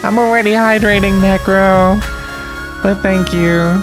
I'm already hydrating, Necro. But thank you.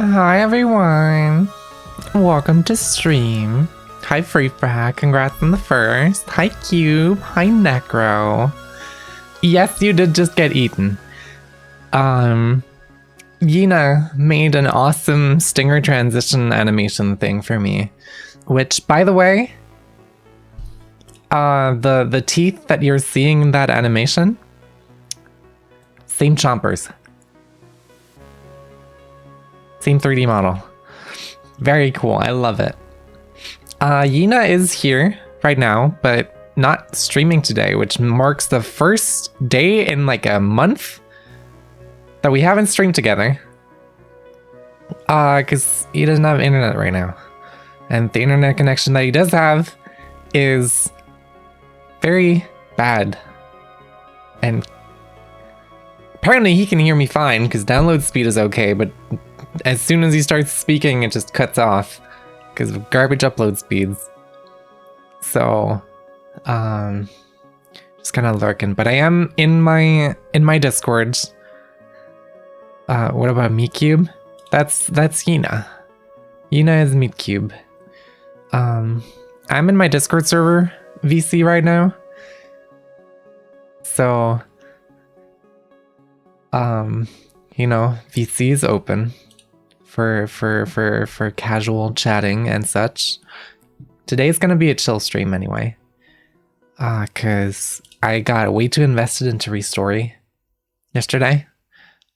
Hi everyone, welcome to stream. Hi Free Frag, congrats on the first. Hi Cube, hi Necro. Yes, you did just get eaten. Yina made an awesome stinger transition animation thing for me. Which, by the way, the teeth that you're seeing in that animation, same chompers. Same 3D model. Very cool. I love it. Yina is here right now, but not streaming today, which marks the first day in like a month that we haven't streamed together. Because he doesn't have internet right now. And the internet connection that he does have is very bad. And apparently he can hear me fine because download speed is okay, but as soon as he starts speaking, it just cuts off because of garbage upload speeds. So, just kind of lurking. But I am in my Discord. What about MeatCube? That's Yina. Yina is MeatCube. I'm in my Discord server VC right now. So, you know, VC is open for casual chatting and such. Today's gonna be a chill stream anyway. Cause I got way too invested into Restory yesterday,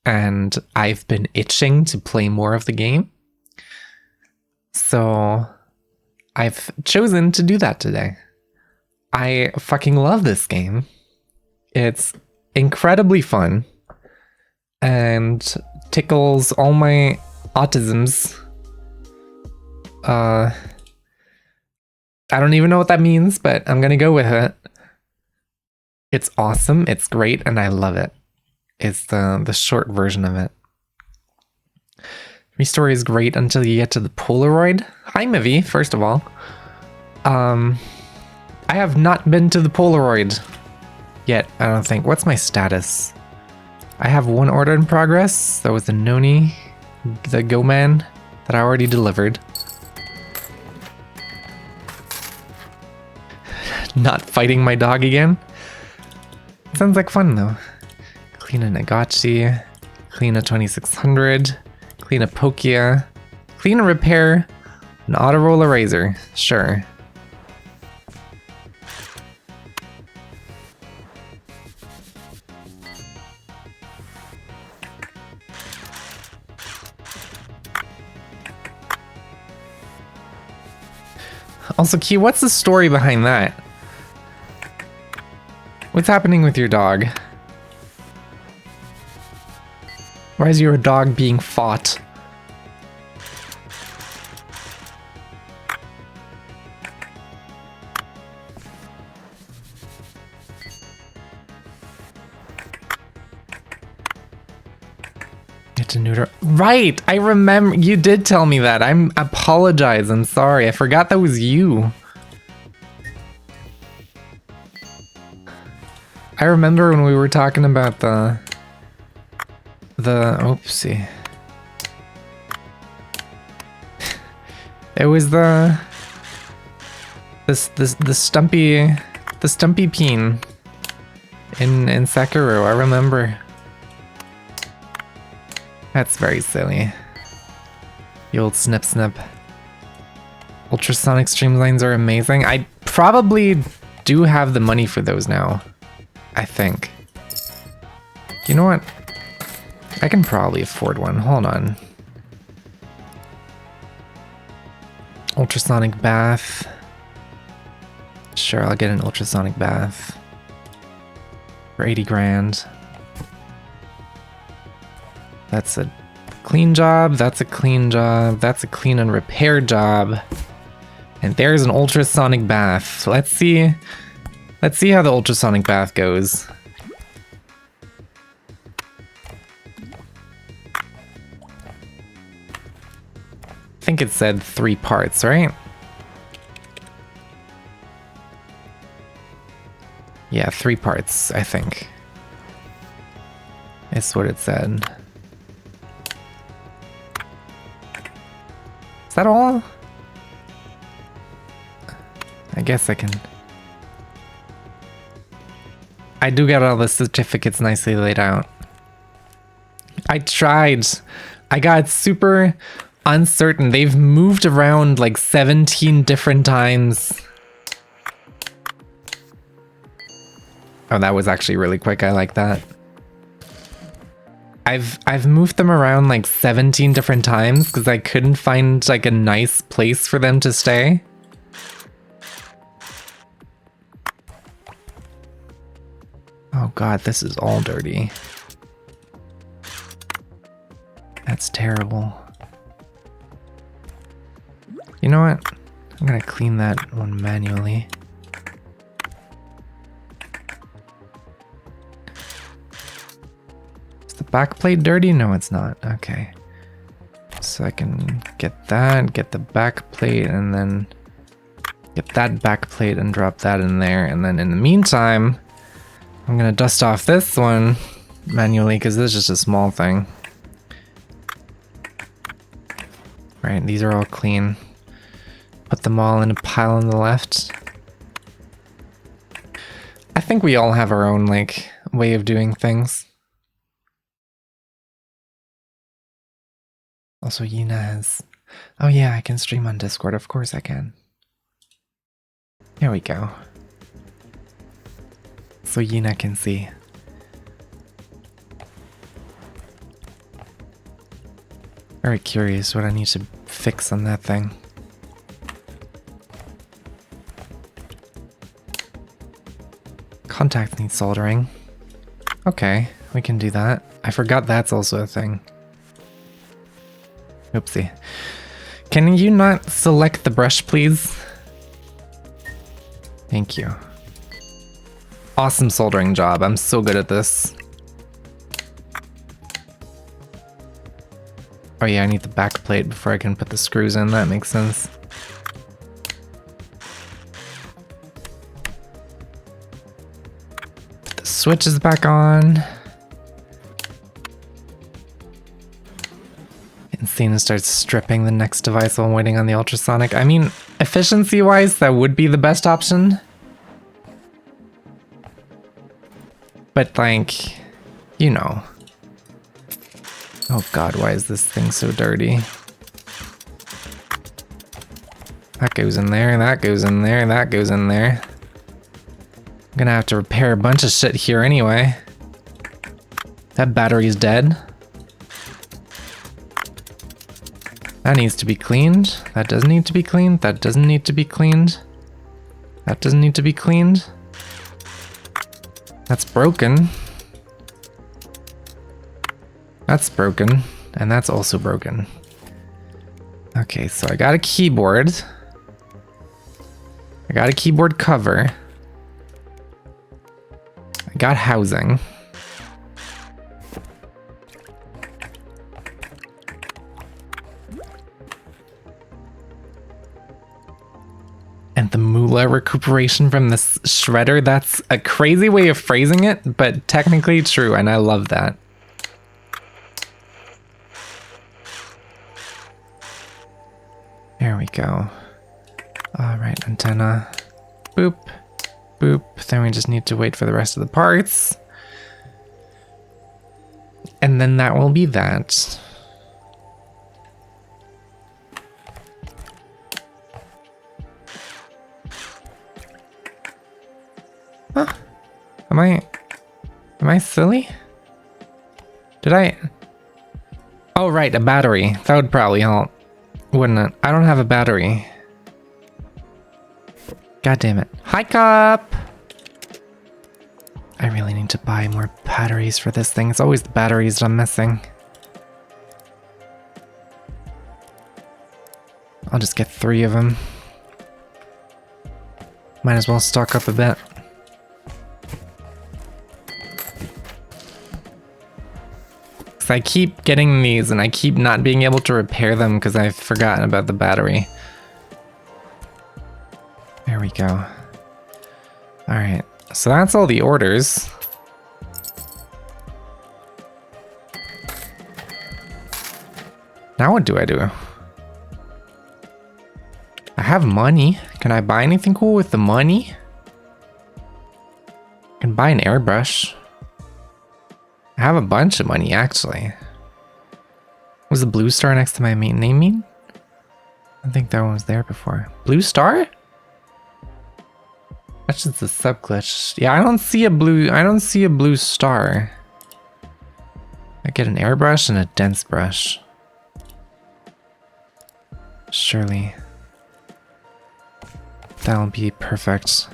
and I've been itching to play more of the game. So I've chosen to do that today. I fucking love this game. It's incredibly fun and tickles all my autisms. I don't even know what that means, but I'm gonna go with it. It's awesome, it's great, and I love it. It's the short version of it. Restory is great until you get to the Polaroid. Hi Mivy, first of all. I have not been to the Polaroid yet, I don't think. What's my status? I have one order in progress. That was the Noni, the Go Man, that I already delivered. Not fighting my dog again. Sounds like fun though. Clean a Nagachi, clean a 2600, clean a Pokia, clean a repair, an auto roll eraser. Sure. Also, Key, what's the story behind that? What's happening with your dog? Why is your dog being fought? Get to neuter. Right! I remember. You did tell me that. I apologize. I'm sorry. I forgot that was you. I remember when we were talking about the oopsie. It was the stumpy peen in Sekiro, I remember. That's very silly. The old snip. Ultrasonic streamlines are amazing. I probably do have the money for those now, I think. You know what? I can probably afford one. Hold on. Ultrasonic bath. Sure, I'll get an ultrasonic bath for 80 grand. That's a clean job, that's a clean job, that's a clean and repair job. And there's an ultrasonic bath. Let's see how the ultrasonic bath goes. I think it said 3 parts, right? Yeah, 3 parts, I think. It's what it said. Is that all? I guess I can... I do get all the certificates nicely laid out. I tried. I got super uncertain. They've moved around like 17 different times. Oh, that was actually really quick. I like that. I've moved them around like 17 different times because I couldn't find like a nice place for them to stay. Oh god, this is all dirty. That's terrible. You know what? I'm gonna clean that one manually. Is the backplate dirty? No, it's not. Okay. So I can get that, get the backplate, and then get that backplate and drop that in there. And then in the meantime, I'm gonna dust off this one manually because this is just a small thing. Right, these are all clean. Put them all in a pile on the left. I think we all have our own, like, way of doing things. Also, Yina has... Oh yeah, I can stream on Discord. Of course I can. Here we go. So Yina can see. Very curious what I need to fix on that thing. Contact needs soldering. Okay, we can do that. I forgot that's also a thing. Oopsie. Can you not select the brush, please? Thank you. Awesome soldering job. I'm so good at this. Oh yeah, I need the back plate before I can put the screws in. That makes sense. Put the switches back on. Insane starts stripping the next device while waiting on the ultrasonic. I mean, efficiency-wise, that would be the best option. But like, you know. Oh god, why is this thing so dirty? That goes in there, that goes in there, that goes in there. I'm gonna have to repair a bunch of shit here anyway. That battery's dead. That needs to be cleaned. That doesn't need to be cleaned. That doesn't need to be cleaned. That doesn't need to be cleaned. That's broken. That's broken. And that's also broken. Okay, so I got a keyboard. I got a keyboard cover. I got housing. And the moolah recuperation from this shredder, that's a crazy way of phrasing it, but technically true, and I love that. There we go. Alright, antenna. Boop. Boop. Then we just need to wait for the rest of the parts. And then that will be that. Huh? Am I silly? Did I? Oh, right, a battery. That would probably help, wouldn't it? I don't have a battery. God damn it. Hi, Cup! I really need to buy more batteries for this thing. It's always the batteries that I'm missing. I'll just get 3 of them. Might as well stock up a bit. I keep getting these and I keep not being able to repair them because I've forgotten about the battery. There we go. Alright, so that's all the orders. Now what do I do? I have money. Can I buy anything cool with the money? I can buy an airbrush. I have a bunch of money, actually. Was the blue star next to my main name mean? I think that one was there before. Blue star? That's just a sub glitch. Yeah, I don't see a blue star. I get an airbrush and a dense brush. Surely. That'll be perfect.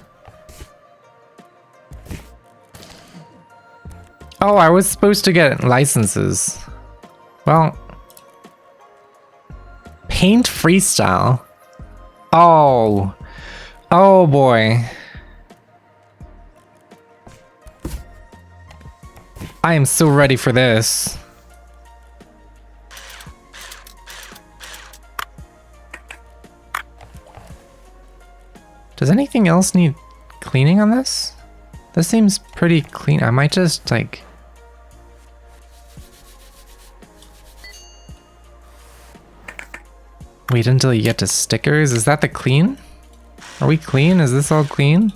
Oh, I was supposed to get licenses. Well, paint freestyle. Oh, oh boy. I am so ready for this. Does anything else need cleaning on this? This seems pretty clean. I might just like... wait until you get to stickers. Is that the clean? Are we clean? Is this all clean?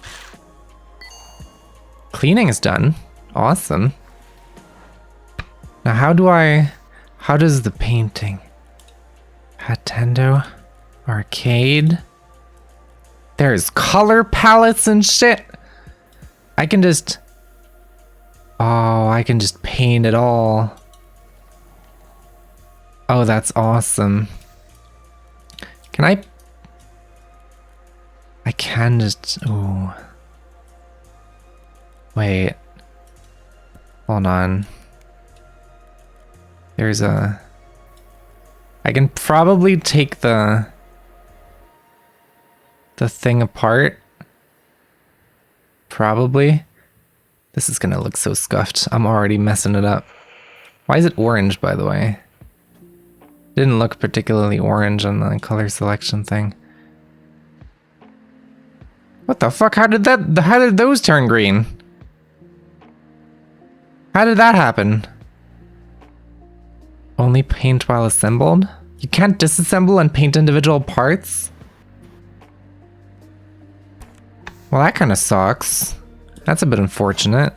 Cleaning is done. Awesome. Now how does the painting? Nintendo? Arcade? There's color palettes and shit! I can just... oh, I can just paint it all. Oh, that's awesome. Can I can just... ooh. Wait. Hold on. There's a... I can probably take the thing apart. Probably. This is gonna look so scuffed. I'm already messing it up. Why is it orange, by the way? Didn't look particularly orange on the color selection thing. What the fuck? How did those turn green? How did that happen? Only paint while assembled? You can't disassemble and paint individual parts? Well, that kind of sucks. That's a bit unfortunate.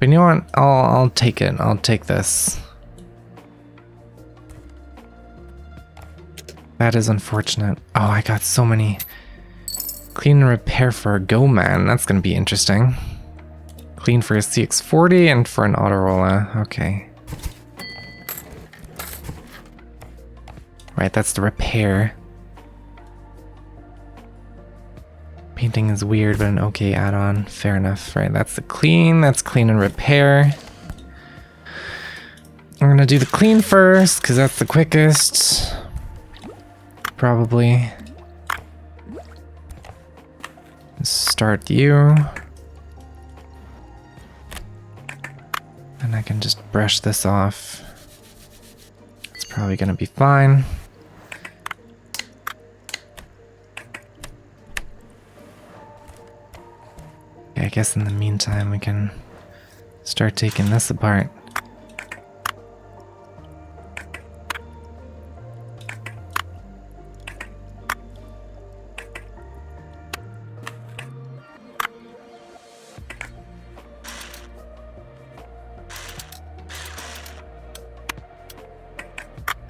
But you know what? I'll take it. I'll take this. That is unfortunate. Oh, I got so many. Clean and repair for a Go Man. That's gonna be interesting. Clean for a CX-40 and for an Autorola. Okay. Right, that's the repair. Painting is weird, but an okay add-on. Fair enough. Right, that's the clean. That's clean and repair. I'm gonna do the clean first, because that's the quickest. Probably. Start you. And I can just brush this off. It's probably gonna be fine. I guess in the meantime we can start taking this apart.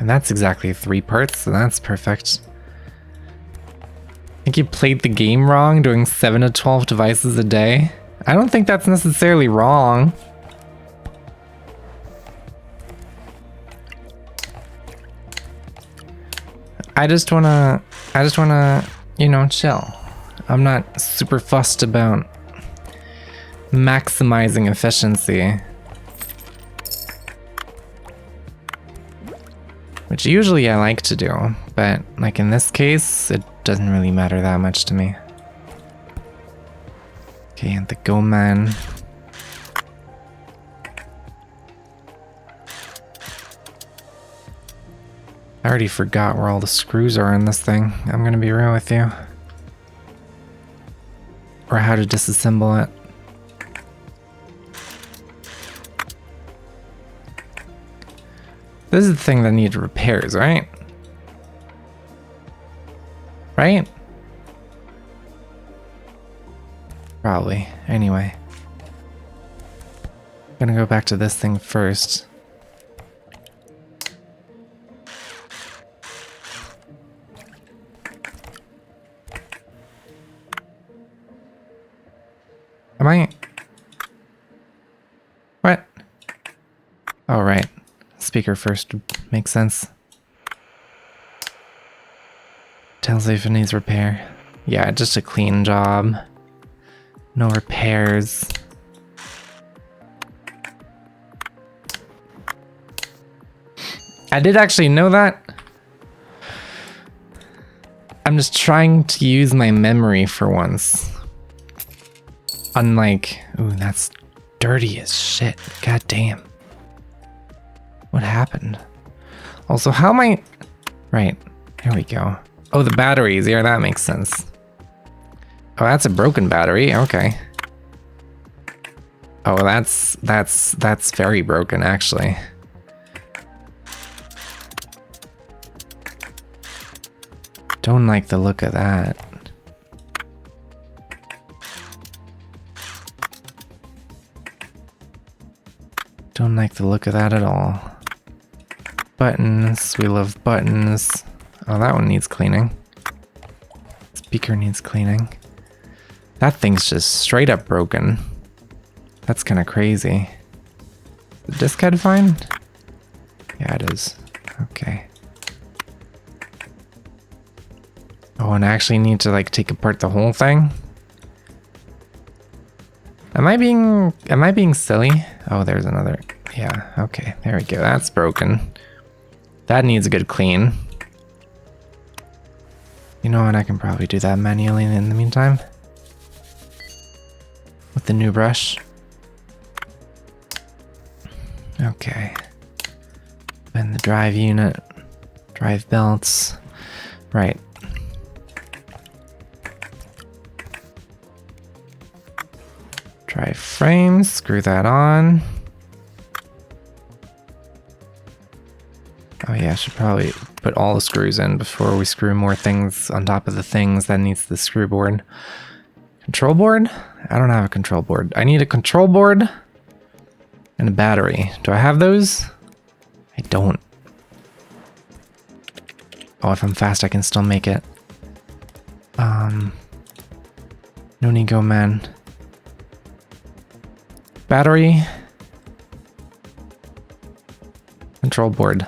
And that's exactly 3 parts, so that's perfect. I think you played the game wrong, doing 7 to 12 devices a day. I don't think that's necessarily wrong. I just wanna, you know, chill. I'm not super fussed about maximizing efficiency. Which usually I like to do, but like in this case, it doesn't really matter that much to me. Okay, and the Go Man. I already forgot where all the screws are in this thing. I'm gonna be real with you. Or how to disassemble it. This is the thing that needs repairs, right? Right? Probably. Anyway. I'm gonna go back to this thing first. Am I? What? Oh, right. Speaker first makes sense. Tells if it needs repair. Yeah, just a clean job. No repairs. I did actually know that. I'm just trying to use my memory for once. Unlike, ooh, that's dirty as shit. God damn. What happened? Also, how am I... Right, here we go. Oh, the batteries. Yeah, that makes sense. Oh, that's a broken battery. Okay. Oh, that's very broken, actually. Don't like the look of that. Don't like the look of that at all. Buttons, we love buttons. Oh, that one needs cleaning. Speaker needs cleaning. That thing's just straight up broken. That's kind of crazy. The disk head fine? Yeah, it is. Okay. Oh, and I actually need to like take apart the whole thing? Am I being silly? Oh, there's another. Yeah, okay, there we go. That's broken. That needs a good clean. You know what? I can probably do that manually in the meantime. With the new brush. Okay. And the drive unit. Drive belts. Right. Drive frames, screw that on. Oh yeah, I should probably put all the screws in before we screw more things on top of the things that needs the screw board. Control board? I don't have a control board. I need a control board and a battery. Do I have those? I don't. Oh, if I'm fast, I can still make it. No need go, man. Battery. Control board.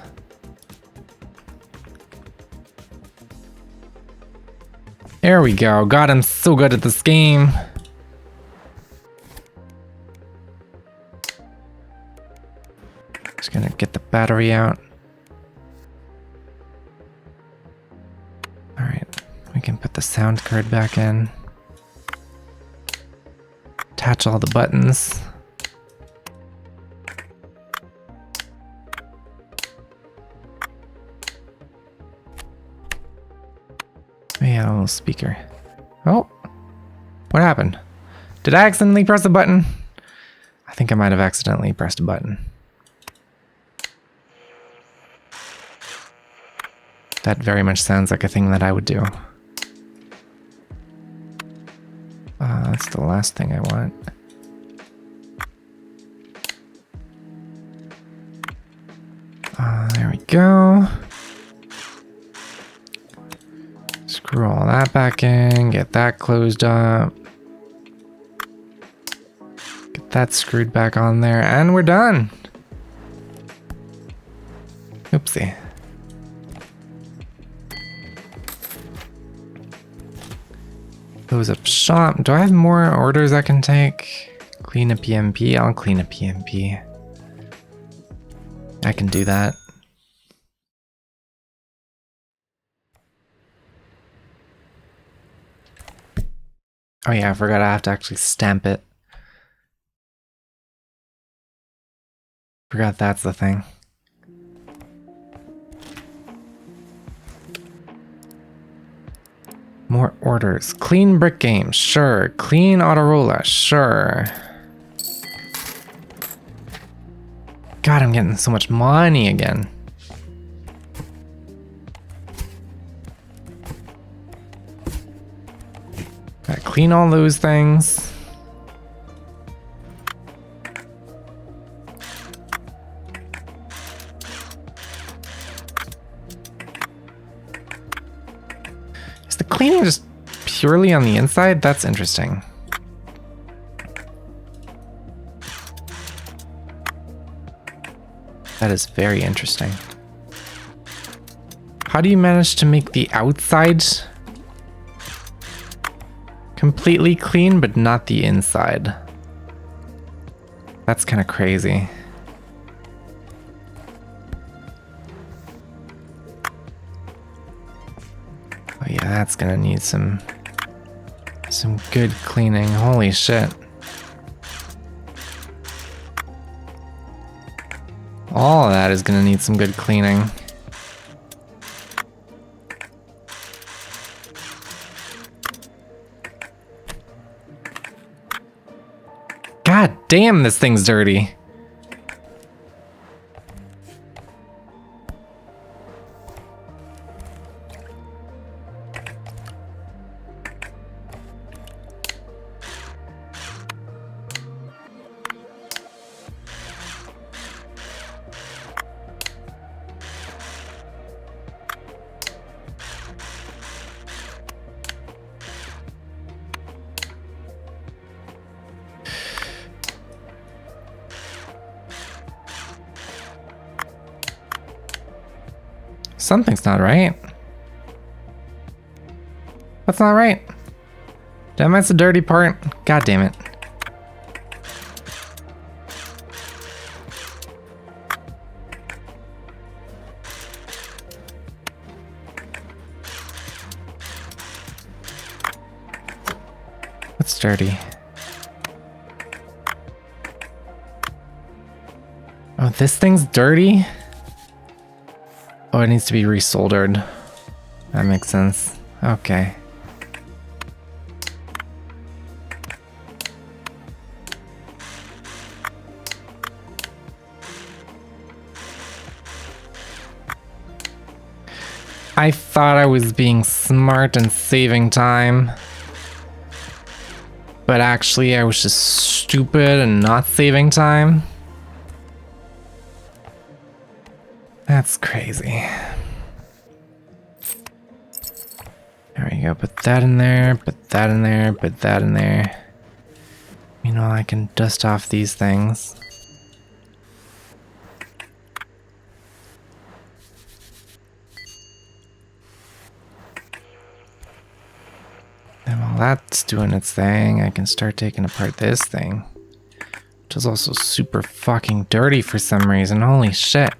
There we go. God, I'm so good at this game. Just gonna get the battery out. Alright, we can put the sound card back in. Attach all the buttons. Yeah, a little speaker. Oh, what happened? Did I accidentally press a button? I think I might have accidentally pressed a button. That very much sounds like a thing that I would do. That's the last thing I want. There we go. Screw all that back in, get that closed up. Get that screwed back on there, and we're done. Oopsie. Close up shop. Do I have more orders I can take? Clean a PMP? I'll clean a PMP. I can do that. Oh yeah, I forgot I have to actually stamp it. Forgot that's the thing. More orders. Clean brick game, sure. Clean Autorola, sure. God, I'm getting so much money again. Gotta clean all those things. Is the cleaning just purely on the inside? That's interesting. That is very interesting. How do you manage to make the outside completely clean, but not the inside? That's kind of crazy. Oh yeah, that's gonna need some good cleaning. Holy shit. All of that is gonna need some good cleaning. God damn, this thing's dirty. Something's not right. What's not right? Damn, that's the dirty part. God damn it. What's dirty? Oh, this thing's dirty? Oh, it needs to be resoldered. That makes sense. Okay. I thought I was being smart and saving time. But actually, I was just stupid and not saving time. That's crazy. There we go. Put that in there, put that in there, put that in there. Meanwhile, I can dust off these things. And while that's doing its thing, I can start taking apart this thing. Which is also super fucking dirty for some reason. Holy shit.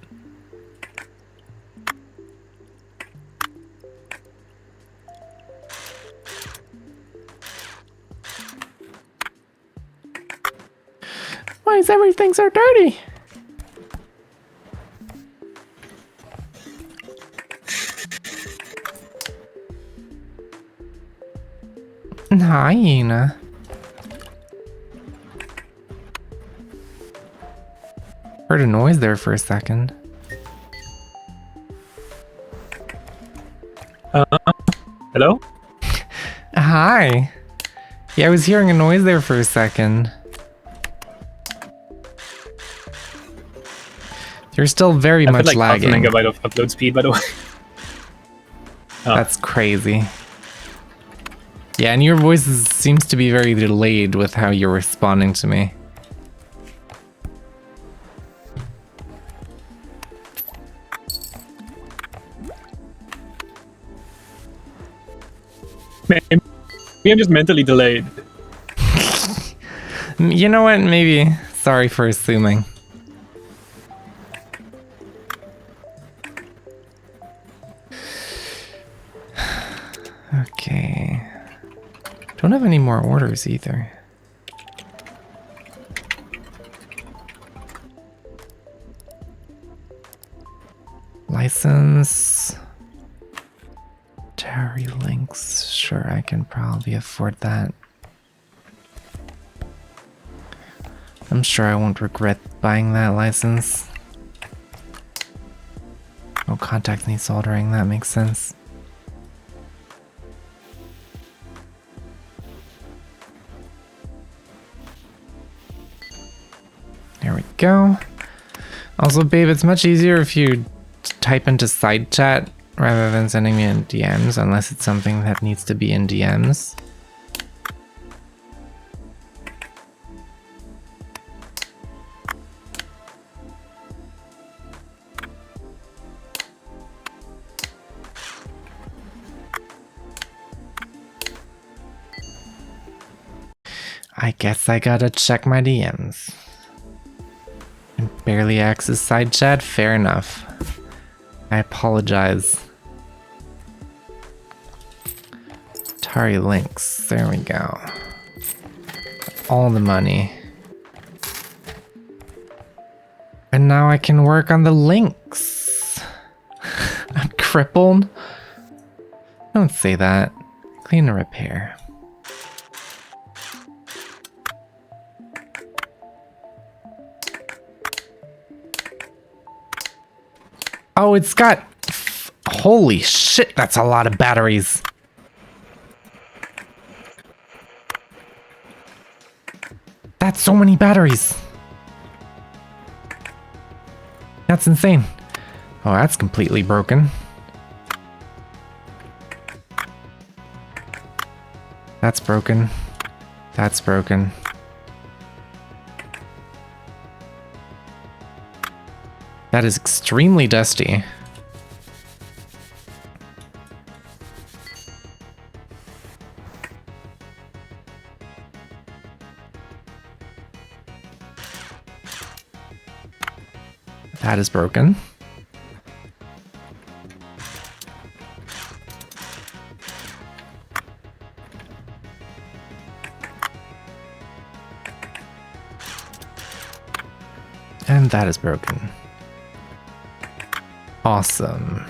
Why is everything so dirty? Hyena. Heard a noise there for a second. Hello? Hi. Yeah, I was hearing a noise there for a second. You're still very much like lagging. half a megabyte of upload speed, by the way. That's crazy. Yeah, and your voice seems to be very delayed with how you're responding to me. Maybe I'm just mentally delayed. You know what? Maybe. Sorry for assuming. Okay. Don't have any more orders either. License. Terry Links. Sure, I can probably afford that. I'm sure I won't regret buying that license. Oh, contact needs soldering. That makes sense. There we go. Also, babe, it's much easier if you type into side chat rather than sending me in DMs, unless it's something that needs to be in DMs. I guess I gotta check my DMs. And barely access side chat? Fair enough. I apologize. Atari links. There we go. All the money. And now I can work on the links. I'm crippled. Don't say that. Clean and repair. Oh, it's got... Holy shit, that's a lot of batteries. That's so many batteries. That's insane. Oh, that's completely broken. That's broken. That's broken. That is extremely dusty. That is broken. And that is broken. Awesome.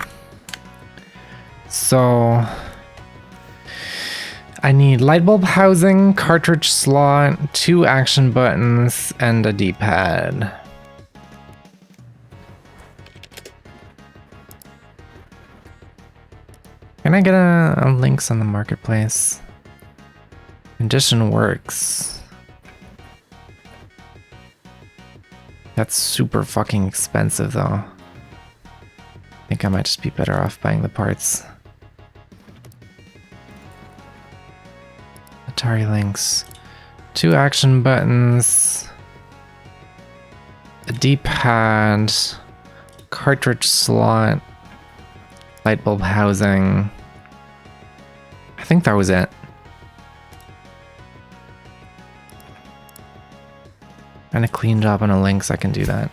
So I need light bulb housing, cartridge slot, 2 action buttons, and a D-pad. Can I get a links on the marketplace? Condition works. That's super fucking expensive though. I think I might just be better off buying the parts. Atari links. 2 action buttons. A D-pad. Cartridge slot. Light bulb housing. I think that was it. And a clean job on a links, I can do that.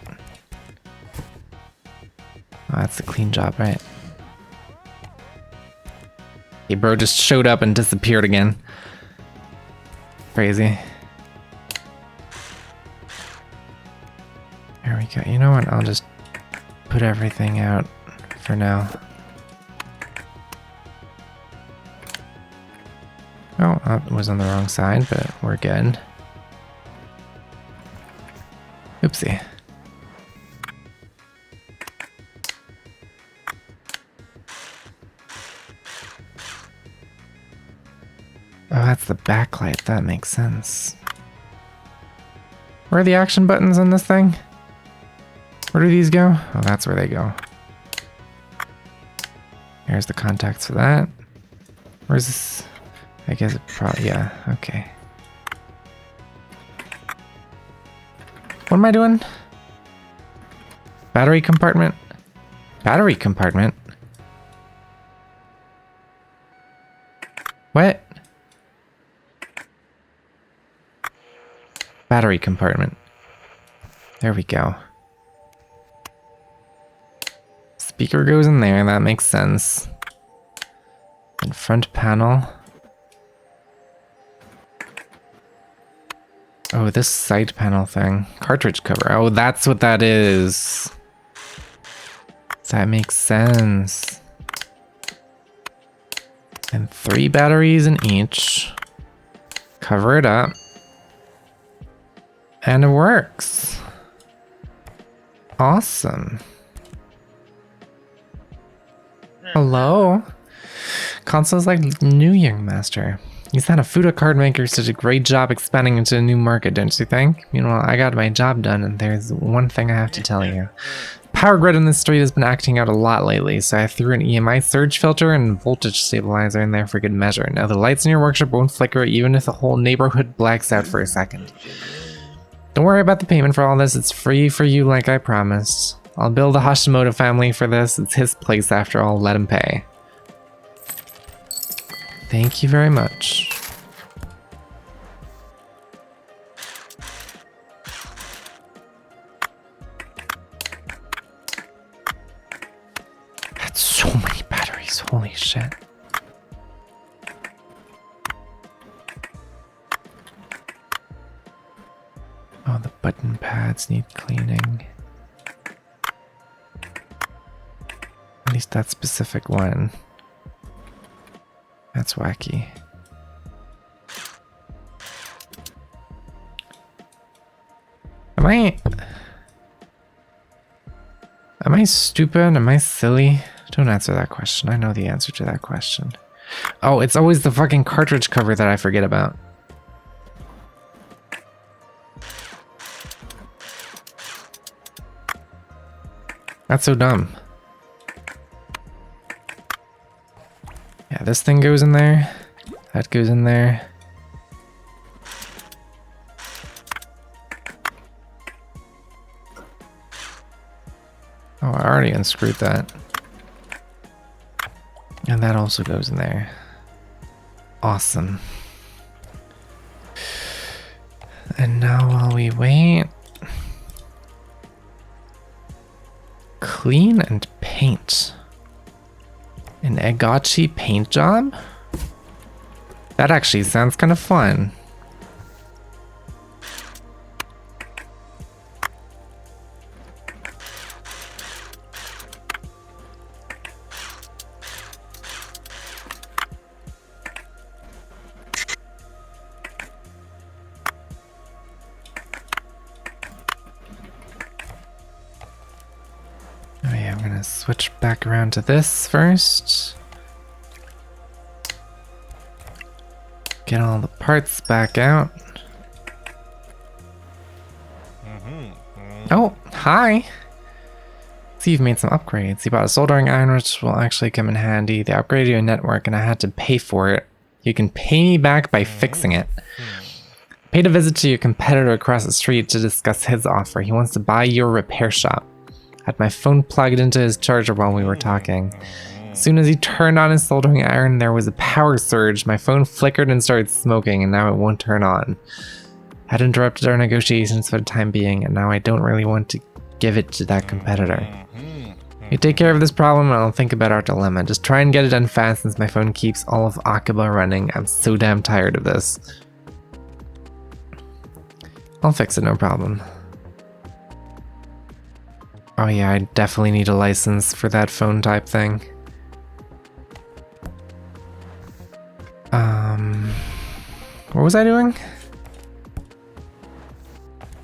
Oh, that's the clean job, right? Hey, bro just showed up and disappeared again. Crazy. There we go. You know what? I'll just put everything out for now. Oh, that was on the wrong side, but we're good. Oopsie. Oh, that's the backlight. That makes sense. Where are the action buttons on this thing? Where do these go? Oh, that's where they go. Here's the contacts for that. Where's this? I guess it probably, yeah, okay. What am I doing? Battery compartment? Battery compartment? What? Battery compartment. There we go. Speaker goes in there, that makes sense. And front panel. Oh, this side panel thing. Cartridge cover. Oh, that's what that is. That makes sense. And 3 batteries in each. Cover it up. And it works. Awesome. Hello? Console's like new, young master. You Fuda card makers did a great job expanding into a new market, don't you think? Meanwhile, I got my job done, and there's one thing I have to tell you. Power grid in this street has been acting out a lot lately, so I threw an EMI surge filter and voltage stabilizer in there for good measure. Now the lights in your workshop won't flicker even if the whole neighborhood blacks out for a second. Don't worry about the payment for all this, it's free for you like I promised. I'll bill the Hashimoto family for this, it's his place after all, let him pay. Thank you very much. That's so many batteries, holy shit. Oh, the button pads need cleaning. At least that specific one. That's wacky. Am I stupid? Am I silly? Don't answer that question. I know the answer to that question. Oh, it's always the fucking cartridge cover that I forget about. That's so dumb. Yeah, this thing goes in there. That goes in there. Oh, I already unscrewed that. And that also goes in there. Awesome. And now while we wait... Clean and paint. An Egachi paint job? That actually sounds kind of fun. Oh yeah, I'm gonna switch back around to this first. Get all the parts back out. Oh, hi! See, you've made some upgrades. You bought a soldering iron, which will actually come in handy. They upgraded your network and I had to pay for it. You can pay me back by fixing it. Paid a visit to your competitor across the street to discuss his offer. He wants to buy your repair shop. Had my phone plugged into his charger while we were talking. As soon as he turned on his soldering iron, there was a power surge. My phone flickered and started smoking, and now it won't turn on. Had interrupted our negotiations for the time being, and now I don't really want to give it to that competitor. You take care of this problem, and I'll think about our dilemma. Just try and get it done fast, since my phone keeps all of Akiba running. I'm so damn tired of this. I'll fix it, no problem. Oh yeah, I definitely need a license for that phone type thing. What was I doing?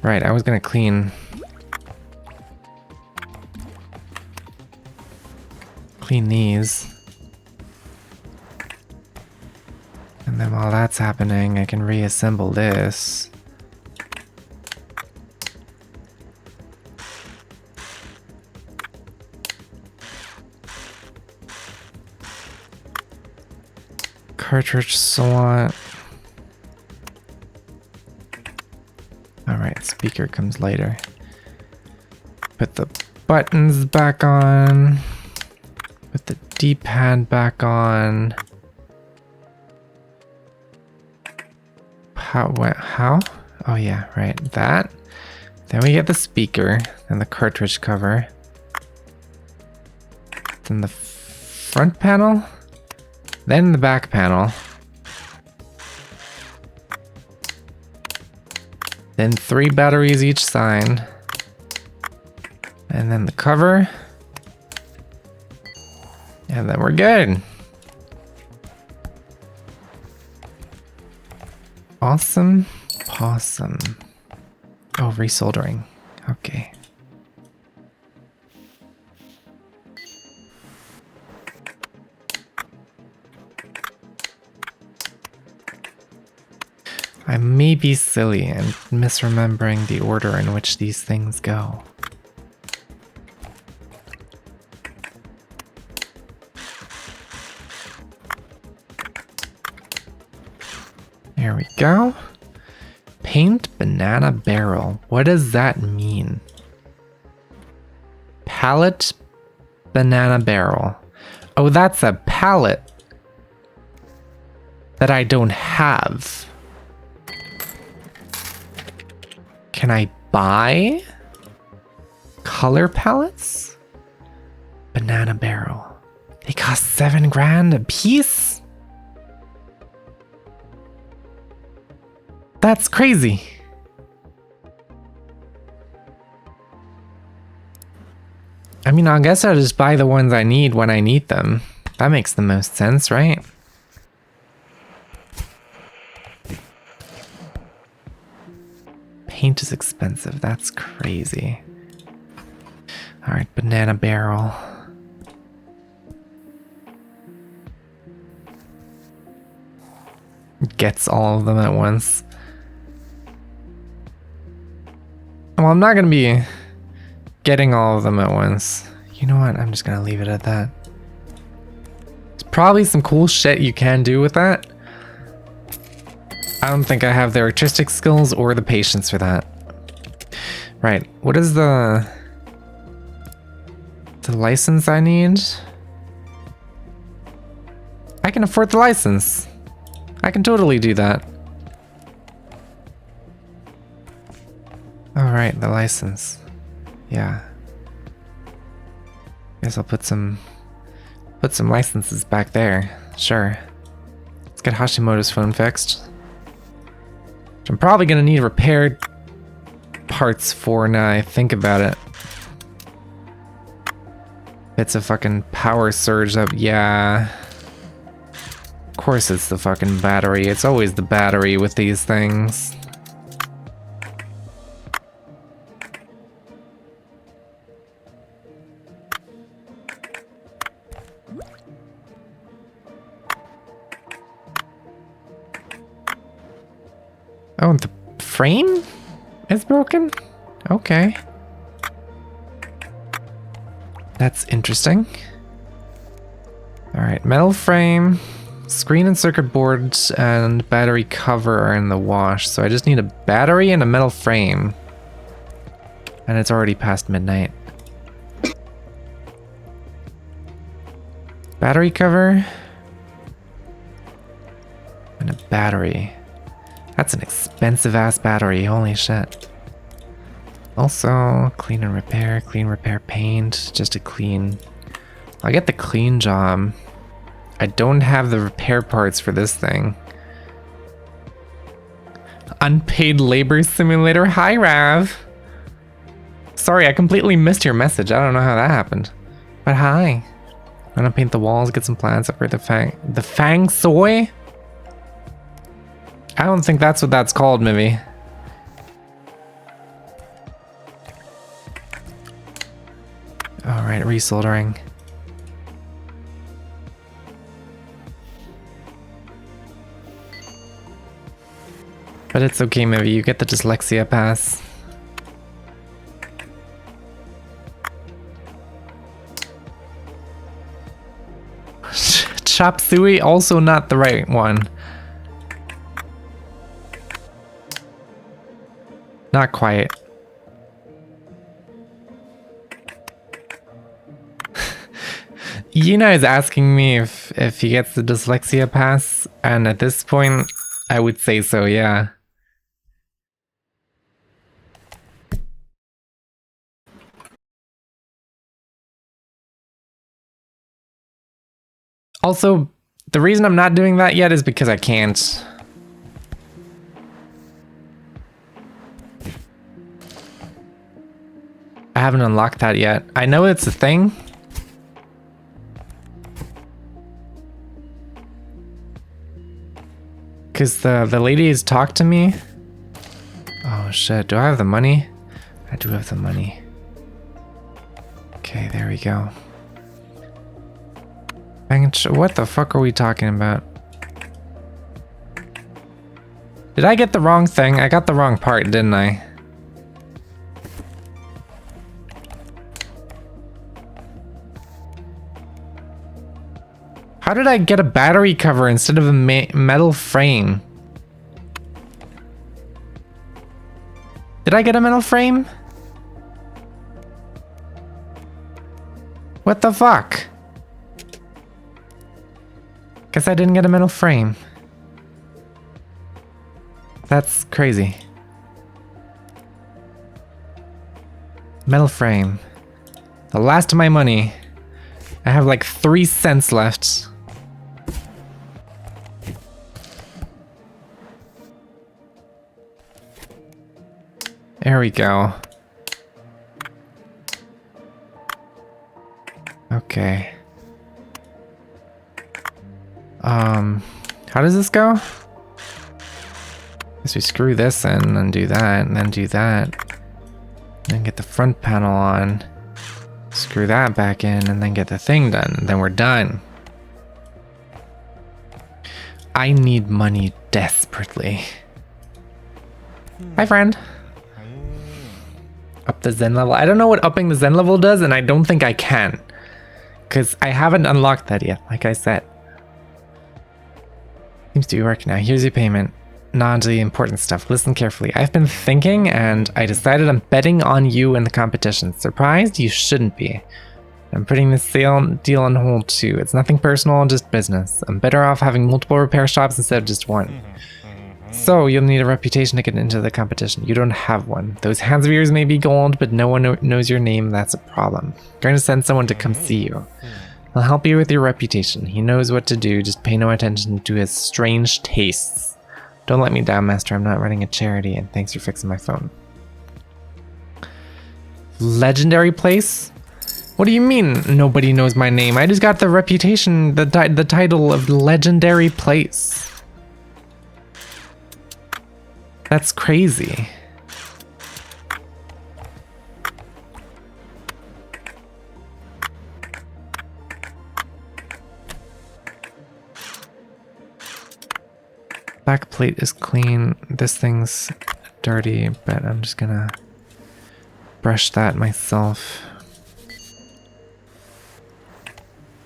Right, I was gonna clean these. And then while that's happening, I can reassemble this. cartridge slot. Alright, speaker comes later. Put the buttons back on. Put the D-pad back on. How? Oh yeah, right, that. Then we get the speaker and the cartridge cover. Then the front panel. Then the back panel. Then 3 batteries each side. And then the cover. And then we're good. Awesome possum. Oh, resoldering. Okay. I may be silly and misremembering the order in which these things go. There we go. Paint banana barrel. What does that mean? Palette banana barrel. Oh, that's a palette that I don't have. Can I buy color palettes? Banana barrel. They cost 7 grand a piece? That's crazy. I mean, I guess I'll just buy the ones I need when I need them. That makes the most sense, right? Paint is expensive. That's crazy. All right, banana barrel. Gets all of them at once. Well, I'm not gonna be getting all of them at once. You know what? I'm just gonna leave it at that. There's probably some cool shit you can do with that. I don't think I have the artistic skills or the patience for that. Right, what is the license I need? I can afford the license. I can totally do that. All right, the license. Yeah. Guess I'll put some licenses back there. Sure. Let's get Hashimoto's phone fixed. Which I'm probably gonna need repaired parts for now I think about it. It's a fucking power surge up. Yeah. Of course it's the fucking battery. It's always the battery with these things. Oh, the frame is broken? Okay. That's interesting. Alright, metal frame, screen and circuit boards, and battery cover are in the wash. So I just need a battery and a metal frame. And it's already past midnight. Battery cover. And a battery. That's an expensive ass battery, holy shit. Also, clean and repair, clean, repair, paint, just a clean. I'll get the clean job. I don't have the repair parts for this thing. Unpaid labor simulator, hi Rav. Sorry, I completely missed your message, I don't know how that happened. But hi. I'm gonna paint the walls, get some plants, upgrade the fang soy? I don't think that's what that's called, maybe. Alright, resoldering. But it's okay, maybe you get the dyslexia pass. chop suey, also not the right one. Not quite. Yuna is asking me if he gets the dyslexia pass, and at this point, I would say so, yeah. Also, the reason I'm not doing that yet is because I can't. I haven't unlocked that yet. I know it's a thing. Because the lady has talked to me. Oh shit, do I have the money? I do have the money. Okay, there we go. What the fuck are we talking about? Did I get the wrong thing? I got the wrong part, didn't I? How did I get a battery cover instead of a metal frame? Did I get a metal frame? What the fuck? Guess I didn't get a metal frame. That's crazy. Metal frame. The last of my money. I have like 3 cents left. There we go. Okay. How does this go? Guess we screw this in and do that, and then do that. Then get the front panel on. Screw that back in, and then get the thing done. And then we're done. I need money desperately. Hi, friend. Up the Zen level. I don't know what upping the Zen level does, and I don't think I can. Because I haven't unlocked that yet, like I said. Seems to be working now. Here's your payment. Now onto the important stuff. Listen carefully. I've been thinking, and I decided I'm betting on you in the competition. Surprised? You shouldn't be. I'm putting this deal on hold too. It's nothing personal, just business. I'm better off having multiple repair shops instead of just one. So, you'll need a reputation to get into the competition. You don't have one. Those hands of yours may be gold, but no one knows your name. That's a problem. I'm going to send someone to come see you. He'll help you with your reputation. He knows what to do. Just pay no attention to his strange tastes. Don't let me down, Master. I'm not running a charity, and thanks for fixing my phone. Legendary place? What do you mean nobody knows my name? I just got the reputation, the title of legendary place. That's crazy. Back plate is clean. This thing's dirty, but I'm just gonna brush that myself.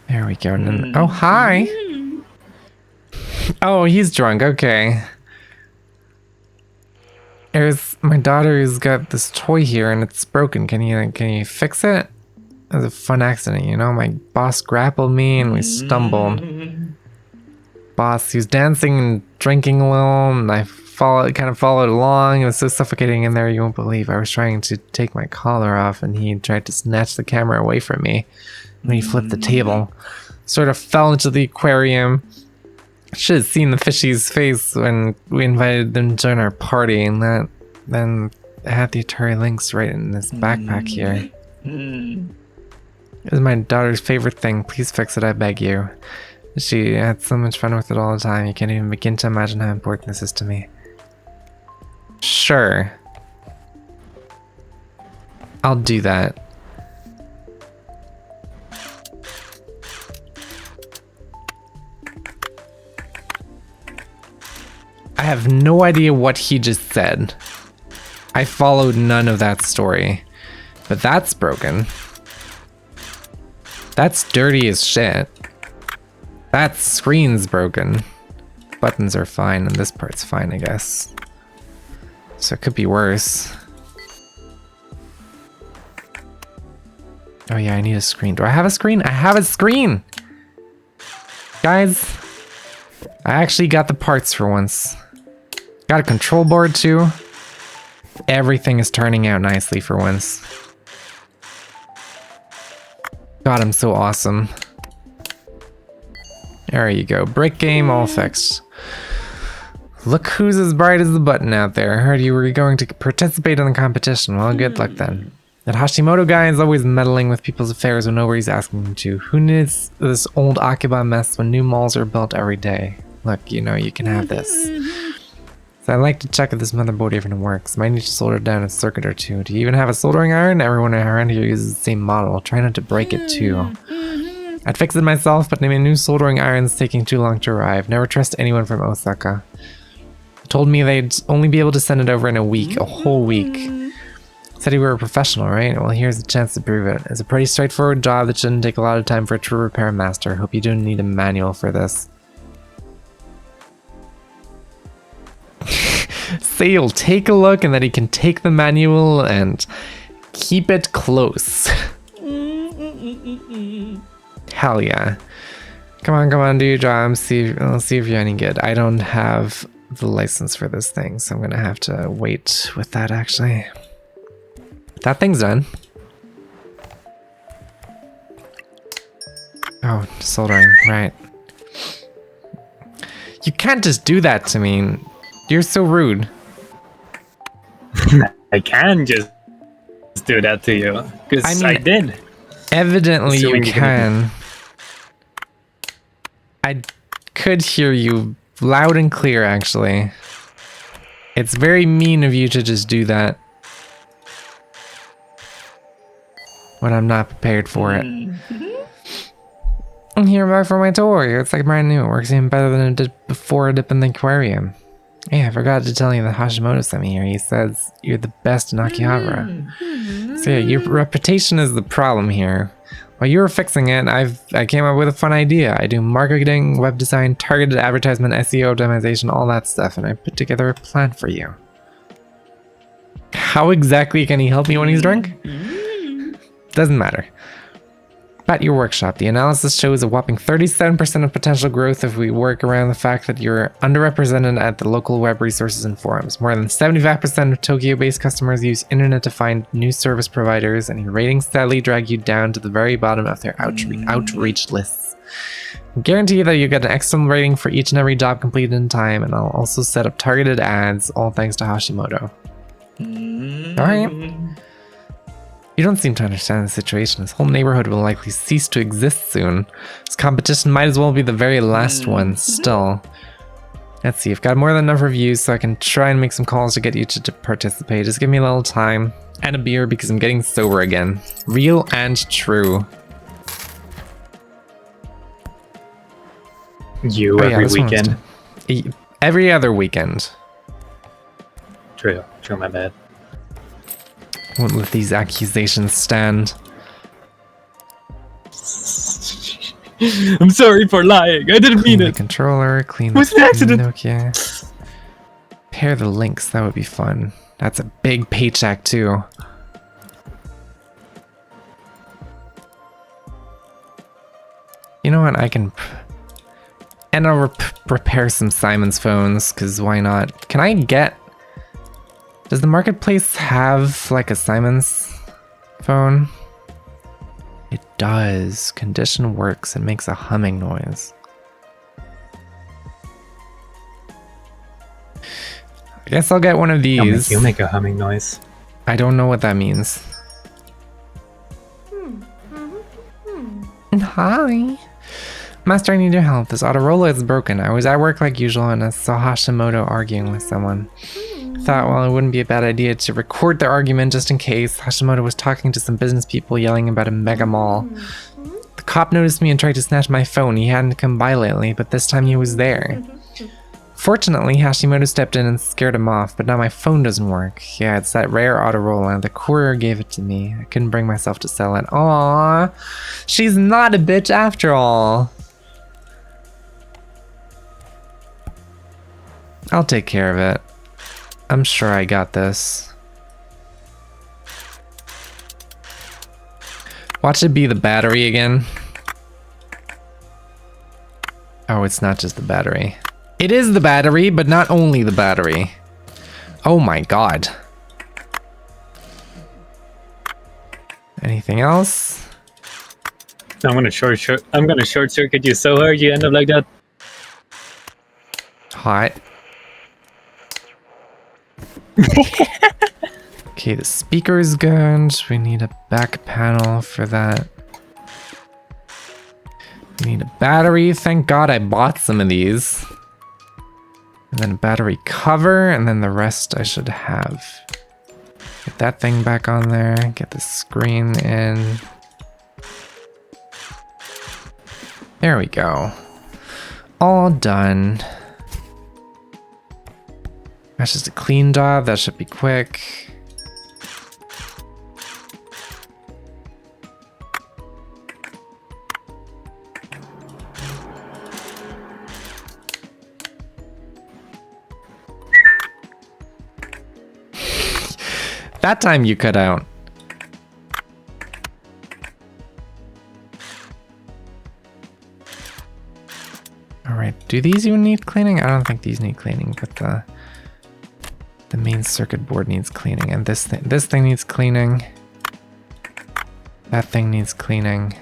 There we go. And then, oh, hi. Oh, he's drunk. Okay. There's my daughter's got this toy here and it's broken. Can you fix it? It was a fun accident, you know. My boss grappled me and we stumbled. Boss, he was dancing and drinking a little, and I kind of followed along. It was so suffocating in there, you won't believe. I was trying to take my collar off, and he tried to snatch the camera away from me. And he flipped the table, sort of fell into the aquarium. Should have seen the fishy's face when we invited them to join our party, and then I had the Atari Lynx right in this backpack here. It was my daughter's favorite thing. Please fix it, I beg you. She had so much fun with it all the time. You can't even begin to imagine how important this is to me. Sure. I'll do that. I have no idea what he just said. I followed none of that story. But that's broken. That's dirty as shit. That screen's broken. Buttons are fine, and this part's fine, I guess. So it could be worse. Oh yeah, I need a screen. Do I have a screen? I have a screen! Guys, I actually got the parts for once. Got a control board too. Everything is turning out nicely for once. God, I'm so awesome. There you go. Brick game all fixed. Look who's as bright as the button out there. I heard you were going to participate in the competition. Well, good luck then. That Hashimoto guy is always meddling with people's affairs when nobody's asking him to. Who needs this old Akiba mess when new malls are built every day? Look, you know, you can have this. So I'd like to check if this motherboard even works. Might need to solder down a circuit or two. Do you even have a soldering iron? Everyone around here uses the same model. Try not to break it too. I'd fix it myself, but naming new soldering irons taking too long to arrive. Never trust anyone from Osaka. Told me they'd only be able to send it over in a week, a whole week. Said you were a professional, right? Well, here's a chance to prove it. It's a pretty straightforward job that shouldn't take a lot of time for a true repair master. Hope you don't need a manual for this. Say you'll take a look and that he can take the manual and keep it close. Hell yeah. Come on, do your job. Let's see if you're any good. I don't have the license for this thing, so I'm gonna have to wait with that actually. That thing's done. Oh, soldering, right. You can't just do that to me. You're so rude. I can just do that to you, because I did. Evidently Assuming you can. I could hear you loud and clear, actually. It's very mean of you to just do that when I'm not prepared for it. I'm here back for my tour. It's like brand new. It works even better than it did before a dip in the aquarium. Hey, I forgot to tell you that Hashimoto sent me here. He says you're the best in Akihabara. So yeah, your reputation is the problem here. While you were fixing it, I came up with a fun idea. I do marketing, web design, targeted advertisement, SEO optimization, all that stuff, and I put together a plan for you. How exactly can he help me when he's drunk? Doesn't matter. At your workshop, the analysis shows a whopping 37% of potential growth if we work around the fact that you're underrepresented at the local web resources and forums. More than 75% of Tokyo-based customers use internet to find new service providers, and your ratings steadily drag you down to the very bottom of their outreach lists. I guarantee you that you get an excellent rating for each and every job completed in time, and I'll also set up targeted ads, all thanks to Hashimoto. Alright. You don't seem to understand the situation. This whole neighborhood will likely cease to exist soon. This competition might as well be the very last one, still. Let's see, I've got more than enough reviews so I can try and make some calls to get you to participate. Just give me a little time. And a beer because I'm getting sober again. Real and true. Every weekend. Every other weekend. True, my bad. Won't let these accusations stand. I'm sorry for lying. I didn't mean Clean the it. controller, clean It was an accident. Nokia. Pair the links, that would be fun. That's a big paycheck too. You know what, I can... And I'll repair some Simon's phones, because why not? Can I get... Does the marketplace have like a Simon's phone? It does. Condition works and makes a humming noise. I guess I'll get one of these. You make a humming noise. I don't know what that means. Hi. Master, I need your help. This Autorola is broken. I was at work like usual and I saw Hashimoto arguing with someone. Thought, well, it wouldn't be a bad idea to record their argument just in case. Hashimoto was talking to some business people yelling about a mega mall. The cop noticed me and tried to snatch my phone. He hadn't come by lately, but this time he was there. Fortunately, Hashimoto stepped in and scared him off, but now my phone doesn't work. Yeah, it's that rare Autorola. The courier gave it to me. I couldn't bring myself to sell it. Aww, she's not a bitch after all. I'll take care of it. I'm sure I got this. Watch it be the battery again. Oh, it's not just the battery. It is the battery, but not only the battery. Oh my god. Anything else? I'm gonna short circuit you so hard you end up like that. Hot. Okay, the speaker is good. We need a back panel for that. We need a battery. Thank God I bought some of these. And then a battery cover, and then the rest I should have. Get that thing back on there. Get the screen in. There we go. All done. That's just a clean job. That should be quick. That time you cut out. All right, do these even need cleaning? I don't think these need cleaning, but the main circuit board needs cleaning, and this thing needs cleaning. That thing needs cleaning.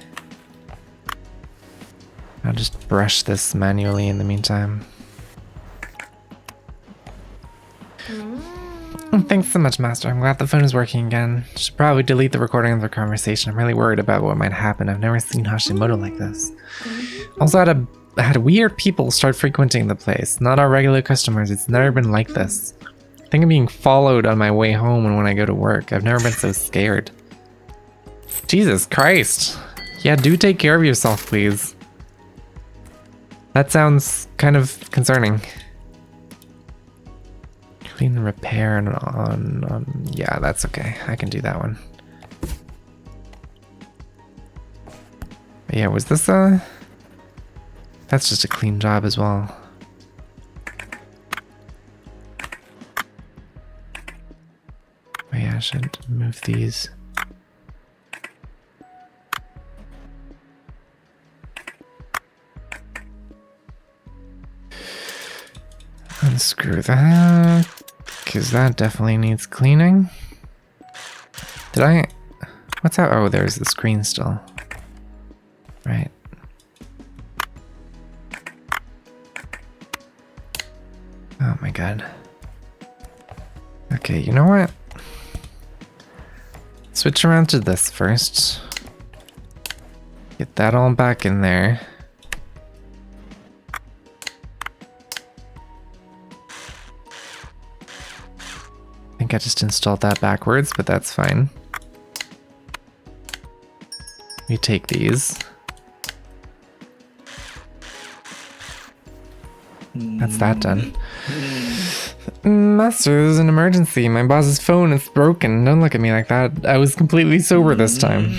I'll just brush this manually in the meantime. Thanks so much, Master. I'm glad the phone is working again. Should probably delete the recording of the conversation. I'm really worried about what might happen. I've never seen Hashimoto like this. Also had weird people start frequenting the place. Not our regular customers. It's never been like this. I think I'm being followed on my way home and when I go to work. I've never been so scared. Jesus Christ. Yeah, do take care of yourself, please. That sounds kind of concerning. Clean and repair and on. Yeah, that's okay. I can do that one. But yeah, was this a... That's just a clean job as well. But yeah, I should move these. Unscrew that, because that definitely needs cleaning. Did I... What's that? Oh, there's the screen still. Right. Oh my god. Okay, you know what? Switch around to this first. Get that all back in there. I think I just installed that backwards, but that's fine. We take these. That's that done. Master, there's an emergency. My boss's phone is broken. Don't look at me like that. I was completely sober this time.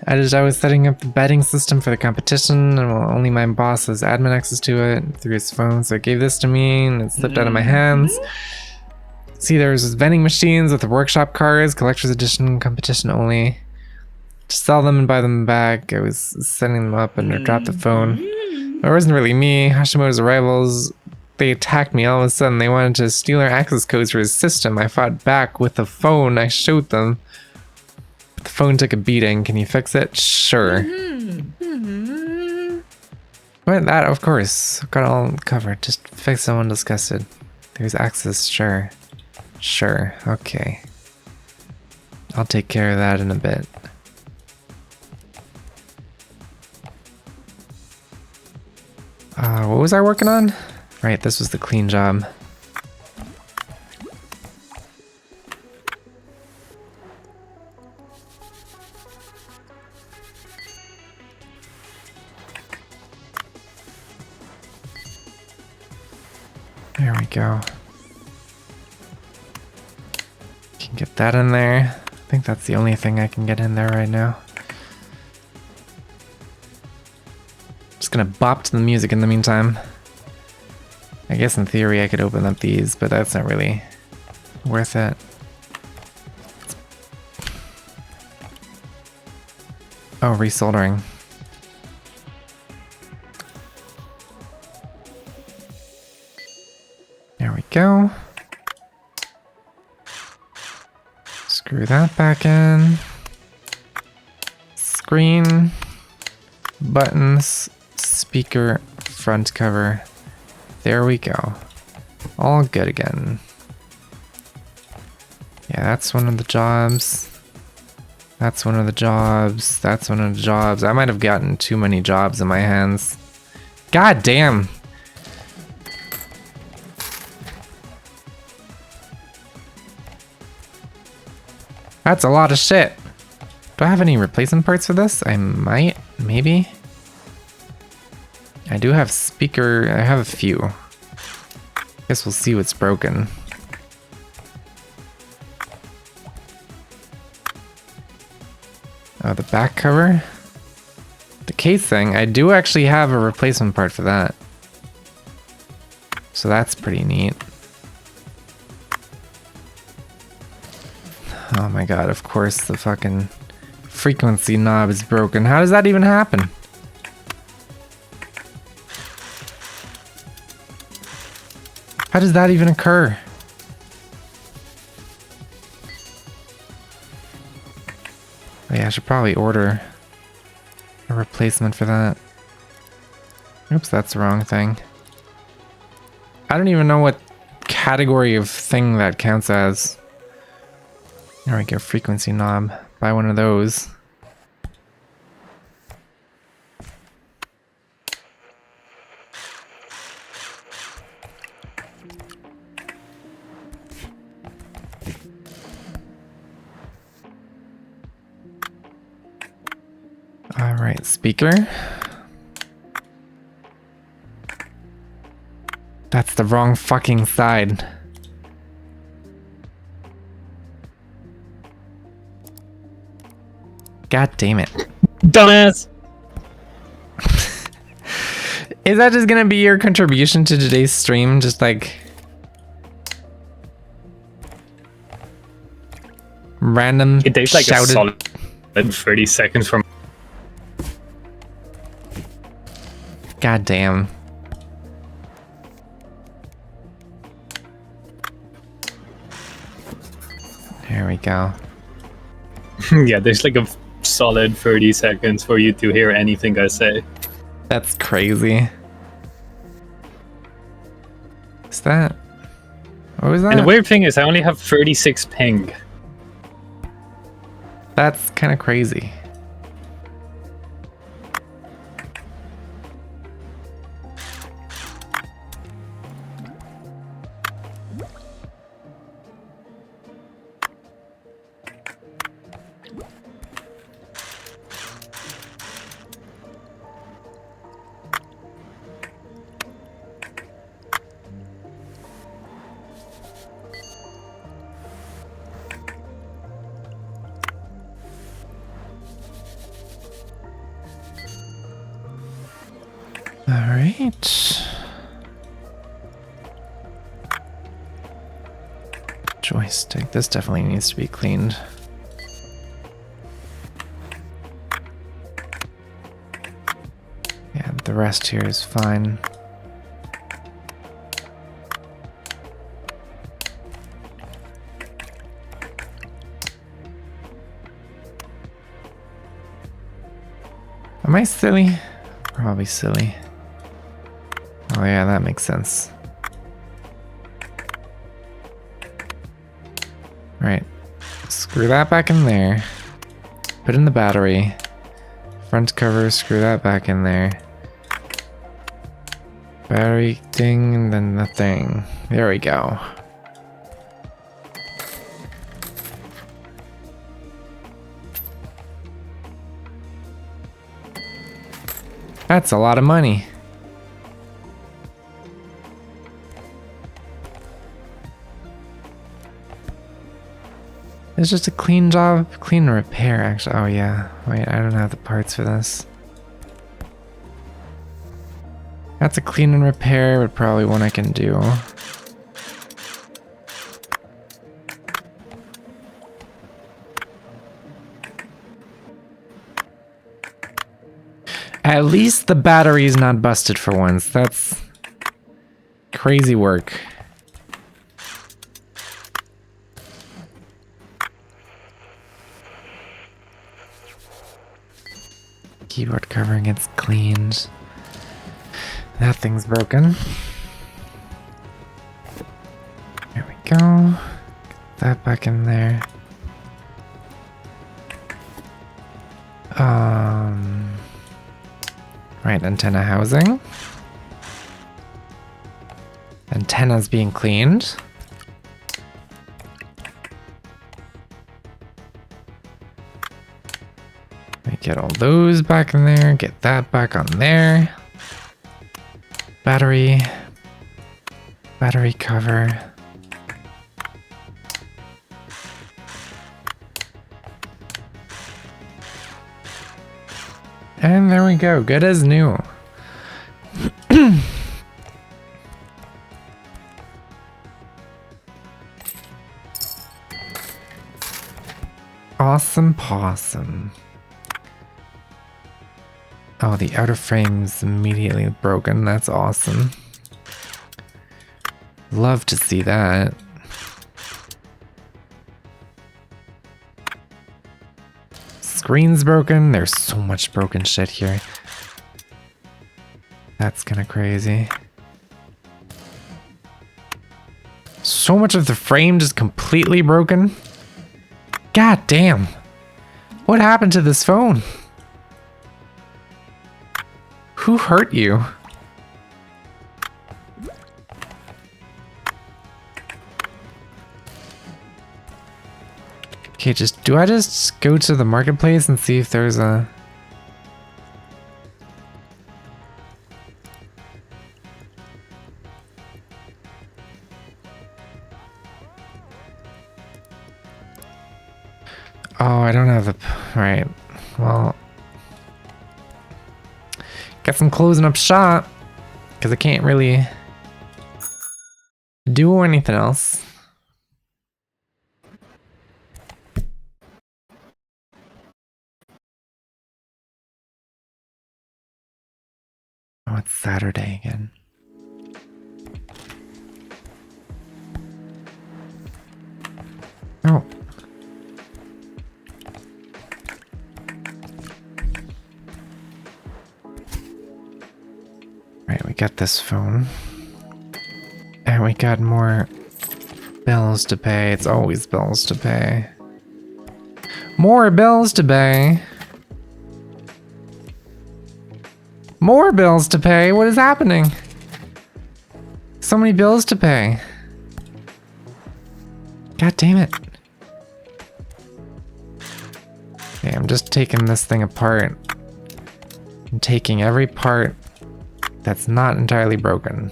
I was setting up the betting system for the competition, and only my boss has admin access to it through his phone, so it gave this to me, and it slipped out of my hands. See, there's vending machines with the workshop cars, collector's edition, competition only. Just sell them and buy them back. I was setting them up and I dropped the phone. It wasn't really me. Hashimoto's rivals, they attacked me all of a sudden. They wanted to steal our access codes for his system. I fought back with the phone. I showed them. But the phone took a beating. Can you fix it? Sure. What? That, of course. Got it all covered. Just fix someone disgusted. There's access, sure. Sure, okay. I'll take care of that in a bit. What was I working on? Right, this was the clean job. There we go. Can get that in there. I think that's the only thing I can get in there right now. Just gonna bop to the music in the meantime. I guess in theory I could open up these, but that's not really worth it. Oh, resoldering. There we go. Screw that back in. Screen, buttons, speaker, front cover. There we go. All good again. Yeah, that's one of the jobs. That's one of the jobs. That's one of the jobs. I might have gotten too many jobs in my hands. God damn. That's a lot of shit. Do I have any replacement parts for this? I might, maybe. I do have speaker, I have a few. Guess we'll see what's broken. Oh, the back cover? The case thing, I do actually have a replacement part for that. So that's pretty neat. Oh my god, of course the fucking frequency knob is broken. How does that even happen? How does that even occur? Oh yeah, I should probably order a replacement for that. Oops, that's the wrong thing. I don't even know what category of thing that counts as. There we go, frequency knob. Buy one of those. Alright, speaker. That's the wrong fucking side. God damn it. Dumbass! Is that just gonna be your contribution to today's stream? Just like random It takes like shouted... a solid 30 seconds from. God damn. There we go. Yeah, there's like a solid 30 seconds for you to hear anything I say. That's crazy. Is that... What was that? And the weird thing is I only have 36 ping. That's kind of crazy. Alright. Joystick. This definitely needs to be cleaned. Yeah, the rest here is fine. Am I silly? Probably silly. Oh yeah, that makes sense. Right. Screw that back in there. Put in the battery. Front cover, screw that back in there. Battery thing, and then the thing. There we go. That's a lot of money. It's just a clean job, clean repair actually. Oh yeah, wait, I don't have the parts for this. That's a clean and repair, but probably one I can do. At least the battery's not busted for once. That's crazy work. Keyboard covering gets cleaned. That thing's broken. There we go. Get that back in there. Right, antenna housing. Antenna's being cleaned. We get all those back in there, get that back on there. Battery cover. And there we go, good as new. Awesome possum. Oh, the outer frame's immediately broken. That's awesome. Love to see that. Screen's broken. There's so much broken shit here. That's kind of crazy. So much of the frame just completely broken. God damn. What happened to this phone? Who hurt you? Okay, do I just go to the marketplace and see if there's a... Oh, I don't have the... Right. Well... Guess I'm closing up shop. Because I can't really... do anything else. Oh, it's Saturday again. Oh. Right, we got this phone. And we got more bills to pay. It's always bills to pay. More bills to pay. More bills to pay? What is happening? So many bills to pay. God damn it. Okay, I'm just taking this thing apart. I'm taking every part that's not entirely broken.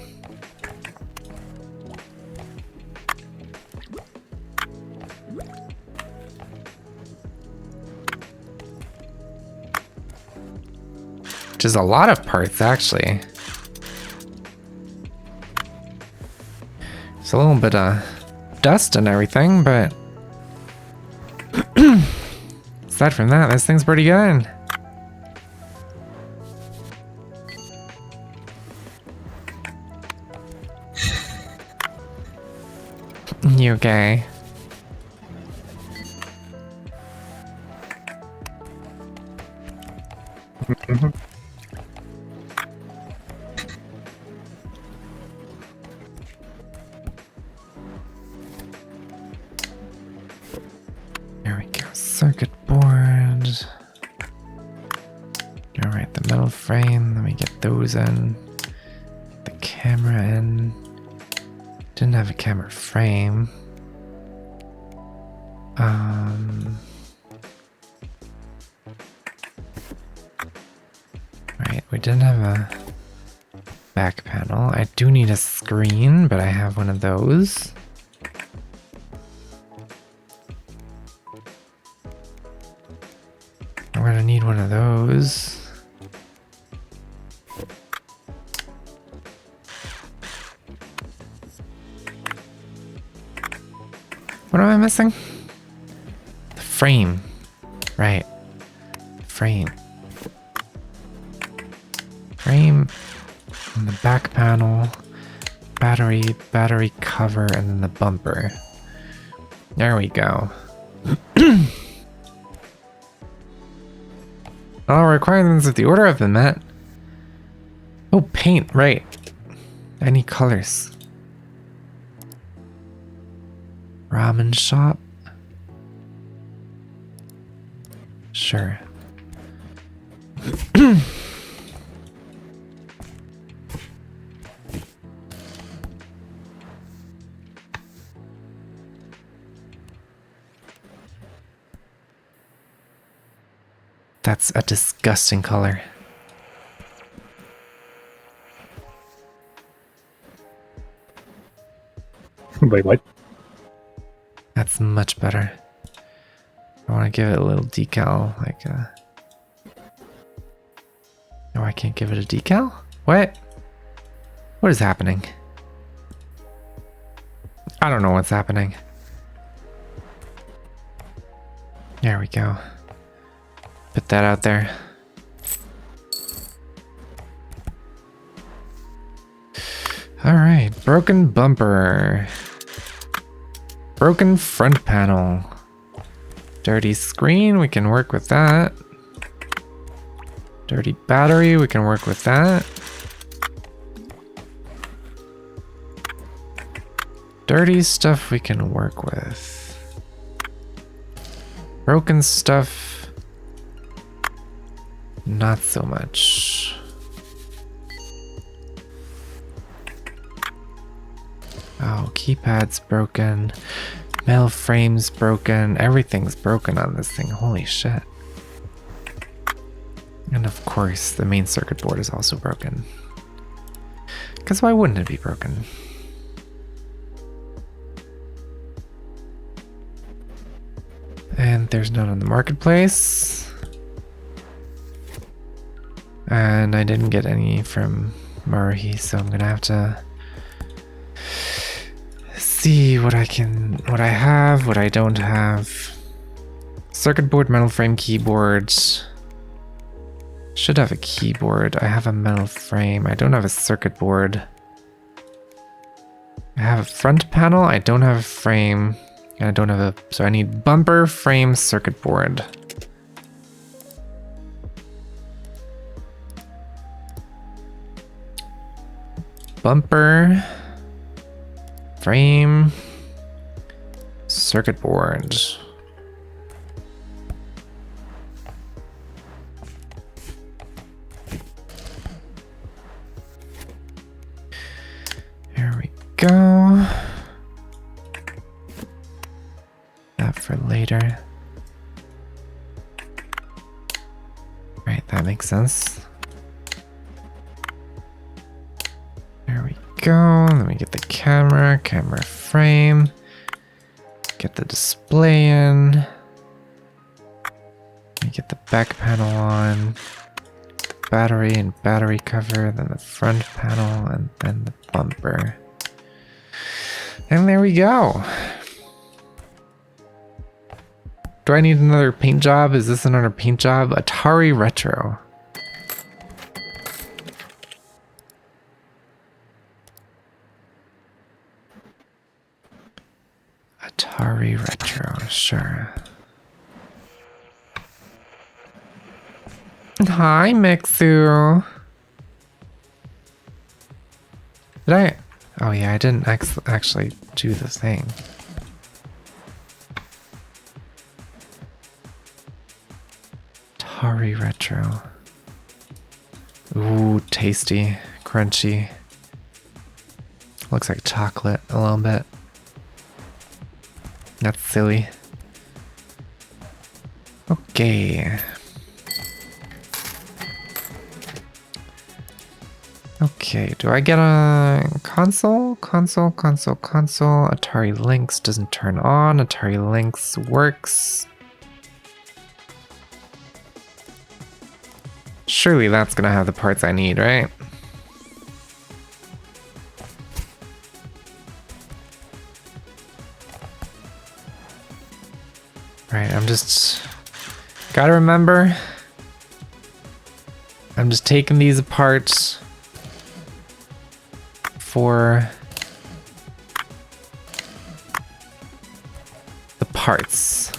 Which is a lot of parts, actually. It's a little bit of dust and everything, but aside from that, this thing's pretty good. You okay? There we go. Circuit board. Alright, the metal frame. Let me get those in. The camera in. Didn't have a camera frame. Right, we didn't have a back panel. I do need a screen, but I have one of those. I'm gonna need one of those. What am I missing? The frame. Right. Frame. Frame on the back panel. Battery cover, and then the bumper. There we go. All requirements of the order have been met. Oh, paint, right. Any colors. Ramen shop. Sure. That's a disgusting color. Wait, what? That's much better. I want to give it a little decal, like No, I can't give it a decal? What? What is happening? I don't know what's happening. There we go. Put that out there. All right, broken bumper. Broken front panel. Dirty screen, we can work with that. Dirty battery, we can work with that. Dirty stuff we can work with. Broken stuff, not so much. Oh, keypad's broken. Metal frame's broken. Everything's broken on this thing. Holy shit. And of course, the main circuit board is also broken. Because why wouldn't it be broken? And there's none on the marketplace. And I didn't get any from Maruhi, so I'm gonna have to see what I have, what I don't have. Circuit board, metal frame, keyboard. Should have a keyboard. I have a metal frame. I don't have a circuit board. I have a front panel. I don't have a frame. And I don't have a... So I need bumper, frame, circuit board. Bumper, frame, circuit board. Here we go. That for later. Right, that makes sense. There we go. Let me get the camera frame. Get the display in. Let me get the back panel on. The battery and battery cover, then the front panel, and then the bumper. And there we go. Do I need another paint job? Is this another paint job? Atari Retro. Atari Retro, sure. Hi, Mixu. Did I? Oh yeah, I didn't actually do the thing. Atari Retro. Ooh, tasty, crunchy. Looks like chocolate a little bit. That's silly. Okay. Okay, do I get a console? Console. Atari Lynx doesn't turn on. Atari Lynx works. Surely that's gonna have the parts I need, right? Right, I'm just... Gotta remember... I'm just taking these apart for the parts.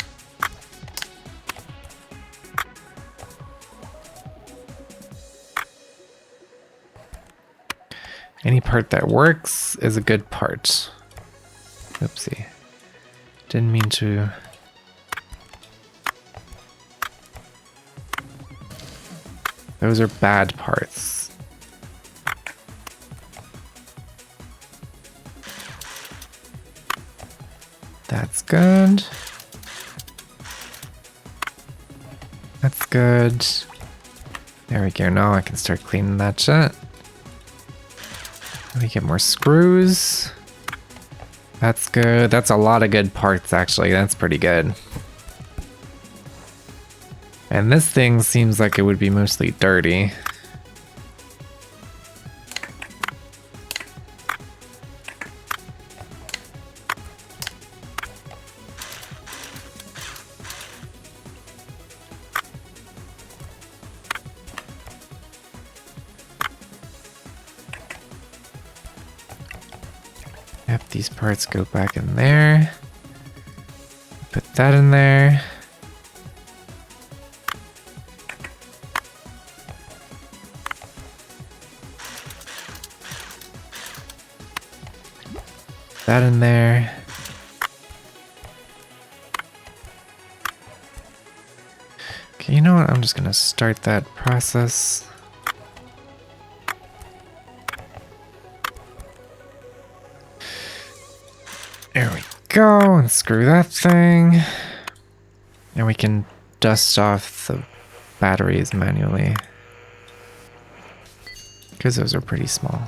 Any part that works is a good part. Oopsie. Didn't mean to... Those are bad parts. That's good. That's good. There we go. Now I can start cleaning that shit. Let me get more screws. That's good. That's a lot of good parts, actually. That's pretty good. And this thing seems like it would be mostly dirty. Yep, these parts go back in there. Put that in there. That in there. Okay, you know what? I'm just gonna start that process. There we go, and screw that thing. And we can dust off the batteries manually. Because those are pretty small.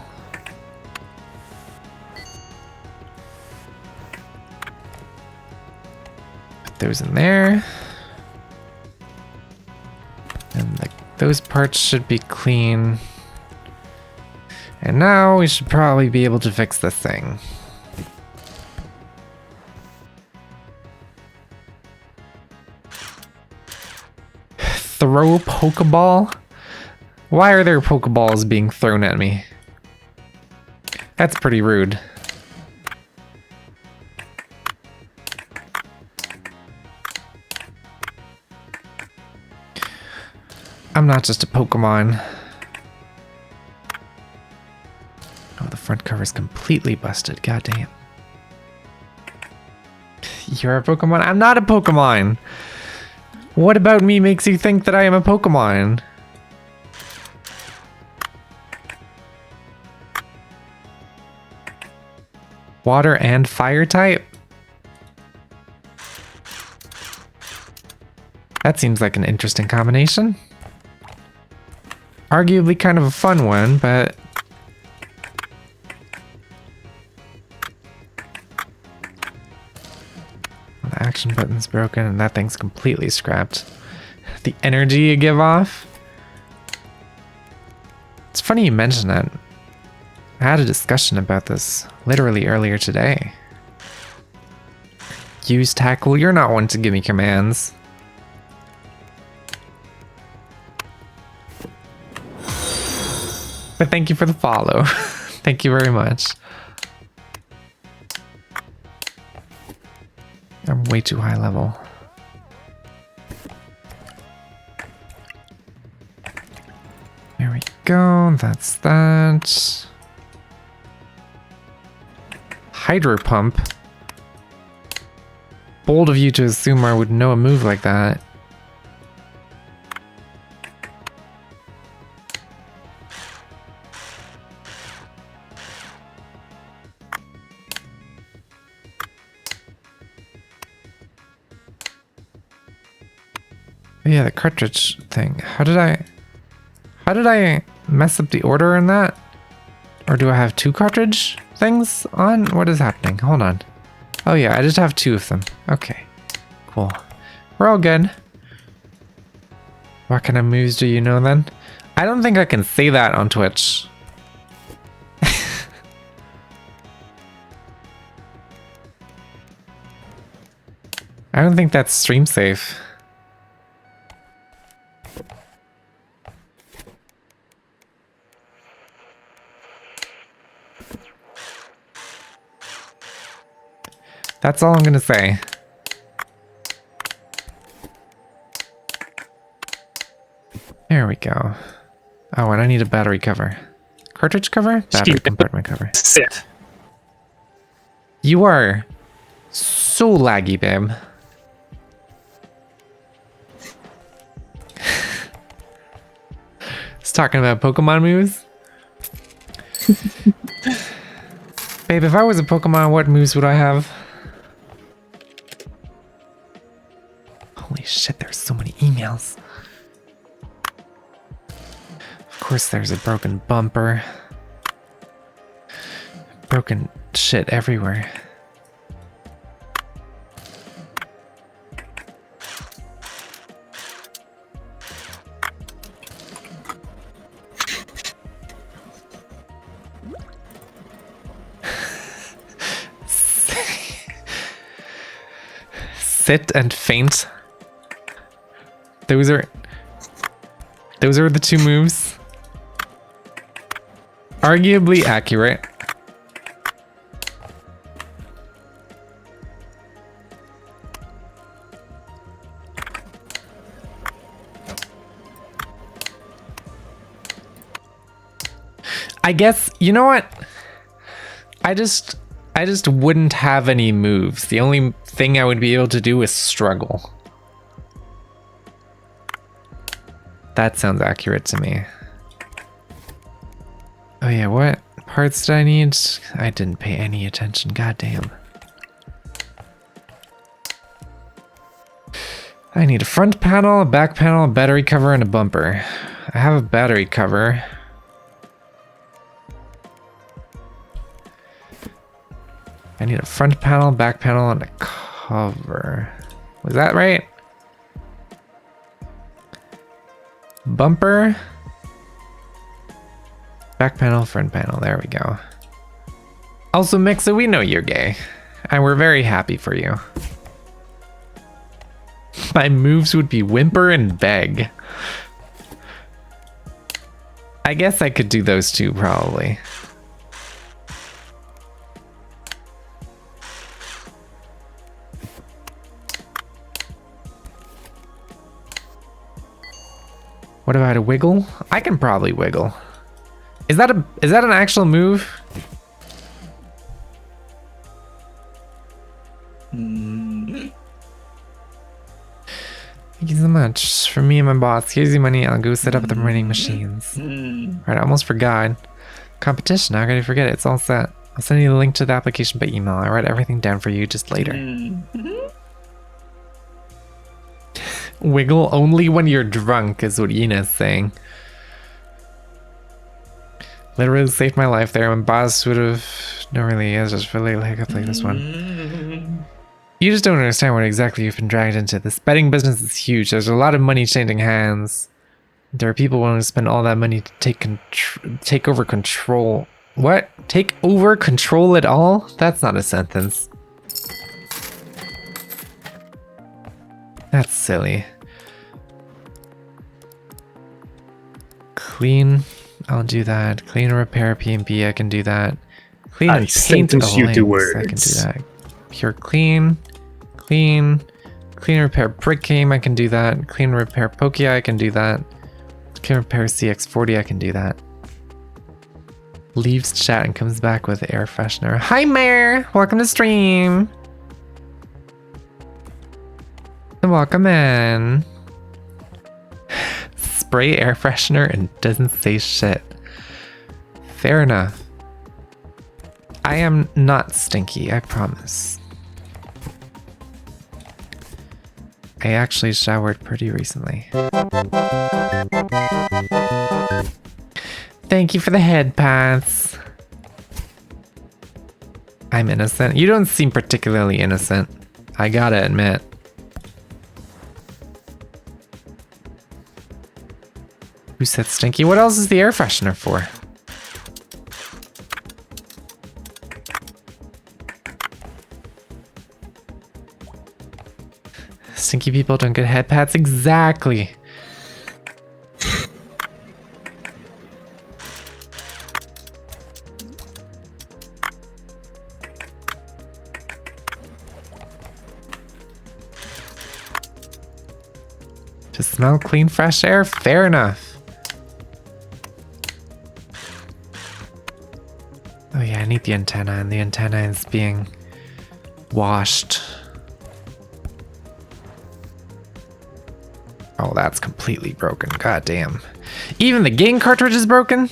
Put those in there. And those parts should be clean. And now we should probably be able to fix this thing. Throw a Pokeball? Why are there Pokeballs being thrown at me? That's pretty rude. I'm not just a Pokemon. Oh, the front cover's completely busted. God damn. You're a Pokemon? I'm not a Pokemon! What about me makes you think that I am a Pokemon? Water and fire type? That seems like an interesting combination. Arguably kind of a fun one, but... The action button's broken and that thing's completely scrapped. The energy you give off? It's funny you mention that. I had a discussion about this literally earlier today. Use tackle, you're not one to give me commands. But thank you for the follow. Thank you very much. I'm way too high level. There we go, that's that. Hydro pump. Bold of you to assume I would know a move like that. Yeah, the cartridge thing. How did I mess up the order in that? Or do I have two cartridge things on? What is happening? Hold on. Oh yeah, I just have two of them. Okay, cool. We're all good. What kind of moves do you know then? I don't think I can say that on Twitch. I don't think that's stream safe. That's all I'm gonna say. There we go. Oh, and I need a battery cover. Cartridge cover? Battery compartment cover. Sit. You are so laggy, babe. It's talking about Pokemon moves. Babe, if I was a Pokemon, what moves would I have? Holy shit, there's so many emails. Of course, there's a broken bumper. Broken shit everywhere. Sit and faint. Those are the two moves. Arguably accurate. I guess, you know what? I just wouldn't have any moves. The only thing I would be able to do is struggle. That sounds accurate to me. Oh yeah, what parts did I need? I didn't pay any attention, goddamn. I need a front panel, a back panel, a battery cover, and a bumper. I have a battery cover. I need a front panel, back panel, and a cover. Was that right? Bumper. Back panel, front panel. There we go. Also, Mixa, we know you're gay. And we're very happy for you. My moves would be whimper and beg. I guess I could do those two, probably. What about a wiggle? I can probably wiggle. Is that an actual move? Thank you so much. For me and my boss, here's your money. I'll go set up the remaining machines. Right, I almost forgot. Competition, how could I forget it? It's all set. I'll send you the link to the application by email. I'll write everything down for you just later. Wiggle only when you're drunk is what Ina's saying. Literally saved my life there. My boss would have... No, really, it's just really like a play this one. You just don't understand what exactly you've been dragged into. This betting business is huge. There's a lot of money changing hands. There are people willing to spend all that money to take over control. What? Take over control at all? That's not a sentence. That's silly. Clean, I'll do that. Clean and repair PMP, I can do that. Clean and paint you to words. I can do that. Pure clean, clean and repair brick game, I can do that. Clean and repair Pokia, I can do that. Clean and repair CX40, I can do that. Leaves chat and comes back with air freshener. Hi Mare, welcome to stream. Welcome in. Spray air freshener and doesn't say shit. Fair enough. I am not stinky, I promise. I actually showered pretty recently. Thank you for the head pats. I'm innocent. You don't seem particularly innocent. I gotta admit. Who said stinky? What else is the air freshener for? Stinky people don't get head pats. Exactly. To smell clean, fresh air? Fair enough. Oh yeah, I need the antenna, and the antenna is being washed. Oh, that's completely broken. God damn. Even the game cartridge is broken?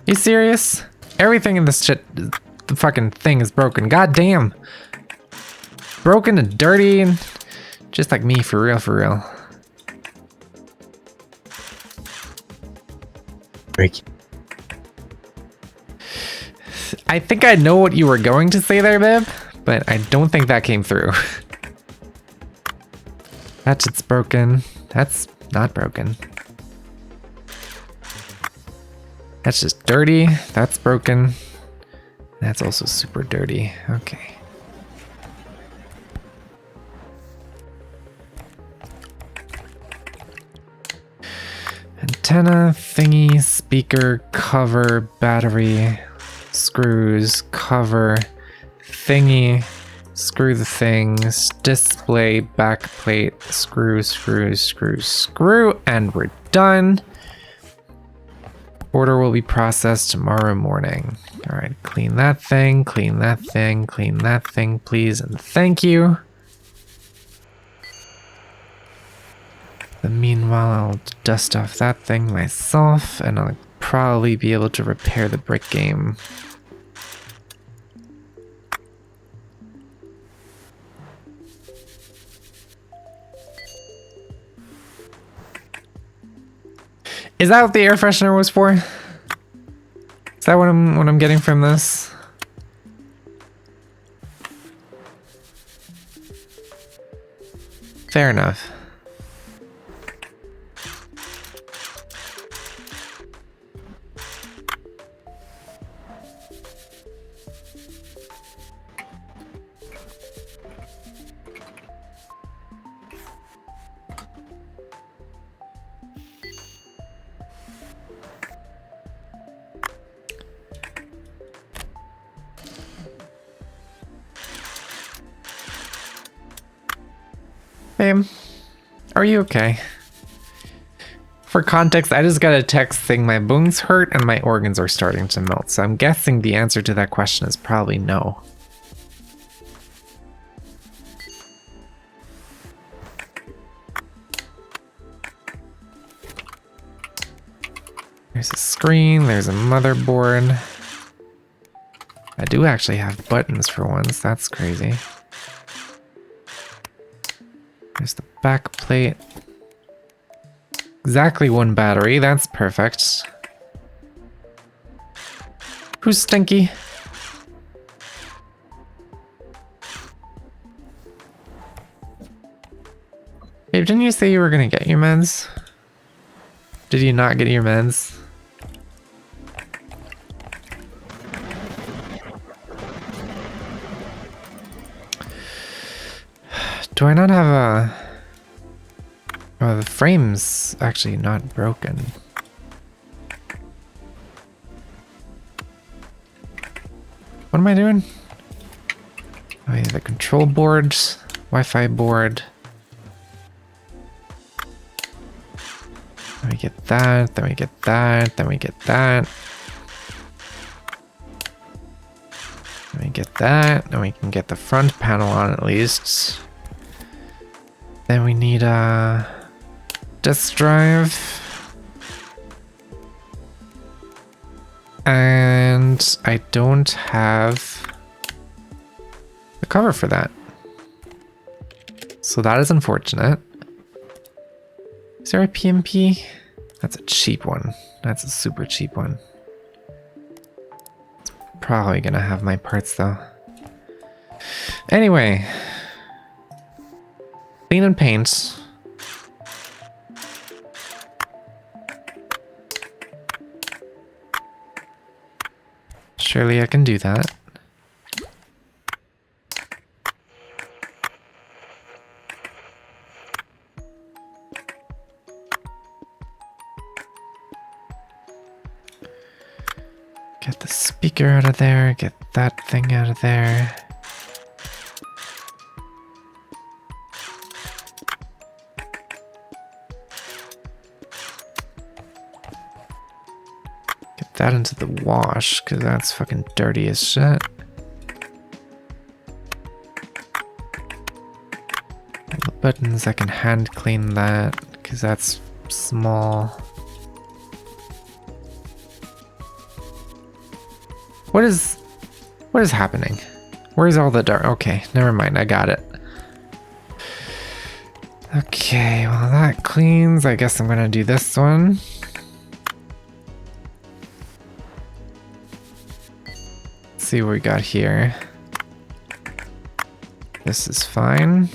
You serious? Everything in this shit, the fucking thing is broken. God damn. Broken and dirty and just like me, for real, for real. Break. I think I know what you were going to say there, Bib, but I don't think that came through. That shit's broken. That's not broken. That's just dirty. That's broken. That's also super dirty. Okay. Antenna, thingy, speaker, cover, battery, screws, cover, thingy, screw the things, display, backplate, screw, screw, screw, screw, and we're done. Order will be processed tomorrow morning. All right, clean that thing, clean that thing, clean that thing, please, and thank you. Meanwhile, I'll dust off that thing myself, and I'll probably be able to repair the brick game. Is that what the air freshener was for? Is that what I'm getting from this? Fair enough. Babe, are you okay? For context, I just got a text saying my bones hurt and my organs are starting to melt, so I'm guessing the answer to that question is probably no. There's a screen, there's a motherboard. I do actually have buttons for once, that's crazy. There's the back plate. Exactly one battery, that's perfect. Who's stinky? Babe, didn't you say you were gonna get your meds? Did you not get your meds? Do I not have a... Oh, the frame's actually not broken. What am I doing? Oh yeah, the control board, Wi-Fi board. Then we get that, then we get that, then we get that. Then we get that, then we can get the front panel on at least. Then we need a disk drive. And I don't have the cover for that. So that is unfortunate. Is there a PMP? That's a cheap one. That's a super cheap one. It's probably gonna have my parts though. Anyway. Clean and paint. Surely I can do that. Get the speaker out of there, get that thing out of there. Get that into the wash, because that's fucking dirty as shit. All the buttons, I can hand clean that, because that's small. What is happening? Where's all the dark? Okay, never mind, I got it. Okay, well that cleans. I guess I'm gonna do this one. Let's see what we got here. This is fine.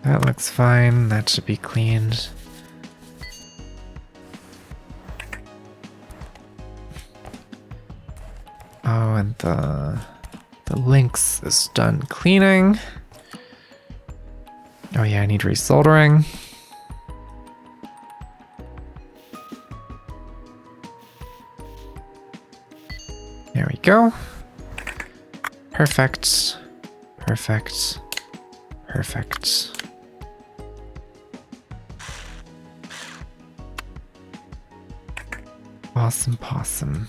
That looks fine. That should be cleaned. Oh, and the links is done cleaning. Oh yeah, I need resoldering. There we go. Perfect. Perfect. Perfect. Awesome possum.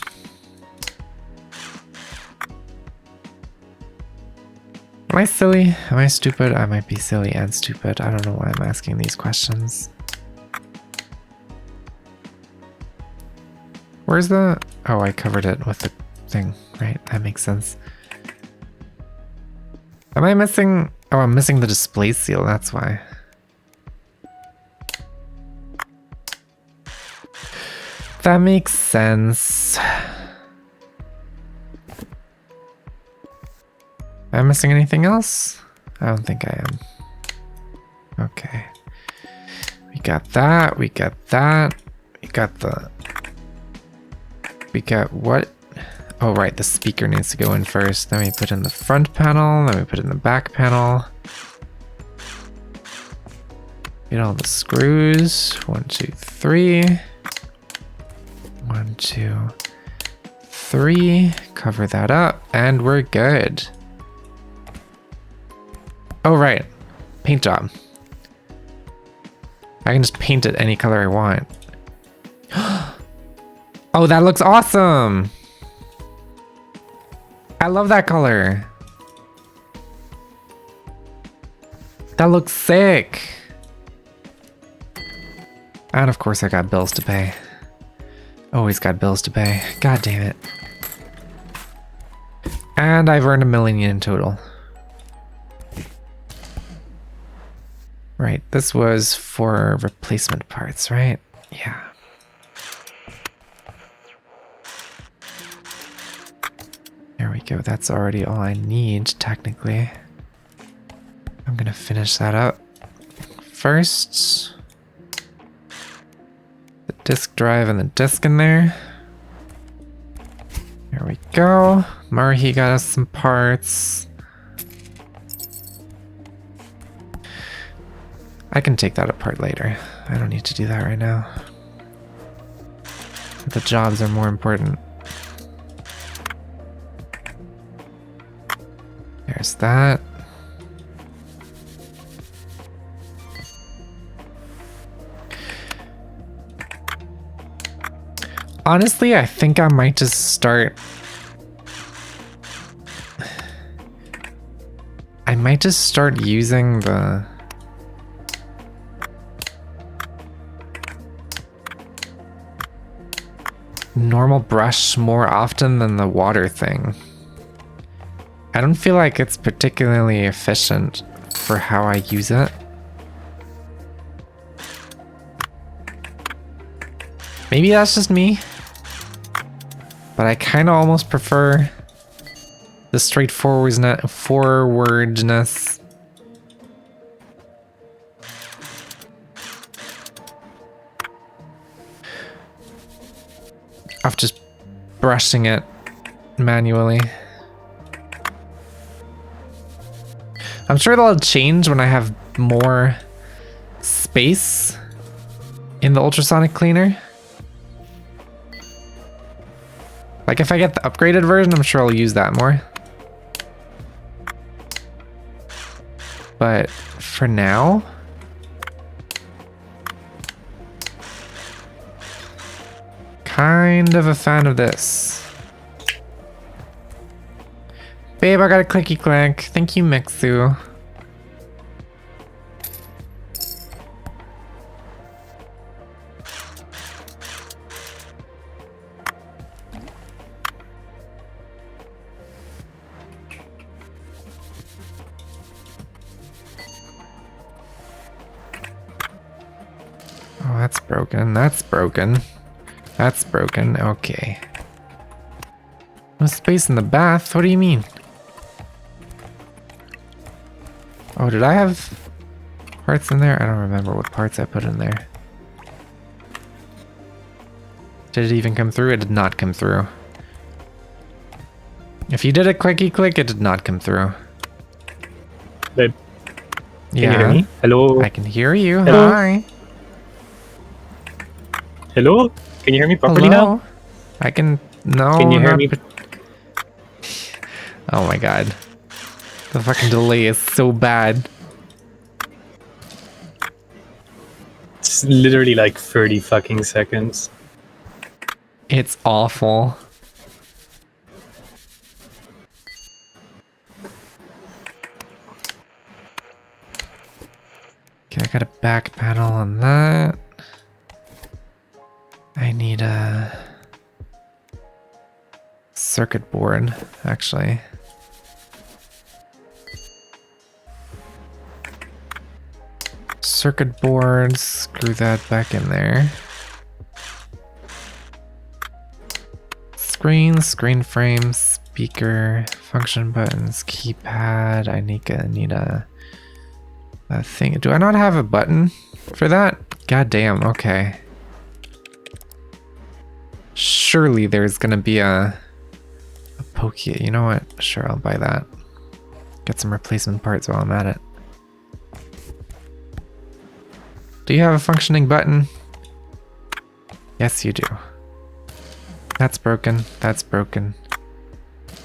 Am I silly? Am I stupid? I might be silly and stupid. I don't know why I'm asking these questions. Where's the... Oh, I covered it with the thing. Right, that makes sense. Am I missing... Oh, I'm missing the display seal, that's why. That makes sense. Am I missing anything else? I don't think I am. Okay. We got that, we got that. We got the... We got what? Oh right, the speaker needs to go in first. Then we put in the front panel, then we put in the back panel. Get all the screws. 1, 2, 3. 1, 2, 3. Cover that up, and we're good. Oh right, paint job. I can just paint it any color I want. Oh, that looks awesome! I love that color. That looks sick. And of course I got bills to pay. Always got bills to pay. God damn it. And I've earned $1 million in total. Right, this was for replacement parts, right? Yeah. There we go, that's already all I need, technically. I'm gonna finish that up first. The disk drive and the disk in there. There we go. Marhi got us some parts. I can take that apart later. I don't need to do that right now. The jobs are more important. There's that. Honestly, I think I might just start... I might just start using the... normal brush more often than the water thing. I don't feel like it's particularly efficient for how I use it. Maybe that's just me, but I kind of almost prefer the straightforwardness. Of just brushing it manually. I'm sure that'll change when I have more space in the ultrasonic cleaner. Like if I get the upgraded version, I'm sure I'll use that more. But for now, kind of a fan of this. Babe, I got a clicky clack. Thank you, Mixu. Oh, that's broken. That's broken. That's broken. Okay. No space in the bath? What do you mean? Oh, did I have parts in there? I don't remember what parts I put in there. Did it even come through? It did not come through. If you did a clicky click, it did not come through. Babe, can Yeah. you hear me? Hello? I can hear you. Hello? Hi. Hello? Can you hear me properly Hello? now? I can. No. Can you hear me? Oh my god. The fucking delay is so bad. It's literally like 30 fucking seconds. It's awful. Okay, I got a back panel on that. I need a circuit board, actually. Circuit board, screw that back in there. Screen frame, speaker, function buttons, keypad. I need a thing. Do I not have a button for that? God damn, okay. Surely there's gonna be a Pokia. You know what? Sure, I'll buy that. Get some replacement parts while I'm at it. Do you have a functioning button? Yes, you do. That's broken. That's broken.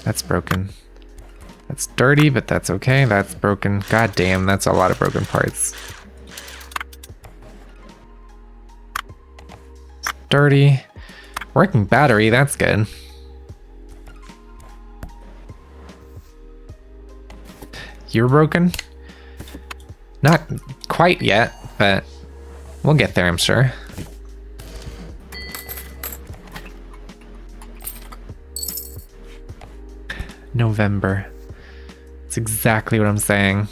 That's broken. That's dirty, but that's okay. That's broken. God damn, that's a lot of broken parts. It's dirty. Working battery, that's good. You're broken? Not quite yet, but we'll get there, I'm sure. November. That's exactly what I'm saying.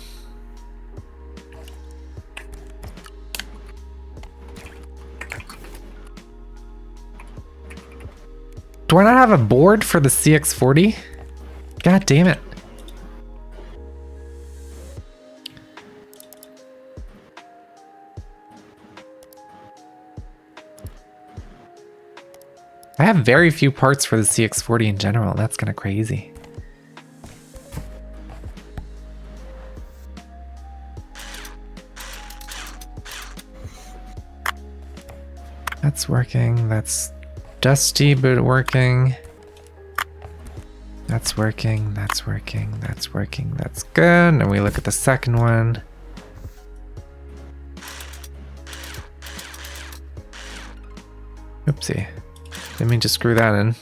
Do I not have a board for the CX40? God damn it. I have very few parts for the CX40 in general. That's kind of crazy. That's working. That's dusty, but working. That's working. That's working. That's working. That's good. And we look at the second one. Oopsie. Didn't mean to screw that in.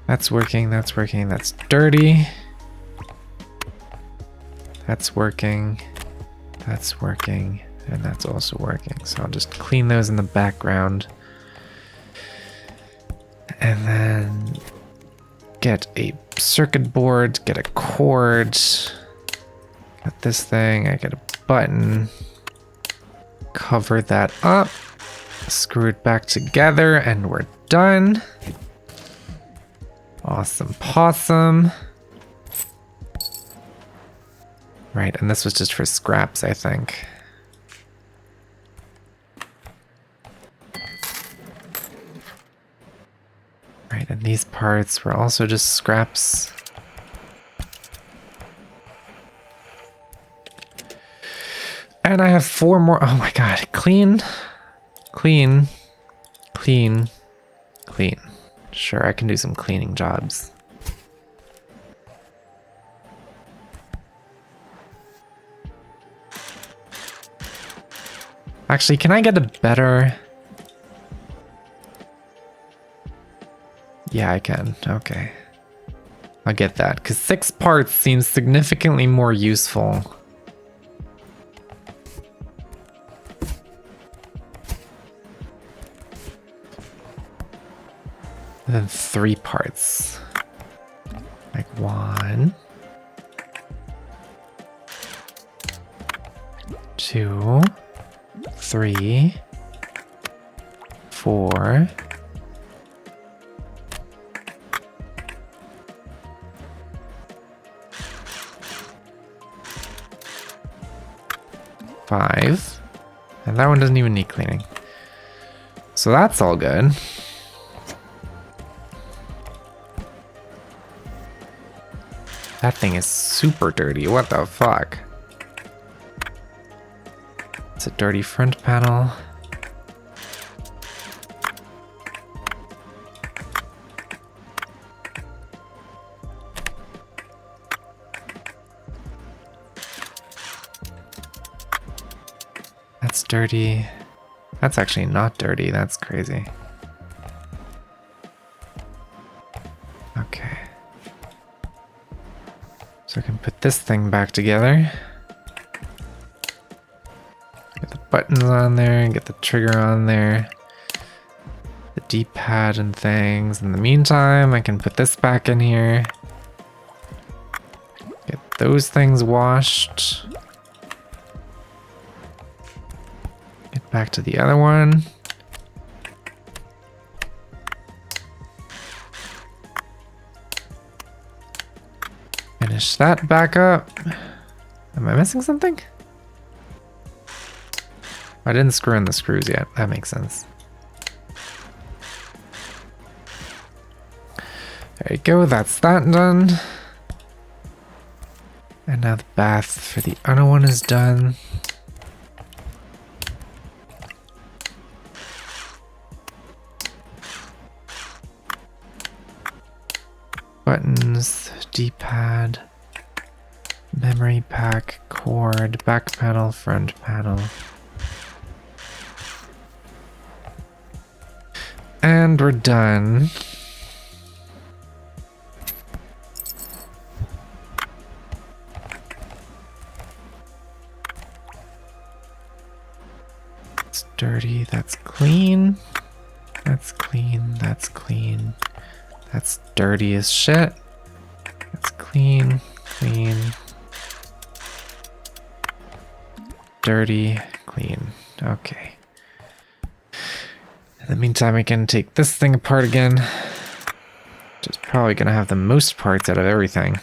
That's working. That's working. That's dirty. That's working. That's working. And that's also working. So I'll just clean those in the background. And then get a circuit board, get a cord. Got this thing, I get a button. Cover that up. Screw it back together and we're done. Awesome possum. Right, and this was just for scraps, I think. Right, and these parts were also just scraps. And I have 4 more. Oh my god, clean Clean, clean, clean. Sure, I can do some cleaning jobs. Actually, can I get a better... Yeah, I can. Okay. I'll get that, because 6 parts seems significantly more useful. Than 3 parts. Like 1, 2, 3, 4. 5. And that one doesn't even need cleaning. So that's all good. That thing is super dirty. What the fuck? It's a dirty front panel. That's dirty. That's actually not dirty. That's crazy. Okay. So I can put this thing back together. Get the buttons on there, get the trigger on there. The D-pad and things. In the meantime, I can put this back in here. Get those things washed. Get back to the other one. Finish that back up. Am I missing something? I didn't screw in the screws yet. That makes sense. There you go. That's that done. And now the bath for the other one is done. Buttons, D-pad, memory pack, cord, back panel, front panel. And we're done. It's dirty, that's clean. That's clean, that's clean. That's dirty as shit. That's clean, clean. Dirty, clean. Okay. In the meantime, I can take this thing apart again. Which is probably gonna have the most parts out of everything.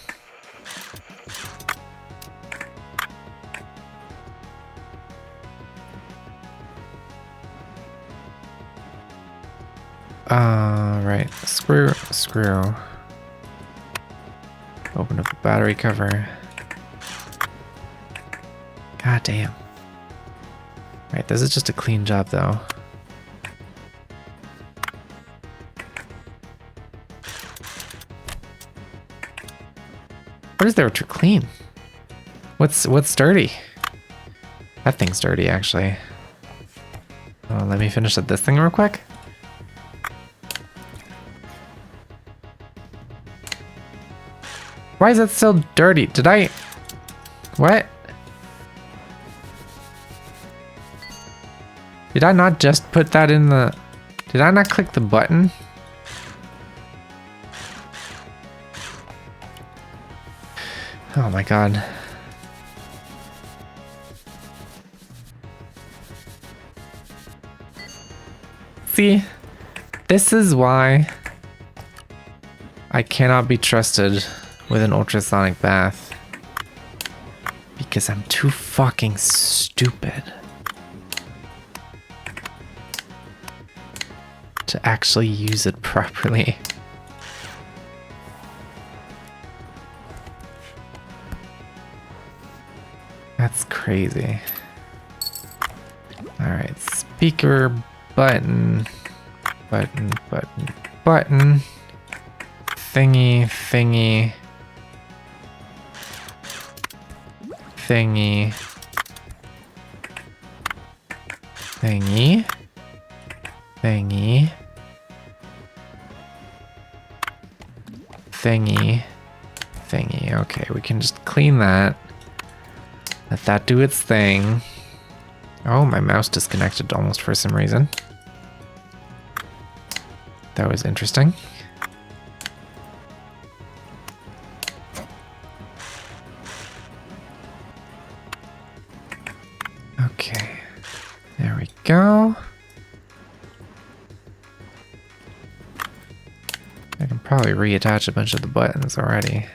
Right. Screw. Open up the battery cover. God damn. Right, this is just a clean job though. What is there to clean? What's dirty? That thing's dirty actually. Oh, let me finish this thing real quick. Why is it still dirty? Did I... What? Did I not just put that in the... Did I not click the button? Oh my god. See? This is why I cannot be trusted with an ultrasonic bath. Because I'm too fucking stupid to actually use it properly. That's crazy. Alright, speaker button, button, button, button, thingy, thingy, thingy, thingy, thingy, thingy, thingy. Okay, we can just clean that. Let that do its thing. Oh, my mouse disconnected almost for some reason. That was interesting. Okay, there we go. I can probably reattach a bunch of the buttons already.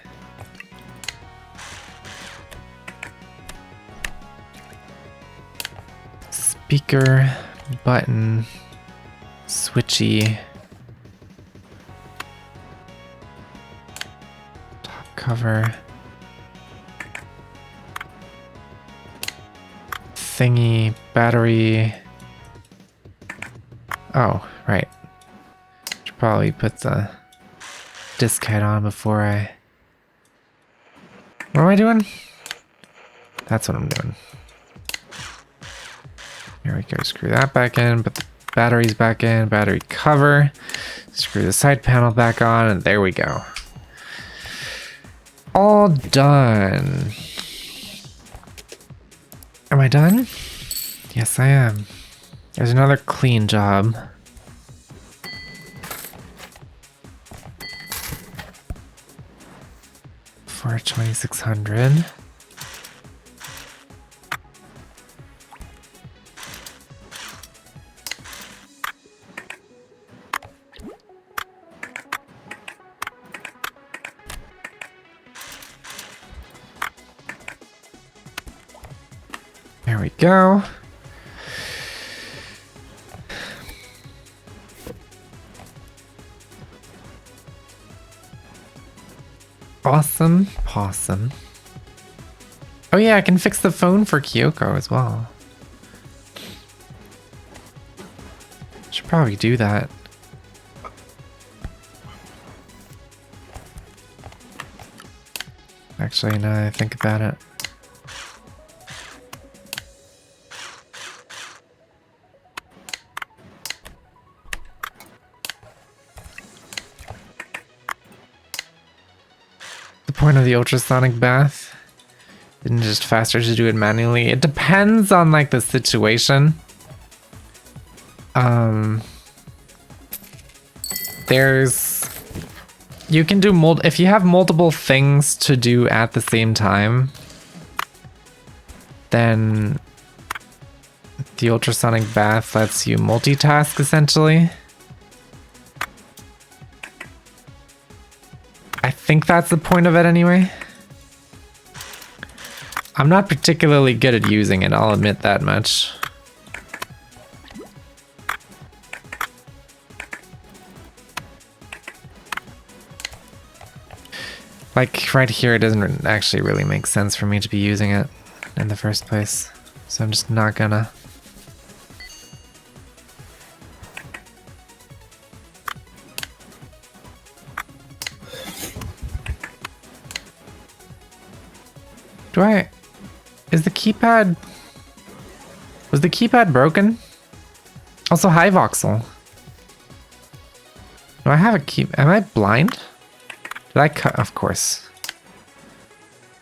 Speaker, button, switchy, top cover, thingy, battery. Oh, right. Should probably put the disc head on before I... What am I doing? That's what I'm doing. Here we go, screw that back in, put the batteries back in, battery cover, screw the side panel back on, and there we go. All done. Am I done? Yes, I am. There's another clean job. For 2600. There we go. Awesome possum. Oh yeah, I can fix the phone for Kyoko as well. Should probably do that. Actually, now that I think about it. The point of the ultrasonic bath? Isn't it just faster to do it manually? It depends on like the situation. You can do if you have multiple things to do at the same time, then the ultrasonic bath lets you multitask essentially. I think that's the point of it anyway. I'm not particularly good at using it, I'll admit that much. Like right here, it doesn't actually really make sense for me to be using it in the first place. So I'm just not gonna. Is the keypad... Was the keypad broken? Also, hi Voxel. Do I have a key... Am I blind? Did I cut? Of course.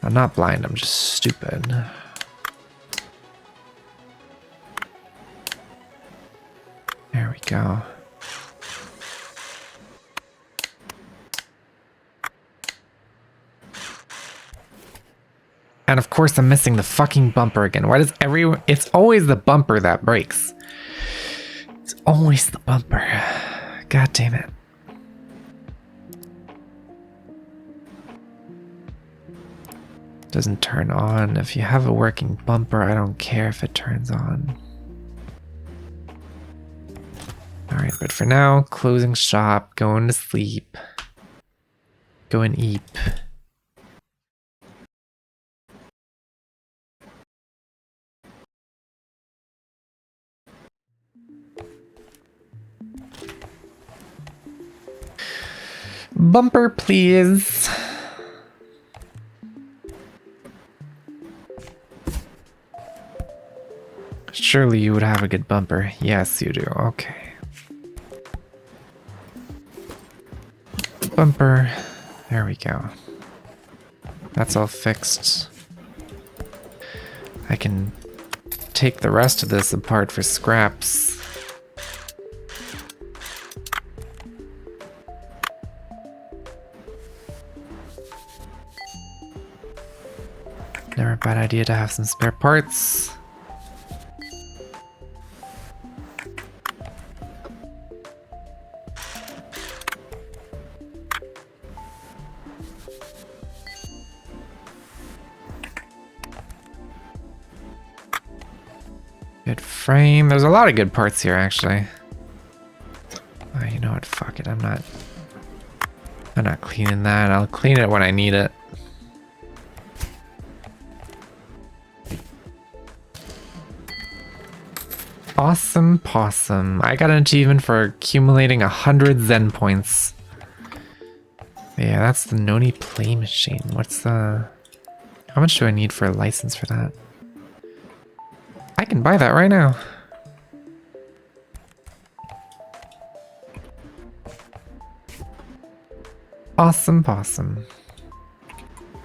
I'm not blind, I'm just stupid. There we go. And of course I'm missing the fucking bumper again. Why does everyone... It's always the bumper that breaks. It's always the bumper. God damn it. Doesn't turn on. If you have a working bumper, I don't care if it turns on. Alright, but for now, closing shop, going to sleep. Go and eat. Bumper, please. Surely you would have a good bumper. Yes, you do. Okay. Bumper. There we go. That's all fixed. I can take the rest of this apart for scraps. Never a bad idea to have some spare parts. Good frame. There's a lot of good parts here, actually. Oh, you know what? Fuck it. I'm not cleaning that. I'll clean it when I need it. Awesome possum. I got an achievement for accumulating 100 Zen points. Yeah, that's the Noni play machine. What's the... How much do I need for a license for that? I can buy that right now. Awesome possum.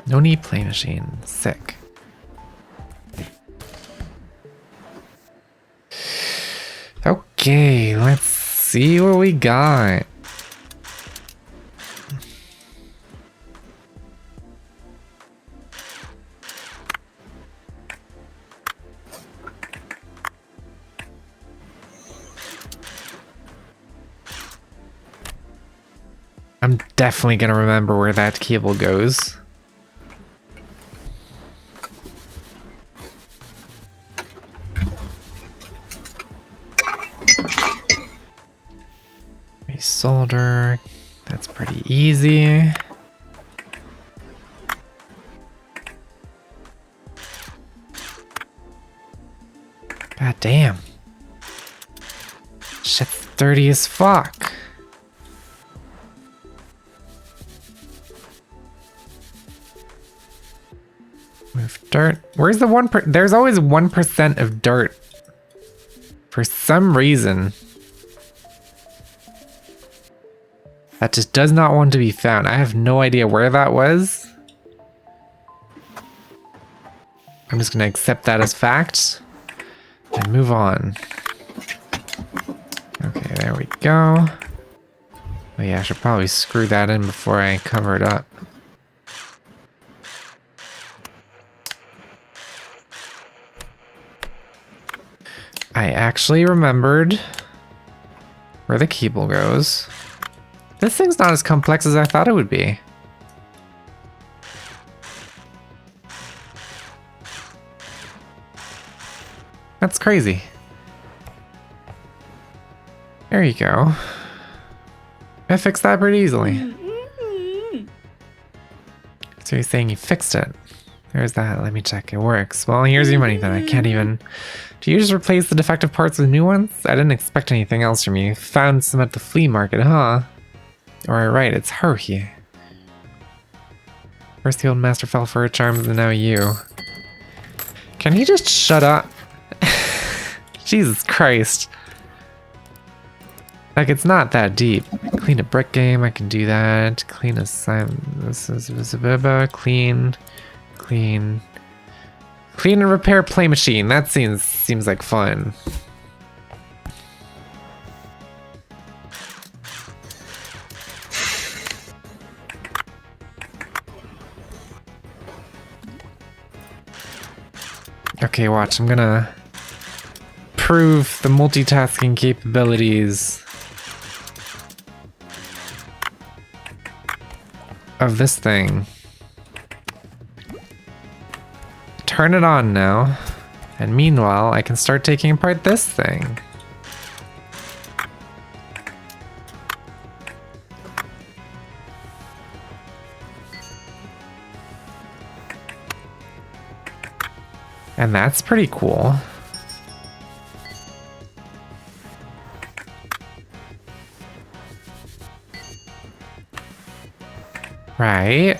Noni play machine. Sick. Okay, let's see what we got. I'm definitely gonna remember where that cable goes. Solder, that's pretty easy. God damn. Shit's dirty as fuck. Move dirt. Where's the 1%? There's always 1% of dirt. For some reason. That just does not want to be found. I have no idea where that was. I'm just going to accept that as fact and move on. Okay, there we go. Oh yeah, I should probably screw that in before I cover it up. I actually remembered where the cable goes. This thing's not as complex as I thought it would be. That's crazy. There you go. I fixed that pretty easily. So you're saying you fixed it. There's that. Let me check. It works. Well, here's your money then. I can't even... Do you just replace the defective parts with new ones? I didn't expect anything else from you. Found some at the flea market, huh? Alright, right, it's Haruhi. First the old master fell for her charms, and now you. Can he just shut up? Jesus Christ. Like, it's not that deep. Clean a brick game, I can do that. Clean a clean. Clean and repair play machine. That seems like fun. Okay, watch. I'm gonna prove the multitasking capabilities of this thing. Turn it on now, and meanwhile, I can start taking apart this thing. And that's pretty cool. Right.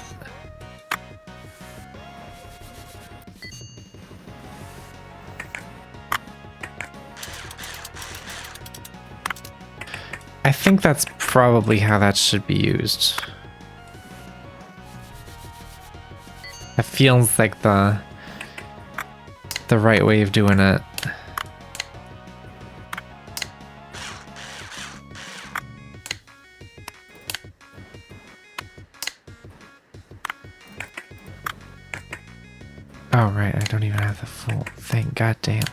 I think that's probably how that should be used. It feels like the right way of doing it. Oh, right, I don't even have the full thing. God damn.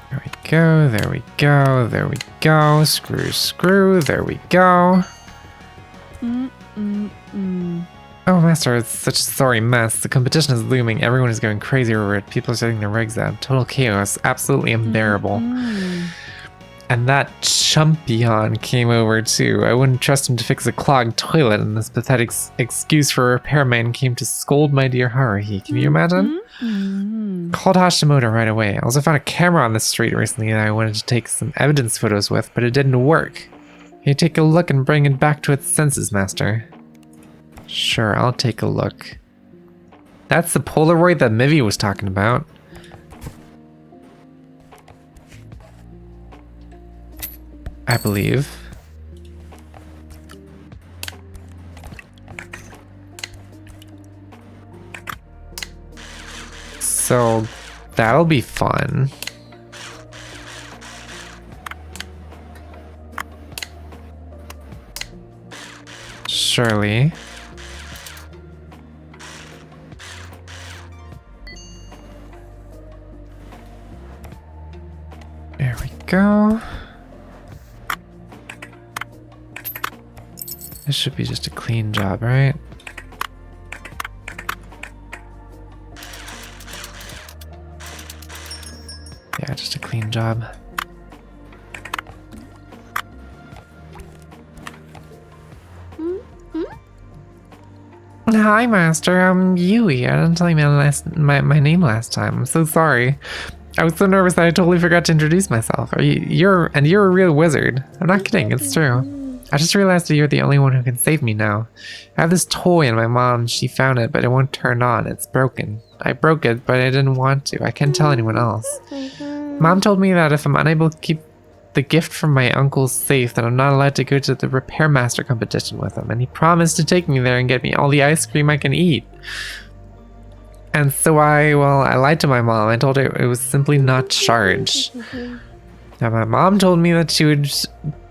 There we go, there we go, there we go. Screw, screw, there we go. Oh, Master, it's such a sorry mess. The competition is looming. Everyone is going crazy over it. People are setting their rigs out. Total chaos. Absolutely unbearable. And that Chumpion came over too. I wouldn't trust him to fix a clogged toilet, and this pathetic excuse for a repairman came to scold my dear Haruhi. Can you imagine? Called Hashimoto right away. I also found a camera on the street recently that I wanted to take some evidence photos with, but it didn't work. Can you take a look and bring it back to its senses, Master? Sure, I'll take a look. That's the Polaroid that Mivy was talking about. I believe. So that'll be fun. Surely. There we go. This should be just a clean job, right? Yeah, just a clean job. Hi, Master. I'm Yui. I didn't tell you my name last time. I'm so sorry. I was so nervous that I totally forgot to introduce myself. You're a real wizard. I'm not kidding. It's true. I just realized that you're the only one who can save me now. I have this toy and my mom, she found it, but it won't turn on. It's broken. I broke it, but I didn't want to. I can't tell anyone else. Mom told me that if I'm unable to keep the gift from my uncle safe, then I'm not allowed to go to the repair master competition with him. And he promised to take me there and get me all the ice cream I can eat. And so I lied to my mom. I told her it was simply not charged. Now my mom told me that she would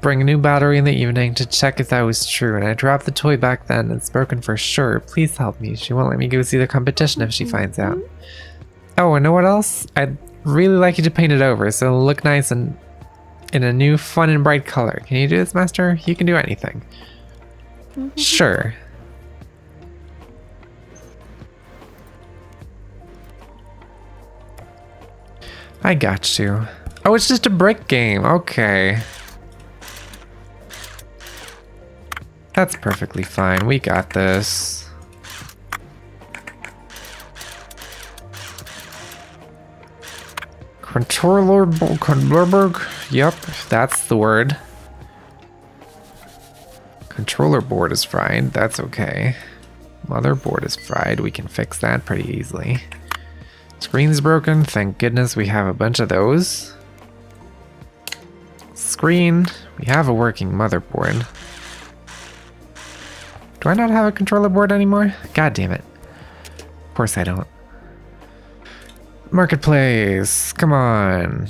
bring a new battery in the evening to check if that was true, and I dropped the toy back then. It's broken for sure. Please help me. She won't let me go see the competition if she finds out. Oh, and know what else? I'd really like you to paint it over so it'll look nice and in a new fun and bright color. Can you do this, Master? You can do anything. Sure. I got you. Oh, it's just a brick game. Okay. That's perfectly fine. We got this. Controller Yep, that's the word. Controller board is fried. That's okay. Motherboard is fried. We can fix that pretty easily. Screen's broken. Thank goodness we have a bunch of those. Screen. We have a working motherboard. Do I not have a controller board anymore? God damn it. Of course I don't. Marketplace. Come on.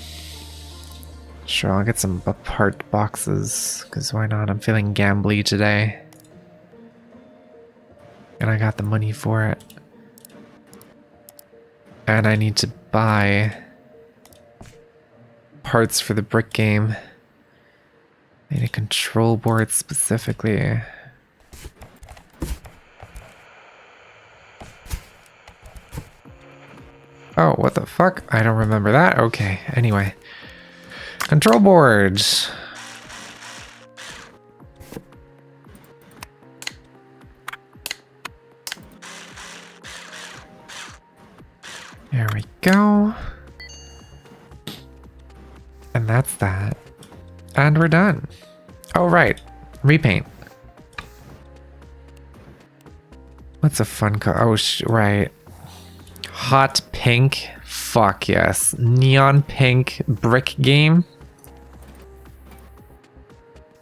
Sure, I'll get some part boxes, because why not? I'm feeling gambly today. And I got the money for it. And I need to buy parts for the brick game. I need a control board specifically. Oh, what the fuck? I don't remember that. Okay, anyway. Control boards. There we go. And that's that. And we're done. Oh, right. Repaint. What's a fun color? Oh, right. Hot pink. Fuck yes. Neon pink brick game.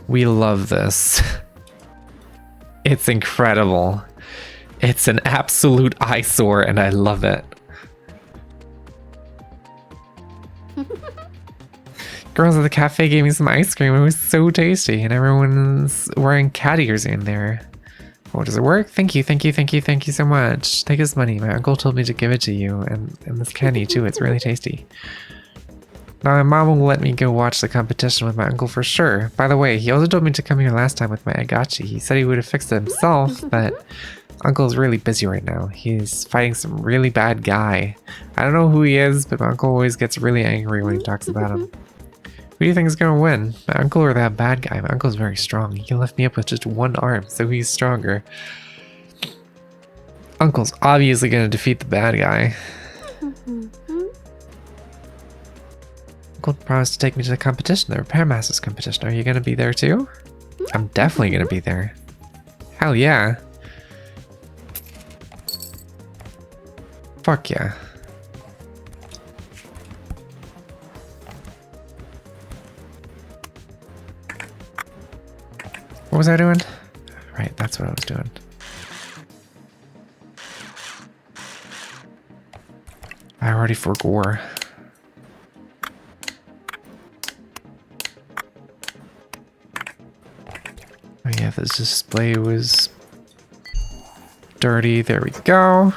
We love this. It's incredible. It's an absolute eyesore and I love it. Girls at the cafe gave me some ice cream. It was so tasty and everyone's wearing cat ears in there. Oh, does it work? Thank you, thank you, thank you, thank you so much. Take this money. My uncle told me to give it to you and this candy too. It's really tasty. Now my mom will let me go watch the competition with my uncle for sure. By the way, he also told me to come here last time with my agachi. He said he would have fixed it himself, but uncle's really busy right now. He's fighting some really bad guy. I don't know who he is, but my uncle always gets really angry when he talks about him. Who do you think is gonna win? My uncle or that bad guy? My uncle's very strong. He can lift me up with just one arm, so he's stronger. Uncle's obviously gonna defeat the bad guy. Uncle promised to take me to the competition, the Repair Masters competition. Are you gonna be there too? I'm definitely gonna be there. Hell yeah. Fuck yeah. What was I doing? Right, that's what I was doing. I already forgot. Oh yeah, this display was dirty. There we go.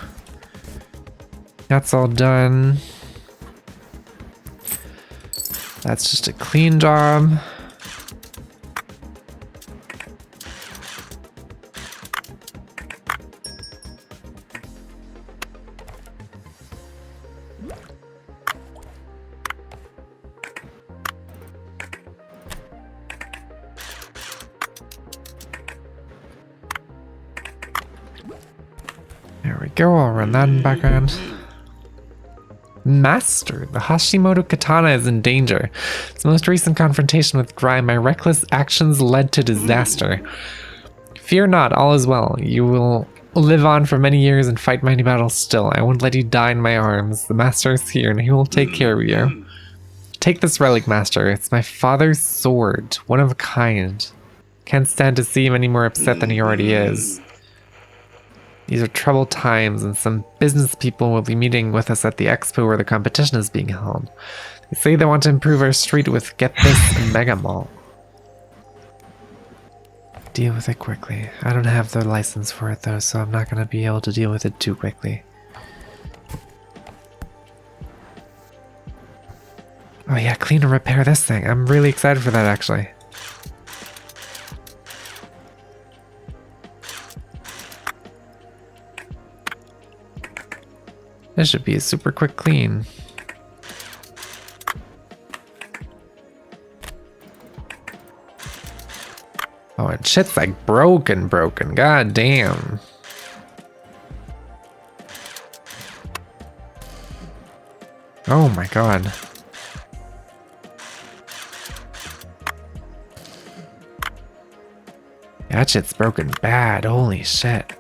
That's all done. That's just a clean job. There we go, I'll run that in the background. Master, the Hashimoto katana is in danger. Its most recent confrontation with Grime, my reckless actions led to disaster. Fear not, all is well. You will live on for many years and fight many battles still. I won't let you die in my arms. The Master is here and he will take care of you. Take this relic, Master. It's my father's sword, one of a kind. Can't stand to see him any more upset than he already is. These are troubled times, and some business people will be meeting with us at the expo where the competition is being held. They say they want to improve our street with, get this, Mega Mall. Deal with it quickly. I don't have the license for it though, so I'm not going to be able to deal with it too quickly. Oh yeah, clean and repair this thing. I'm really excited for that actually. This should be a super quick clean. Oh, and shit's like broken. God damn. Oh my god. That shit's broken bad. Holy shit.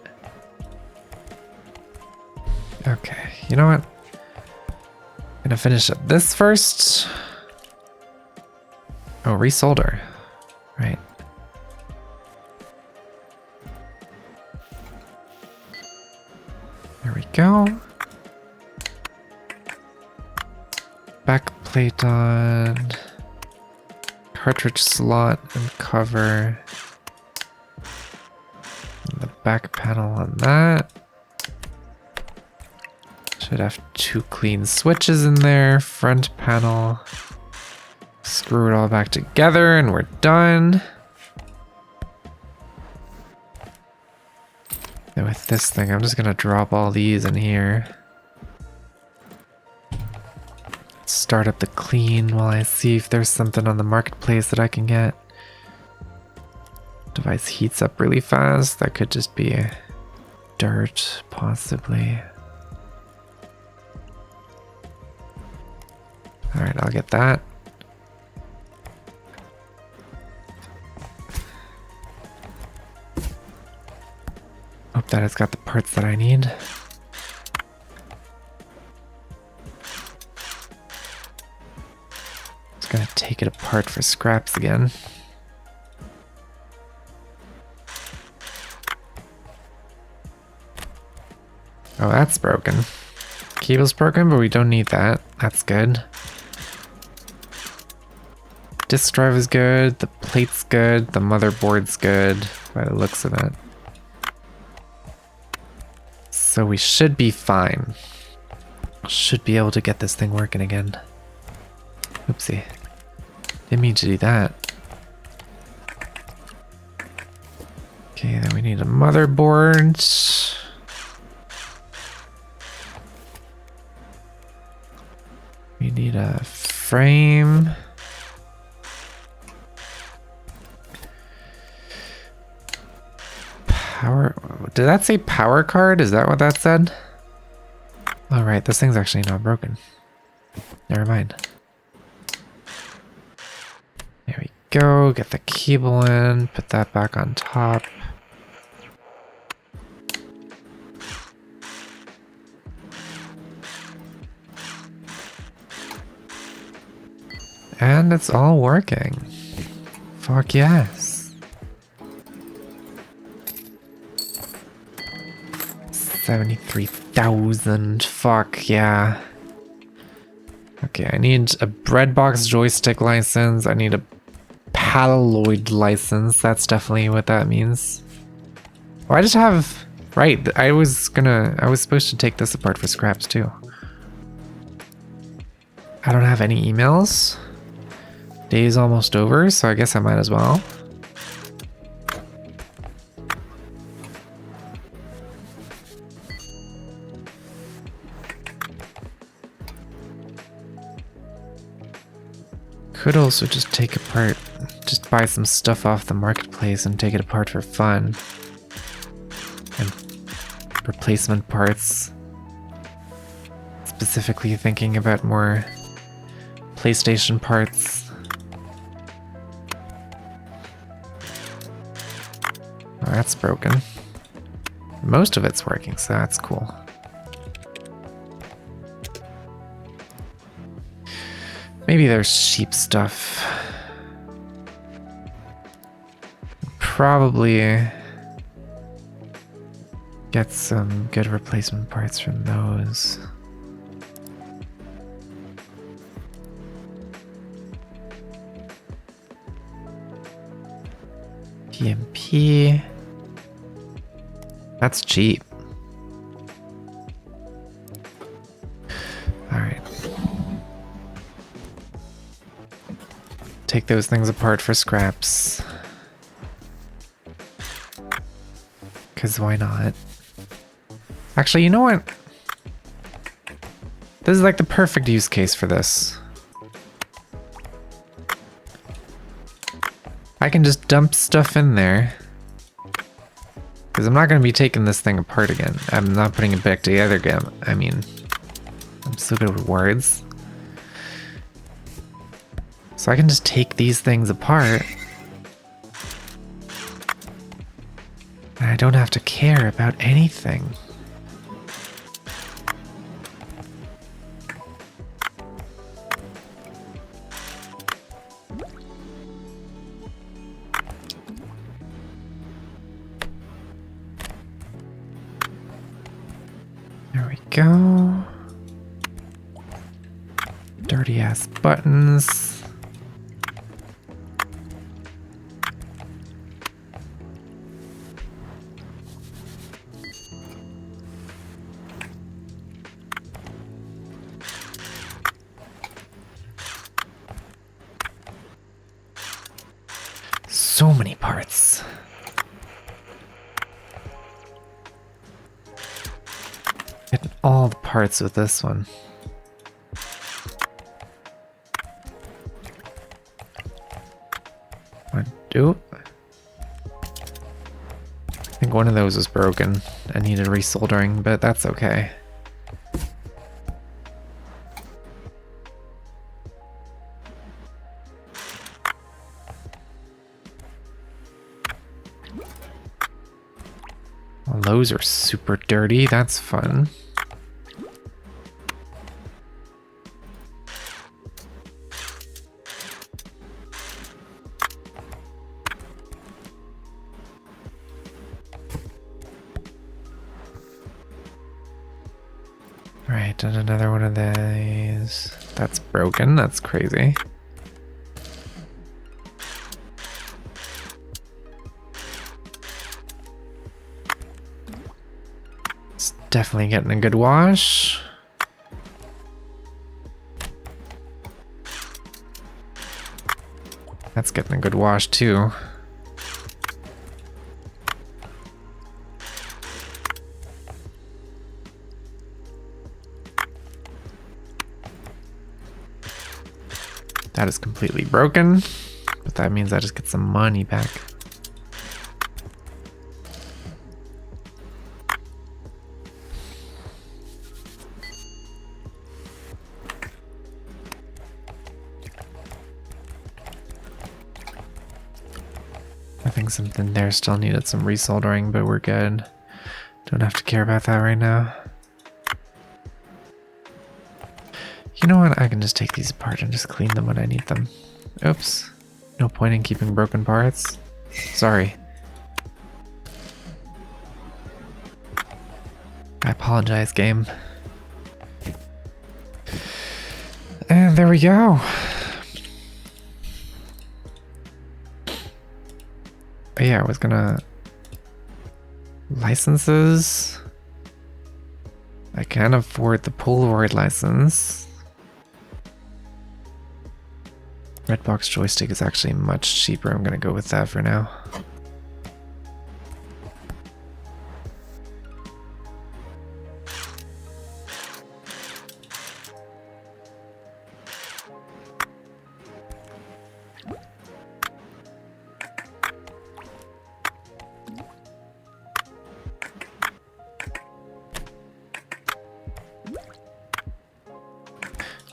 Okay, you know what? I'm gonna finish up this first. Oh, resolder. Right. There we go. Back plate on. Cartridge slot and cover. And the back panel on that. Should have 2 clean switches in there. Front panel. Screw it all back together and we're done. And with this thing, I'm just gonna drop all these in here. Start up the clean while I see if there's something on the marketplace that I can get. Device heats up really fast. That could just be dirt, possibly. Alright, I'll get that. hope that it's got the parts that I need. Just gonna take it apart for scraps again. Oh, that's broken. Cable's broken, but we don't need that. That's good. Disk drive is good, the plate's good, the motherboard's good, by the looks of it. So we should be fine. Should be able to get this thing working again. Oopsie. Didn't mean to do that. Okay, then we need a motherboard. We need a frame. Power. Did that say power card? Is that what that said? All right, this thing's actually not broken. Never mind. There we go. Get the cable in. Put that back on top. And it's all working. Fuck yes. 73,000. Fuck yeah. Okay, I need a breadbox joystick license. I need a Paloid license. That's definitely what that means. Oh, I just have... Right, I was supposed to take this apart for scraps too. I don't have any emails. Day's almost over, so I guess I might as well. Could also just take apart, just buy some stuff off the marketplace and take it apart for fun. And replacement parts. Specifically thinking about more PlayStation parts. Oh, that's broken. Most of it's working, so that's cool. Maybe there's cheap stuff. Probably get some good replacement parts from those. PMP. That's cheap. Alright. Take those things apart for scraps. Because why not? Actually, you know what? This is like the perfect use case for this. I can just dump stuff in there. Because I'm not going to be taking this thing apart again. I'm not putting it back together again. I mean, I'm so good with words. So I can just take these things apart. And I don't have to care about anything. There we go. Dirty ass buttons. So many parts. Getting all the parts with this one. I think one of those was broken and needed resoldering, but that's okay. clothes are super dirty. That's fun. Right, and another one of these. That's broken. That's crazy. It's definitely getting a good wash. That's getting a good wash too. That is completely broken, but that means I just get some money back. I think something there still needed some resoldering, but we're good. Don't have to care about that right now. You know what? I can just take these apart and just clean them when I need them. Oops. No point in keeping broken parts. Sorry. I apologize, game. And there we go. But yeah, I was gonna... Licenses? I can't afford the Polaroid license. Redbox joystick is actually much cheaper. I'm gonna go with that for now.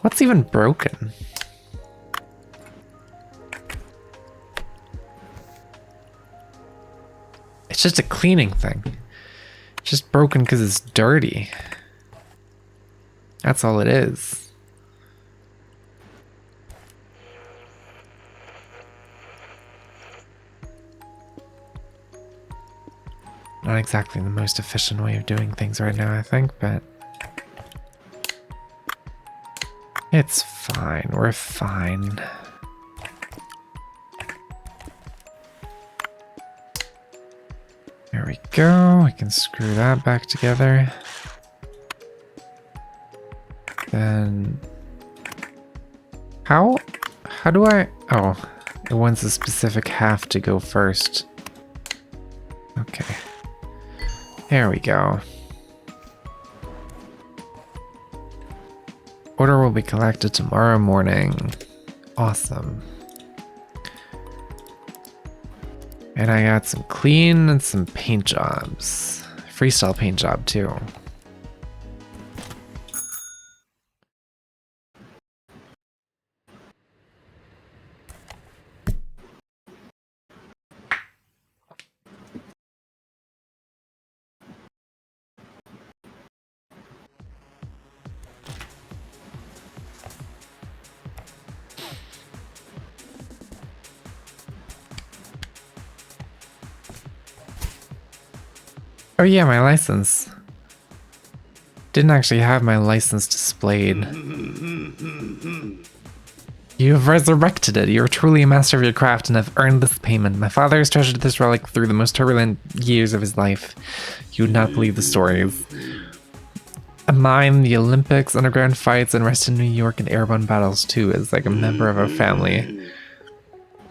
What's even broken? It's just a cleaning thing. It's just broken because it's dirty. That's all it is. Not exactly the most efficient way of doing things right now, I think, but it's fine. We're fine. There we go. I can screw that back together. Then how do I... Oh, it wants a specific half to go first. Okay. There we go. Order will be collected tomorrow morning. Awesome. And I got some clean and some paint jobs. Freestyle paint job too. Oh yeah, my license. Didn't actually have my license displayed. You have resurrected it. You are truly a master of your craft and have earned this payment. My father has treasured this relic through the most turbulent years of his life. You would not believe the stories. A mine, the Olympics, underground fights, and rest in New York and airborne battles too, as like a member of our family.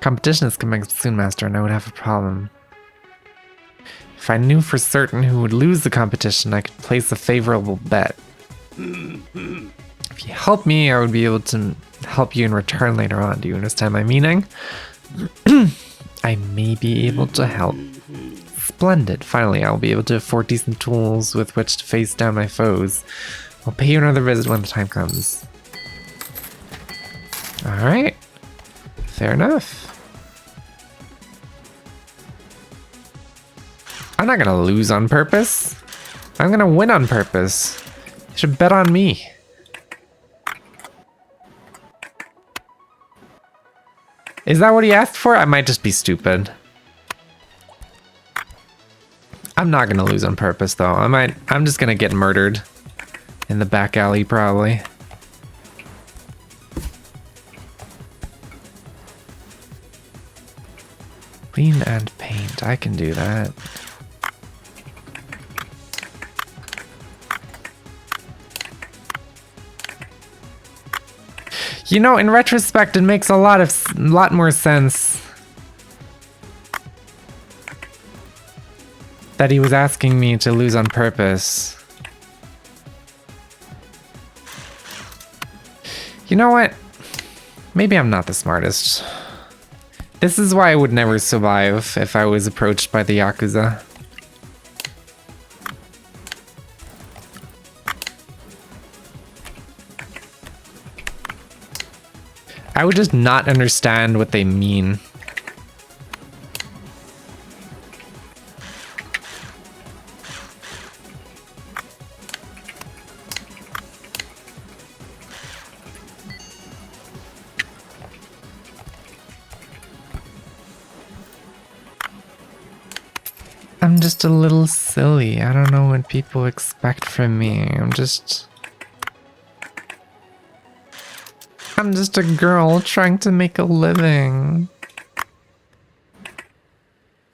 Competition is coming soon, Master, and I would have a problem. If I knew for certain who would lose the competition, I could place a favorable bet. If you help me, I would be able to help you in return later on. Do you understand my meaning? I may be able to help. Splendid. Finally, I'll be able to afford decent tools with which to face down my foes. I'll pay you another visit when the time comes. Alright. Fair enough. I'm not gonna lose on purpose. I'm gonna win on purpose. You should bet on me. Is that what he asked for? I might just be stupid. I'm not gonna lose on purpose though. I'm just gonna get murdered in the back alley probably. Clean and paint, I can do that. You know, in retrospect, it makes a lot more sense that he was asking me to lose on purpose. You know what? Maybe I'm not the smartest. This is why I would never survive if I was approached by the Yakuza. I would just not understand what they mean. I'm just a little silly. I don't know what people expect from me. I'm just a girl trying to make a living.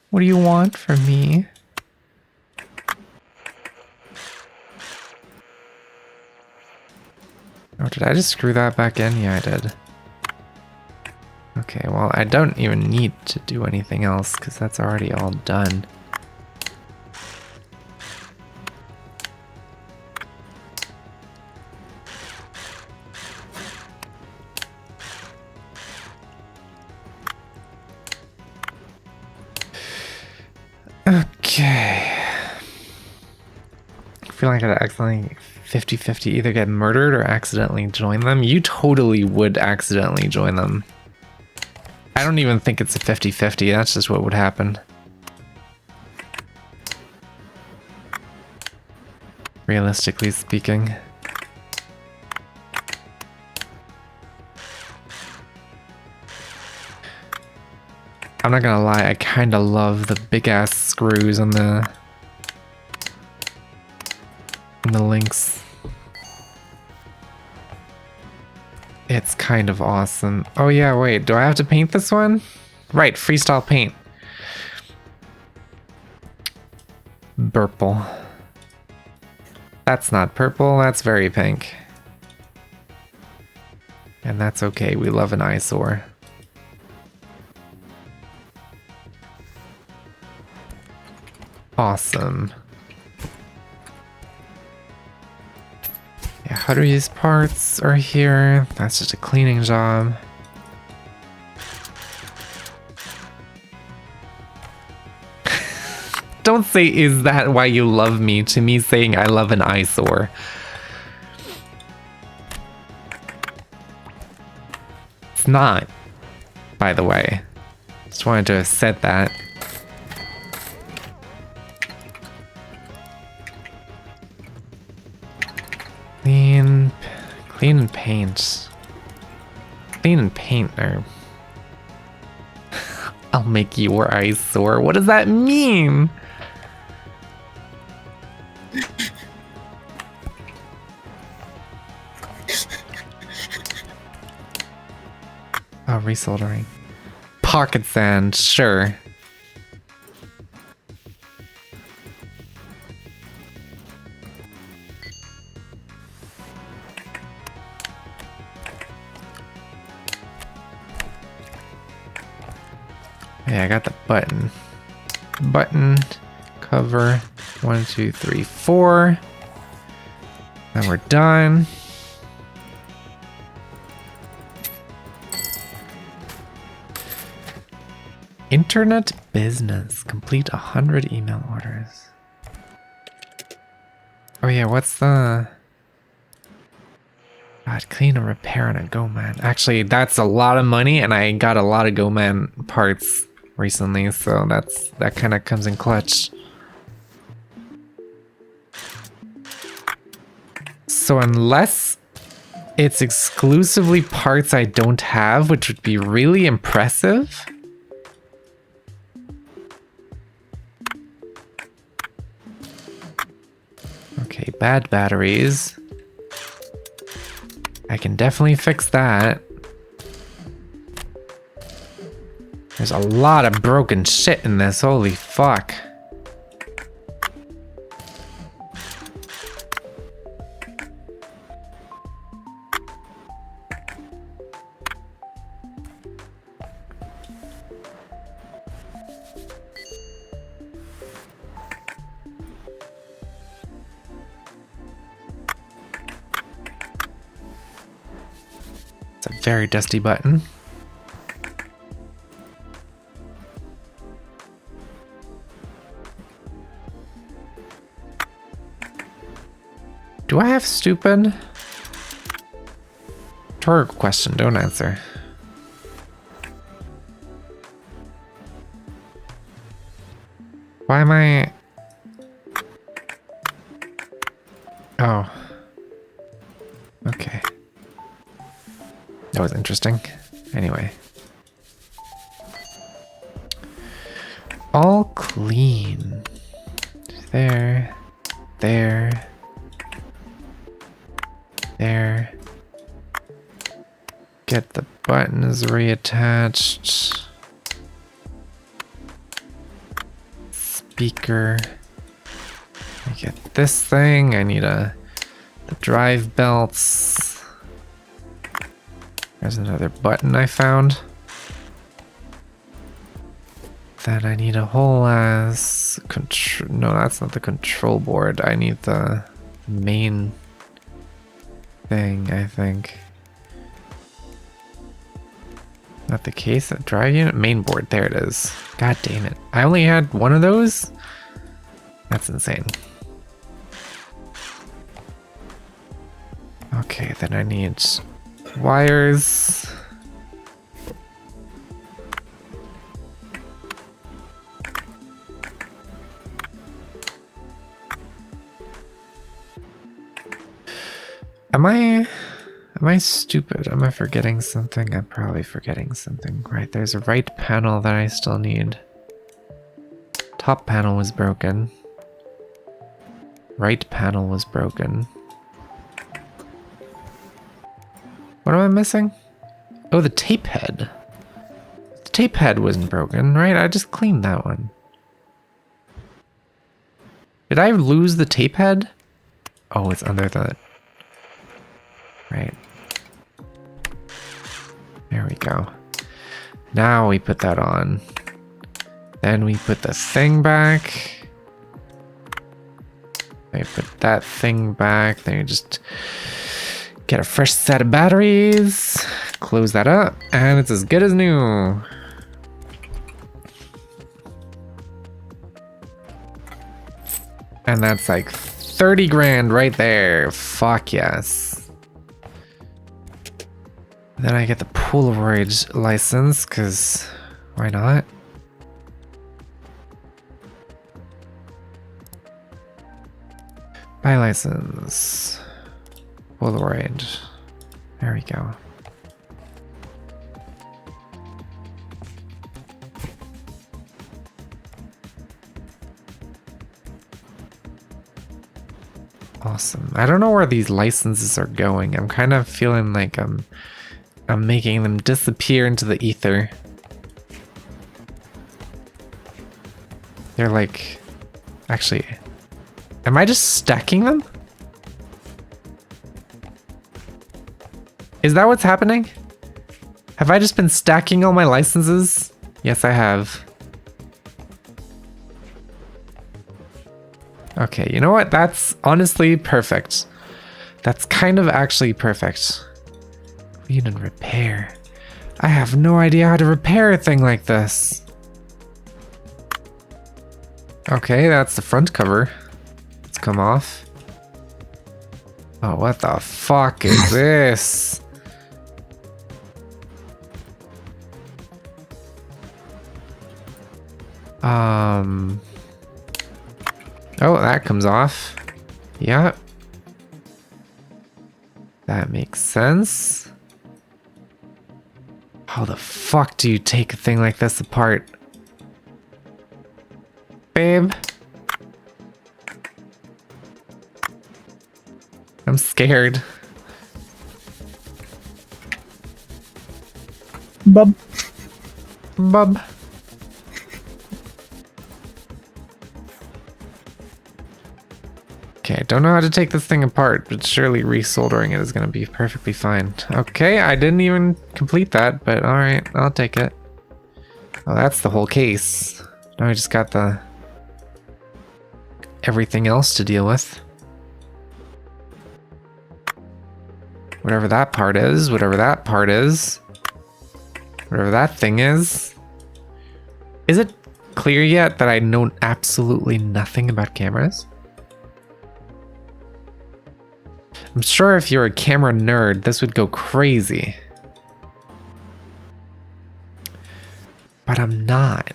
What do you want from me? Oh, did I just screw that back in? Yeah, I did. Okay, well, I don't even need to do anything else because that's already all done. Okay. I feel like I'd accidentally 50-50 either get murdered or accidentally join them. You totally would accidentally join them. I don't even think it's a 50-50. That's just what would happen. Realistically speaking. I'm not gonna lie, I kinda love the big ass screws on the links. It's kind of awesome. Oh yeah, wait, do I have to paint this one? Right, freestyle paint. Purple. That's not purple, that's very pink. And that's okay, we love an eyesore. Awesome. Yeah, how do these parts are here? That's just a cleaning job. Don't say, is that why you love me, to me saying I love an eyesore. It's not, by the way. Just wanted to have said that. Clean and paint. Clean and paint, or I'll make your eyes sore. What does that mean? Oh, resoldering. Pocket sand, sure. Yeah, I got the button. Button, cover, 1, 2, 3, 4. Then we're done. Internet business. Complete 100 email orders. Oh yeah, what's the... God, clean and repair on a Go-Man. Actually, that's a lot of money, and I got a lot of Go-Man parts recently, so that kind of comes in clutch. So unless it's exclusively parts I don't have, which would be really impressive. Okay, bad batteries. I can definitely fix that. There's a lot of broken shit in this, holy fuck. It's a very dusty button. Do I have stupid? Rhetorical question, don't answer. Why am I... Oh. Okay. That was interesting. Anyway. All clean. There. There. There. Get the buttons reattached. Speaker. I get this thing. I need the drive belts. There's another button I found. Then I need a whole ass control. No, that's not the control board. I need the main thing, I think. Not the case. Drive unit, main board. There it is. God damn it. I only had one of those? That's insane. Okay, then I need wires. Am I stupid? Am I forgetting something? I'm probably forgetting something. Right, there's a right panel that I still need. Top panel was broken. Right panel was broken. What am I missing? Oh, the tape head. The tape head wasn't broken, right? I just cleaned that one. Did I lose the tape head? Oh, it's under the... Right. There we go. Now we put that on. Then we put the thing back. I put that thing back. Then you just get a fresh set of batteries. Close that up. And it's as good as new. And that's like 30 grand right there. Fuck yes. Then I get the Polaroid license, because why not? Buy license. Polaroid. There we go. Awesome. I don't know where these licenses are going. I'm kind of feeling like I'm making them disappear into the ether. They're like... Actually... Am I just stacking them? Is that what's happening? Have I just been stacking all my licenses? Yes, I have. Okay, you know what? That's honestly perfect. That's kind of actually perfect. Clean and repair. I have no idea how to repair a thing like this. Okay, that's the front cover. Let's come off. Oh, what the fuck is this? Oh, that comes off. Yeah. That makes sense. How the fuck do you take a thing like this apart? Babe? I'm scared. Bub. Bub. Okay, I don't know how to take this thing apart, but surely resoldering it is going to be perfectly fine. Okay, I didn't even complete that, but alright, I'll take it. Oh, that's the whole case. Now I just got the... everything else to deal with. Whatever that part is, whatever that part is. Whatever that thing is. Is it clear yet that I know absolutely nothing about cameras? I'm sure if you're a camera nerd, this would go crazy. But I'm not.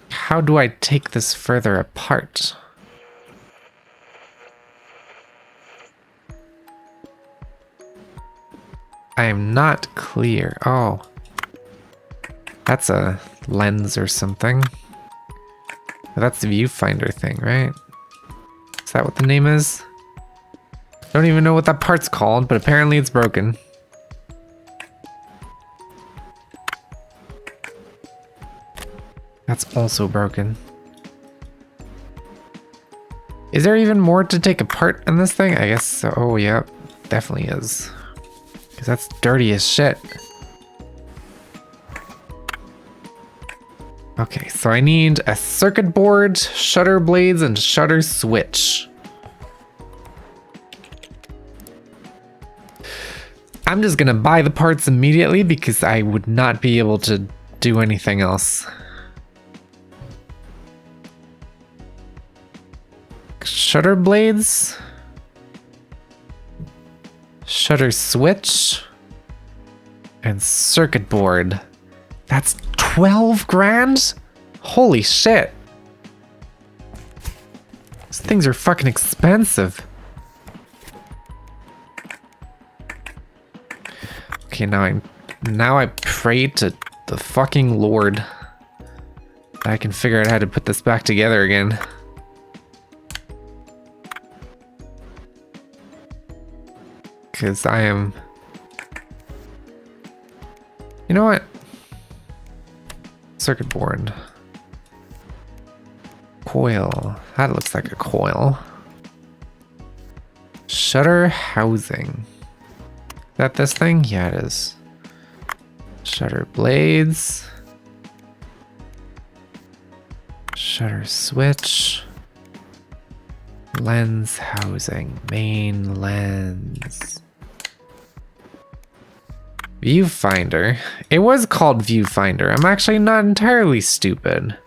How do I take this further apart? I am not clear. Oh. That's a lens or something. That's the viewfinder thing, right? Is that what the name is? Don't even know what that part's called, but apparently it's broken. That's also broken. Is there even more to take apart in this thing? I guess so. Oh, yeah, definitely is. Because that's dirty as shit. Okay, so I need a circuit board, shutter blades, and shutter switch. I'm just gonna buy the parts immediately because I would not be able to do anything else. Shutter blades, shutter switch, and circuit board. That's 12 grand? Holy shit. These things are fucking expensive. Okay, now I pray to the fucking Lord that I can figure out how to put this back together again. Because I am... You know what? Circuit board. Coil. That looks like a coil. Shutter housing. Is that this thing? Yeah, it is. Shutter blades. Shutter switch. Lens housing. Main lens. Viewfinder. It was called viewfinder. I'm actually not entirely stupid.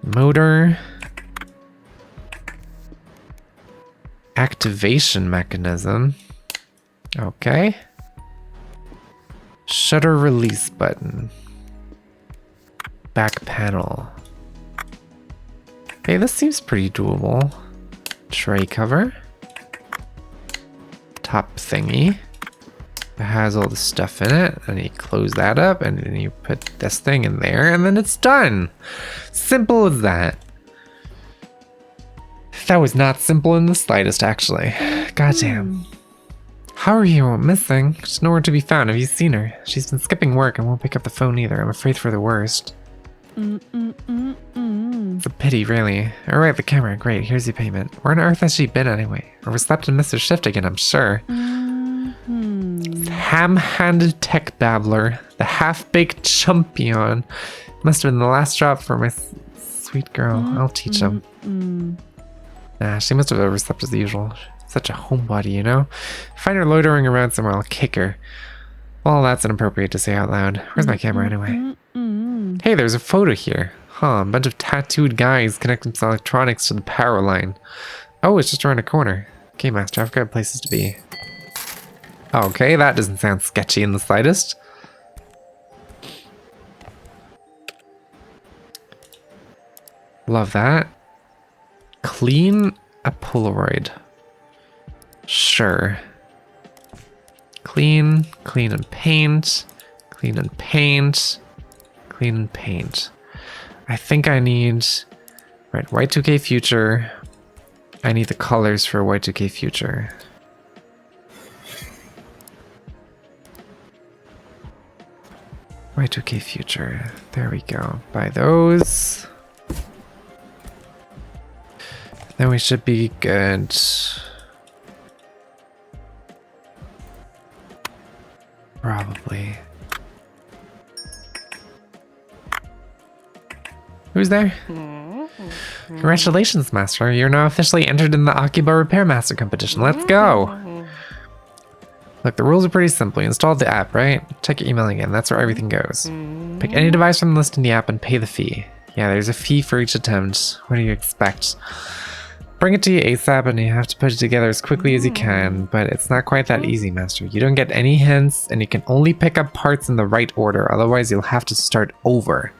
Motor. Activation mechanism. Okay. Shutter release button. Back panel. Hey, this seems pretty doable. Tray cover. Top thingy. It has all the stuff in it, and you close that up, and then you put this thing in there, and then it's done. Simple as that. That was not simple in the slightest, actually. Goddamn. How are you missing? She's nowhere to be found. Have you seen her? She's been skipping work and won't pick up the phone either. I'm afraid for the worst. It's a pity, really. Alright, the camera. Great, here's your payment. Where on earth has she been anyway? Overslept and missed her shift again, I'm sure. Ham-handed tech babbler. The half-baked champion. Must have been the last drop for my sweet girl. I'll teach him. Nah, she must have overslept as usual. Such a homebody, you know? Find her loitering around somewhere, I'll kick her. Well, that's inappropriate to say out loud. Where's my camera anyway? Hey, there's a photo here. Huh, a bunch of tattooed guys connecting some electronics to the power line. Oh, it's just around a corner. Okay, Master, I've got places to be. Okay, that doesn't sound sketchy in the slightest. Love that. Clean a Polaroid. Sure. Clean, clean and paint, clean and paint, clean and paint. I think I need, right, Y2K future. I need the colors for Y2K future. Y2K future. There we go. Buy those. Then we should be good. Probably. Who's there? Congratulations, Master. You're now officially entered in the Akiba Repair Master competition. Let's go! Look, the rules are pretty simple. You installed the app, right? Check your email again. That's where everything goes. Pick any device from the list in the app and pay the fee. Yeah, there's a fee for each attempt. What do you expect? Bring it to you ASAP and you have to put it together as quickly as you can, but it's not quite that easy, Master. You don't get any hints and you can only pick up parts in the right order, otherwise you'll have to start over.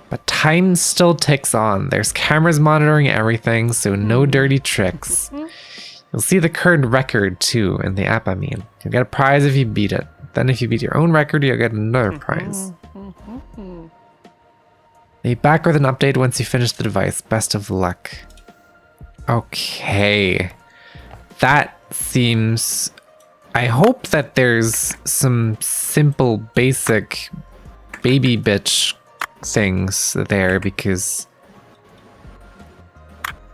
But time still ticks on. There's cameras monitoring everything, so no dirty tricks. You'll see the current record too in the app, I mean. You'll get a prize if you beat it. Then if you beat your own record, you'll get another prize. Be back with an update once you finish the device. Best of luck. Okay. That seems... I hope that there's some simple, basic baby bitch things there, because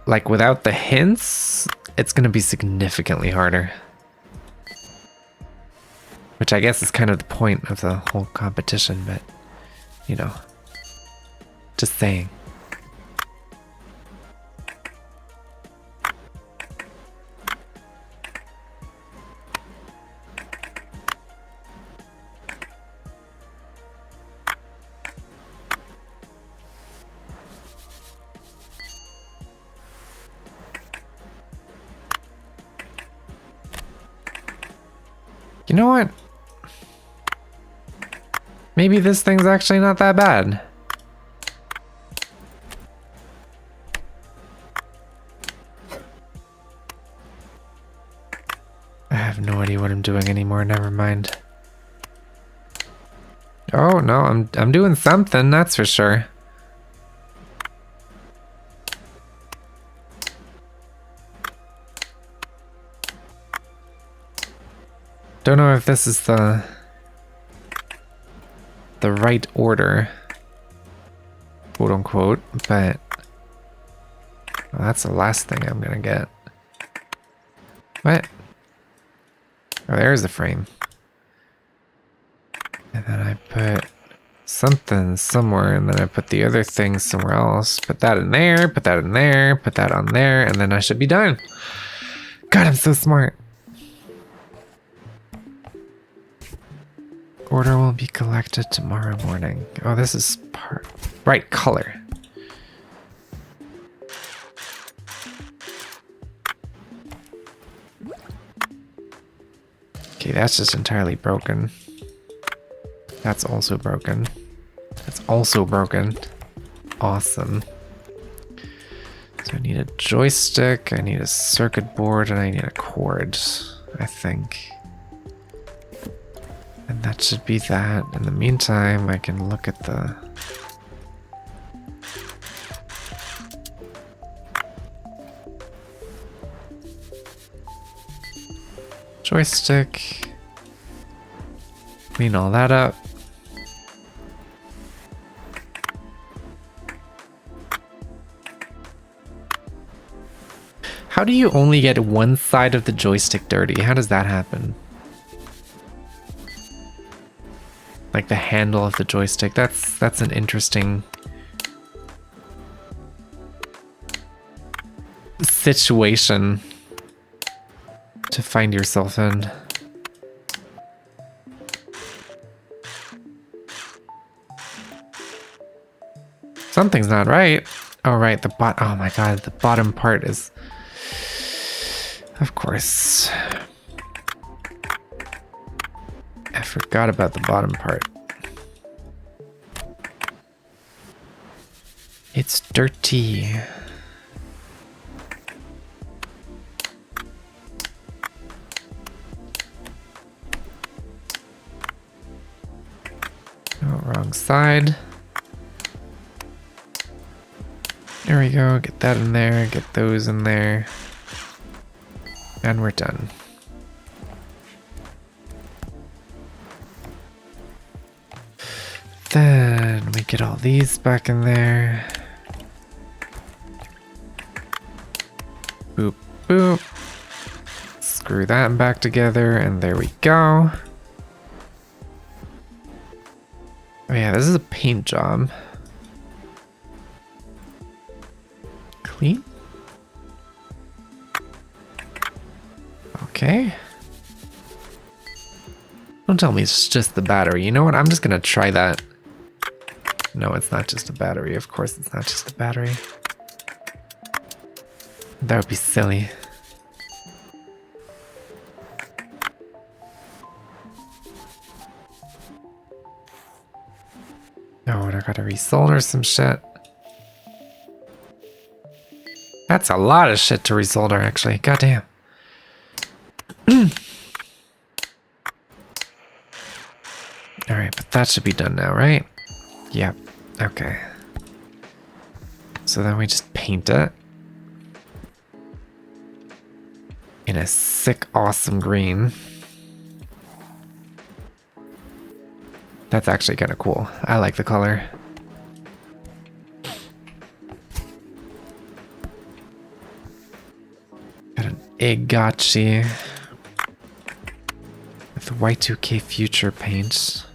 like without the hints, it's going to be significantly harder. Which I guess is kind of the point of the whole competition, but you know. Just saying. You know what? Maybe this thing's actually not that bad. I have no idea what I'm doing anymore, never mind. Oh no, I'm doing something, that's for sure. Don't know if this is the right order, quote unquote, but well, that's the last thing I'm gonna get. What? Oh, there's the frame. And then I put something somewhere, and then I put the other thing somewhere else. Put that in there, put that in there, put that on there, and then I should be done. God, I'm so smart. Order will be collected tomorrow morning. Oh, this is part... Right, color. Okay, that's just entirely broken. That's also broken. That's also broken. Awesome. So I need a joystick, I need a circuit board, and I need a cord, I think. And that should be that. In the meantime, I can look at the... joystick. Clean all that up. How do you only get one side of the joystick dirty? How does that happen? Like the handle of the joystick. That's an interesting situation to find yourself in. Something's not right. Oh right, oh my god, the bottom part is, of course. I forgot about the bottom part. It's dirty. side. There we go, get that in there, get those in there. And we're done. Then we get all these back in there. Boop, boop. Screw that back together, and there we go. Oh yeah, this is a paint job. Clean. Okay. Don't tell me it's just the battery. You know what? I'm just gonna try that. No, it's not just a battery. Of course it's not just a battery. That would be silly. Oh, and I gotta resolder some shit. That's a lot of shit to resolder, actually. Goddamn. Alright, but that should be done now, right? Yep. Okay. So then we just paint it in a sick, awesome green. That's actually kind of cool. I like the color. Got an egg gotchi with Y2K future paint.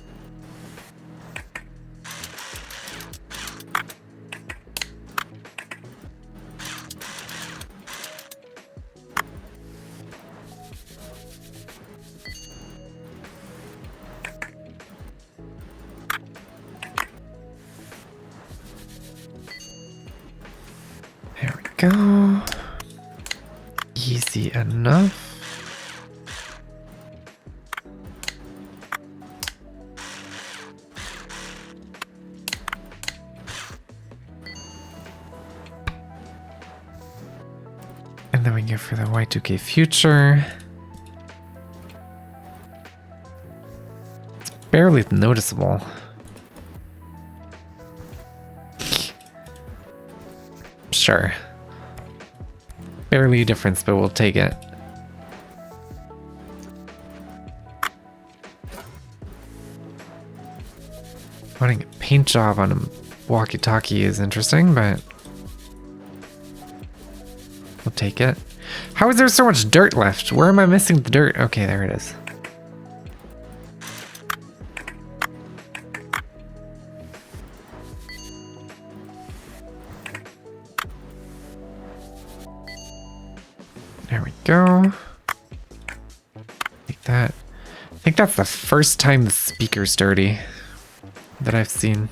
Go. Easy enough. And then we go for the Y2K future. It's barely noticeable. Sure. Barely a difference, but we'll take it. Wanting a paint job on a walkie-talkie is interesting, but we'll take it. How is there so much dirt left? Where am I missing the dirt? Okay, there it is. There we go. Like that. I think that's the first time the speaker's dirty that I've seen.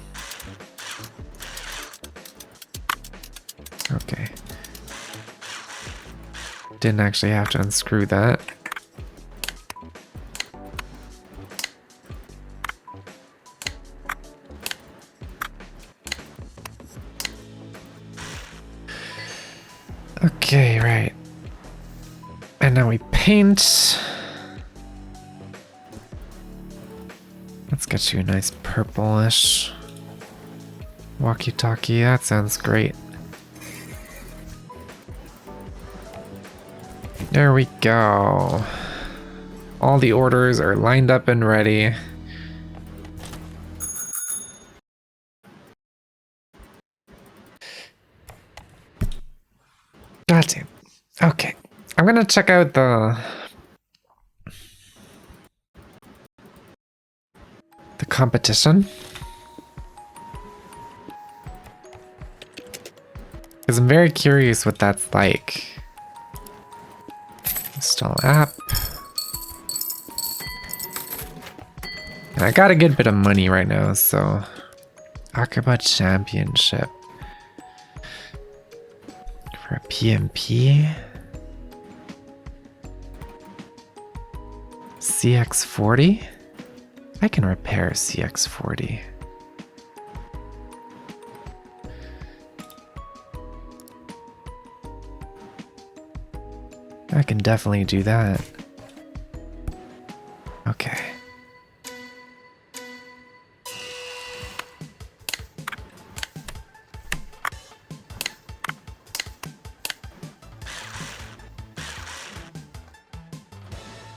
Okay. Didn't actually have to unscrew that. Okay, right. And now we paint. Let's get you a nice purplish walkie-talkie. That sounds great. There we go. All the orders are lined up and ready. God damn. Okay. I'm gonna check out the competition. Because I'm very curious what that's like. Install app. And I got a good bit of money right now, so Akaba Championship. For a PMP. CX40? I can repair CX40. I can definitely do that. Okay.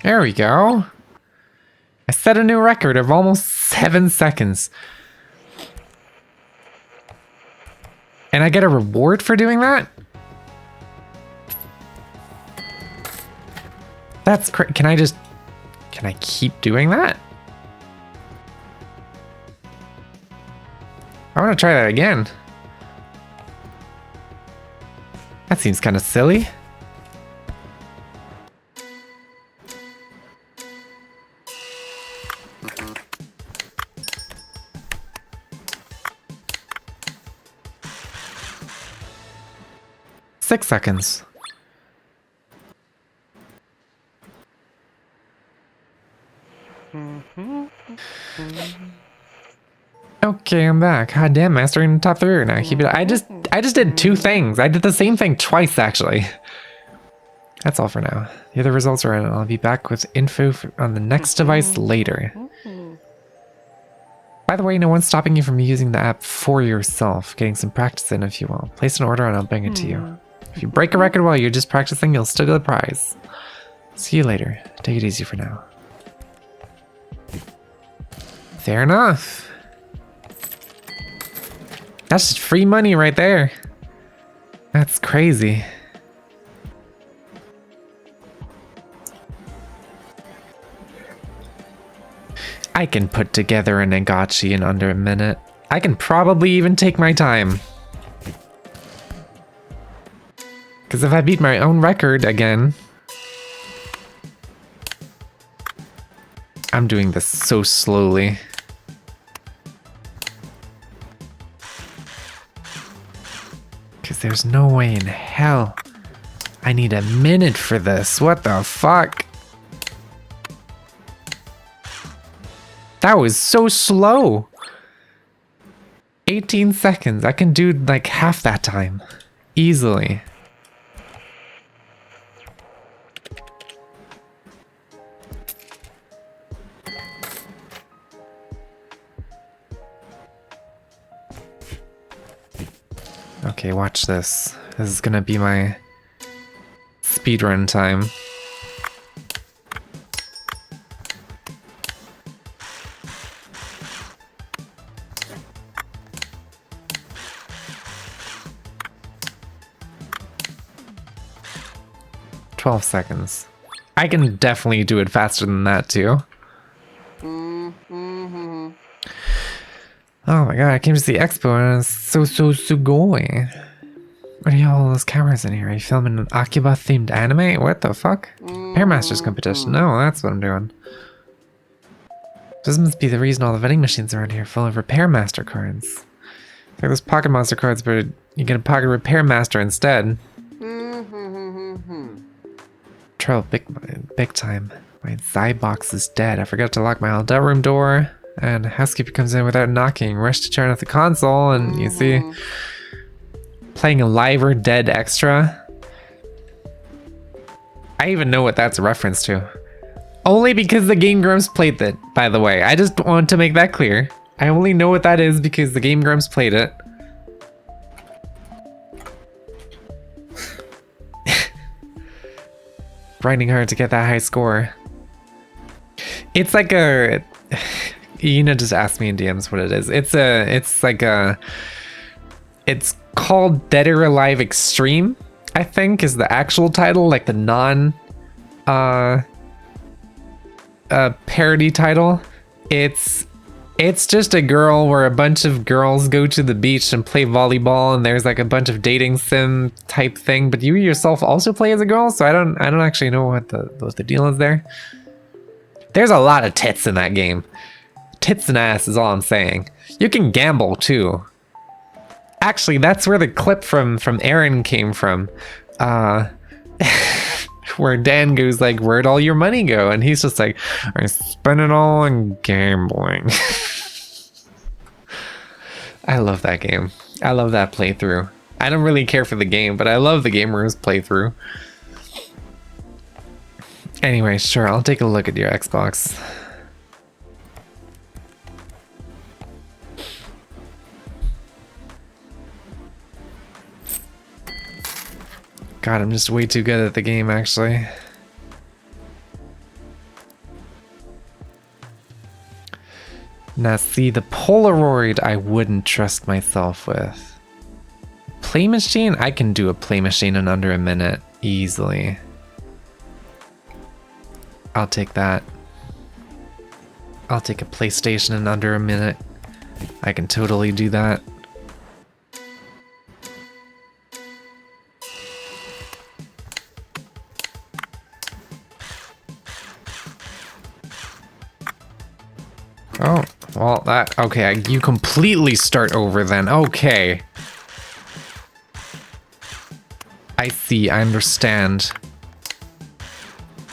There we go. I set a new record of almost 7 seconds. And I get a reward for doing that? That's crazy. Can I keep doing that? I want to try that again. That seems kind of silly. Six seconds. Okay, I'm back. God damn, mastering the top 3 now. Keep it. I just did 2 things. I did the same thing twice, actually. That's all for now. The other results are in. I'll be back with info on the next device later. By the way, no one's stopping you from using the app for yourself. Getting some practice in, if you will. Place an order and I'll bring it to you. If you break a record while you're just practicing, you'll still get a prize. See you later. Take it easy for now. Fair enough. That's just free money right there. That's crazy. I can put together an Agachi in under a minute. I can probably even take my time. Because if I beat my own record again... I'm doing this so slowly. Because there's no way in hell I need a minute for this. What the fuck? That was so slow. 18 seconds. I can do like half that time. Easily. Okay, watch this. This is gonna be my speedrun time. $12 seconds. I can definitely do it faster than that too. Oh my god, I came to see Expo and it's so going. What are all those cameras in here? Are you filming an Akiba themed anime? What the fuck? Hairmasters competition. No, that's what I'm doing. This must be the reason all the vending machines around here are full of Repair Master cards. Like those Pocket Monster cards, but you get a Pocket Repair Master instead. Trouble big time. My Zybox is dead. I forgot to lock my hotel room door. And the housekeeper comes in without knocking. Rush to turn off the console, and you see... Playing Alive or Dead Extra. I even know what that's a reference to. Only because the Game Grumps played it, by the way. I just want to make that clear. I only know what that is because the Game Grumps played it. Grinding hard to get that high score. It's like a... Yuna just asked me in DMs what it is. It's called Dead or Alive Extreme, I think, is the actual title, like the non parody title. It's just a girl where a bunch of girls go to the beach and play volleyball, and there's like a bunch of dating sim type thing, but you yourself also play as a girl, so I don't actually know what the deal is there. There's a lot of tits in that game. Tits and ass is all I'm saying. You can gamble too. Actually, that's where the clip from Aaron came from. Where Dan goes like, "Where'd all your money go?" And he's just like, "I spent it all on gambling." I love that game. I love that playthrough. I don't really care for the game, but I love the Game Rooms playthrough. Anyway, sure, I'll take a look at your Xbox. God, I'm just way too good at the game, actually. Now see, the Polaroid I wouldn't trust myself with. Play machine? I can do a play machine in under a minute, easily. I'll take that. I'll take a PlayStation in under a minute. I can totally do that. Oh, well, that, okay, you completely start over then. Okay. I see, I understand.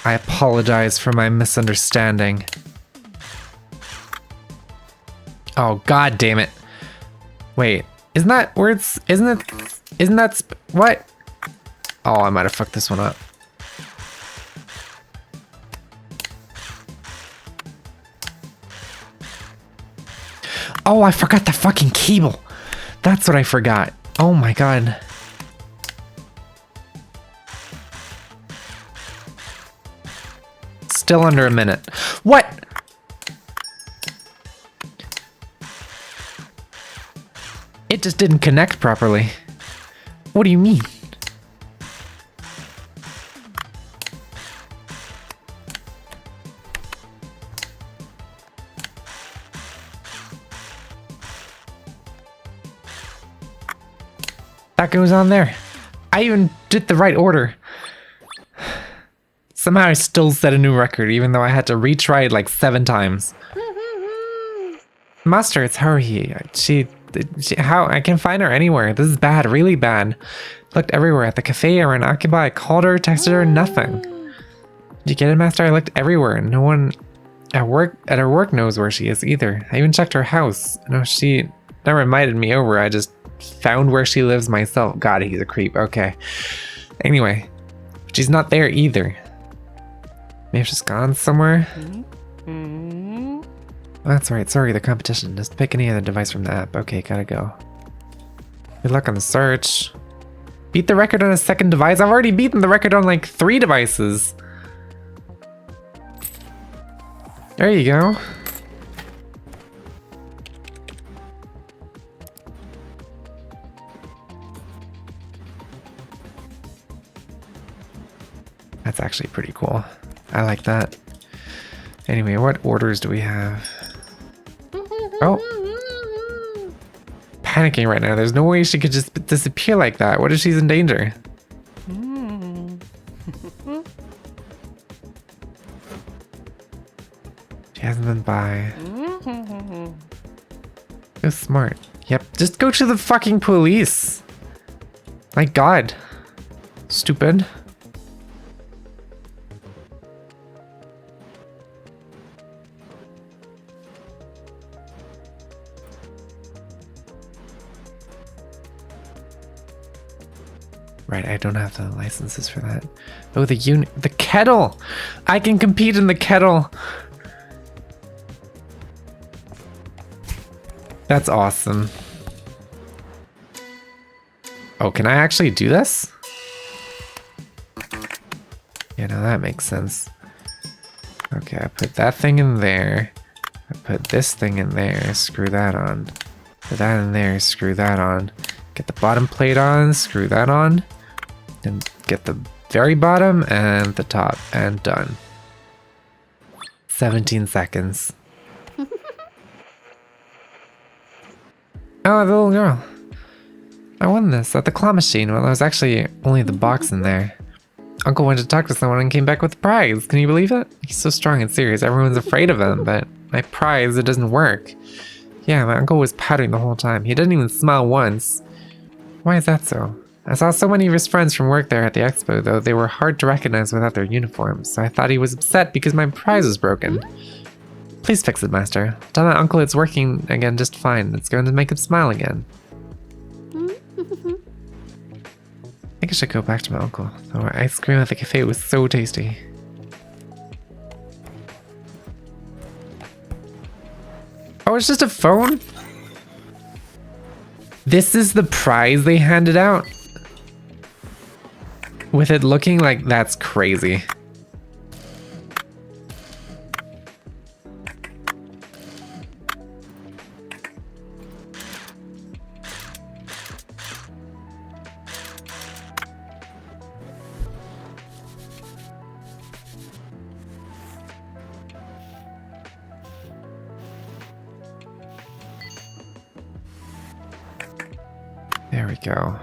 I apologize for my misunderstanding. Oh, god damn it. Wait, isn't that where it's, isn't that, what? Oh, I might have fucked this one up. Oh, I forgot the fucking cable. That's what I forgot. Oh my god. Still under a minute. What? It just didn't connect properly. What do you mean? That goes on there. I even did the right order. Somehow I still set a new record, even though I had to retry it like 7 times. Master, it's Haruhi. How? I can't find her anywhere. This is bad, really bad. Looked everywhere, at the cafe or in Occupy. I called her, texted her, nothing. Did you get it, Master? I looked everywhere. No one at her work knows where she is either. I even checked her house. No, she never invited me over. I just found where she lives myself. God, he's a creep. Okay. Anyway, she's not there either. Maybe she's gone somewhere. Oh, that's right. Sorry, the competition. Just pick any other device from the app. Okay, gotta go. Good luck on the search. Beat the record on a second device? I've already beaten the record on like 3 devices. There you go. That's actually pretty cool. I like that. Anyway, what orders do we have? Oh. Panicking right now. There's no way she could just disappear like that. What if she's in danger? She hasn't been by. So smart. Yep, just go to the fucking police. My god. Stupid. Right, I don't have the licenses for that. Oh, the kettle! I can compete in the kettle! That's awesome. Oh, can I actually do this? Yeah, now that makes sense. Okay, I put that thing in there. I put this thing in there, screw that on. Put that in there, screw that on. Get the bottom plate on, screw that on. And get the very bottom and the top, and done. 17 seconds. Oh, the little girl. I won this at the claw machine. Well, there was actually only the box in there. Uncle went to talk to someone and came back with the prize. Can you believe it? He's so strong and serious. Everyone's afraid of him, but my prize, it doesn't work. Yeah, my uncle was pouting the whole time. He didn't even smile once. Why is that so? I saw so many of his friends from work there at the expo, though they were hard to recognize without their uniforms, so I thought he was upset because my prize was broken. Please fix it, Master. Tell my uncle it's working again just fine. It's going to make him smile again. I think I should go back to my uncle. Oh, ice cream at the cafe was so tasty. Oh, it's just a phone? This is the prize they handed out? With it looking like that's crazy. There we go.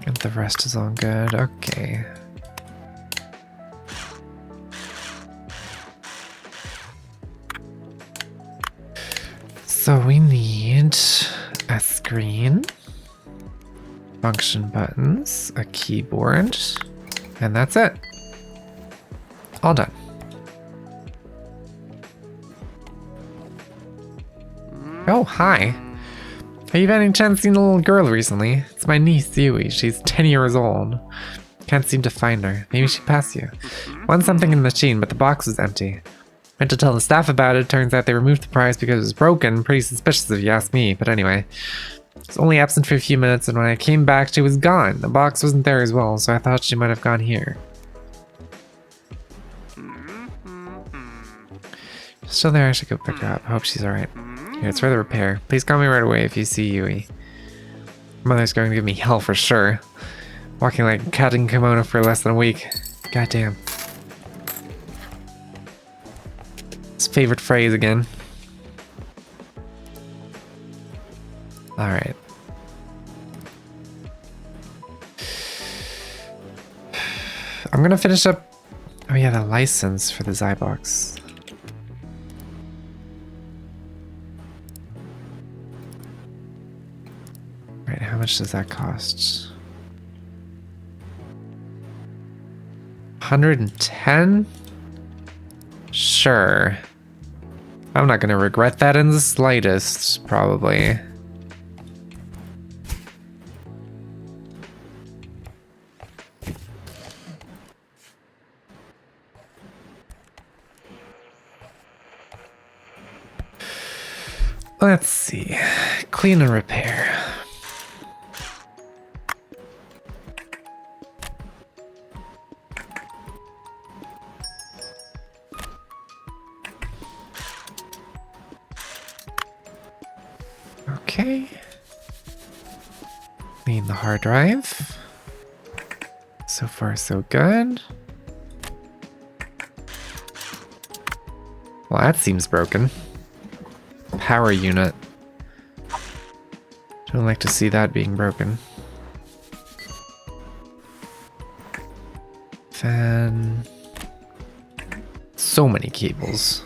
And the rest is all good. Okay. So we need a screen, function buttons, a keyboard, and that's it. All done. Oh, hi. Have you had any chance seen a little girl recently? It's my niece, Yui. She's 10 years old. Can't seem to find her. Maybe she passed you. Won something in the machine, but the box was empty. Went to tell the staff about it. Turns out they removed the prize because it was broken. Pretty suspicious if you ask me, but anyway. It was only absent for a few minutes, and when I came back, she was gone. The box wasn't there as well, so I thought she might have gone here. Still there, I should go pick her up. Hope she's alright. Here, it's for the repair. Please call me right away if you see Yui. Mother's going to give me hell for sure. Walking like a cat in kimono for less than a week. Goddamn. His favorite phrase again. Alright. I'm gonna finish up... Oh yeah, the license for the Zybox. Right, how much does that cost? 110? Sure. I'm not gonna regret that in the slightest, probably. Let's see. Clean and repair. Okay. Clean the hard drive. So far, so good. Well, that seems broken. Power unit. Don't like to see that being broken. Fan. So many cables.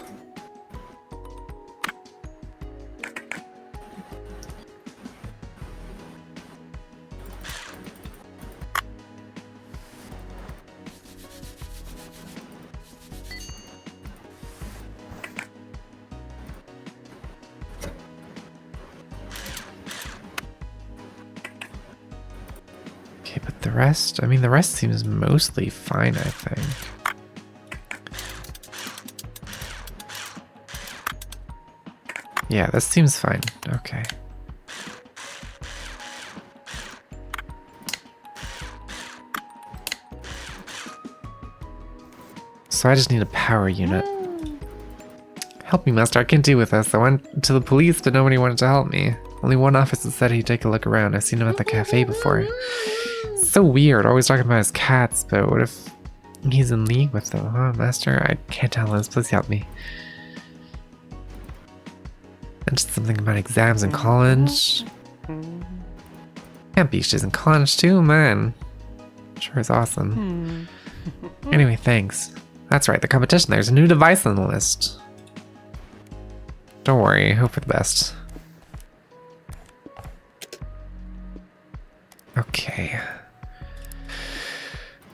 Okay, but the rest, I mean, the rest seems mostly fine, I think. Yeah, this seems fine. Okay. So I just need a power unit. Help me, master. I can't deal with this. I went to the police, but nobody wanted to help me. Only one officer said he'd take a look around. I've seen him at the cafe before. So weird, always talking about his cats, but what if he's in league with them, huh, master? I can't tell this, please help me. Mentioned something about exams in college. Can't be, she's in college too, man. Sure is awesome. Anyway, thanks. That's right, the competition, there's a new device on the list. Don't worry, hope for the best. Okay.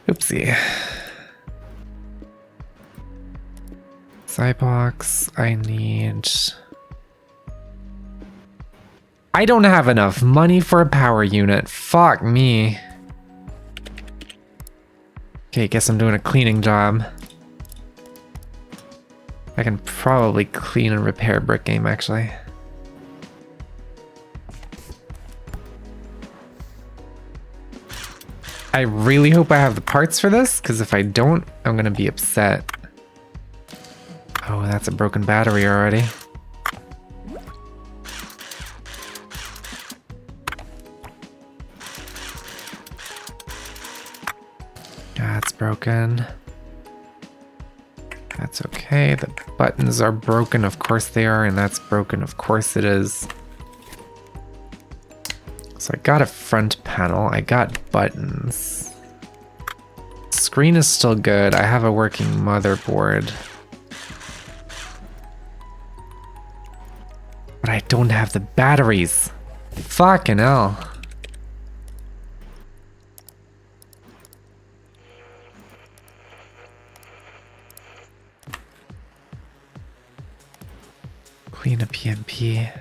Oopsie. Zybox, I need... I don't have enough money for a power unit. Fuck me. Okay, guess I'm doing a cleaning job. I can probably clean and repair Brick Game, actually. I really hope I have the parts for this, because if I don't, I'm gonna be upset. Oh, that's a broken battery already. That's broken. That's okay. The buttons are broken, of course they are, and that's broken, of course it is. So I got a front panel. I got buttons. Screen is still good. I have a working motherboard. But I don't have the batteries. Fucking hell. Clean a PMP.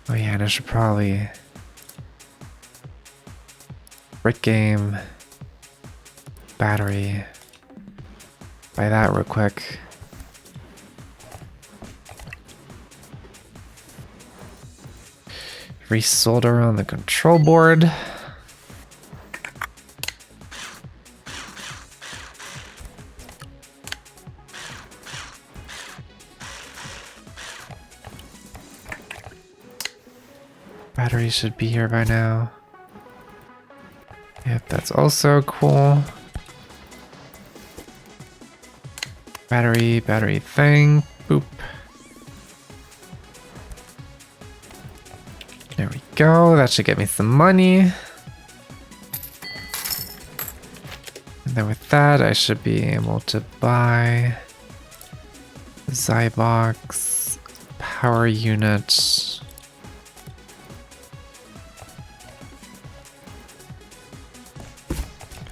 Oh yeah, and I should probably... Brick game. Battery. Buy that real quick. Resolder on the control board. Battery should be here by now. Yep, that's also cool. Battery thing. Boop. There we go. That should get me some money. And then with that, I should be able to buy Zybox, power unit.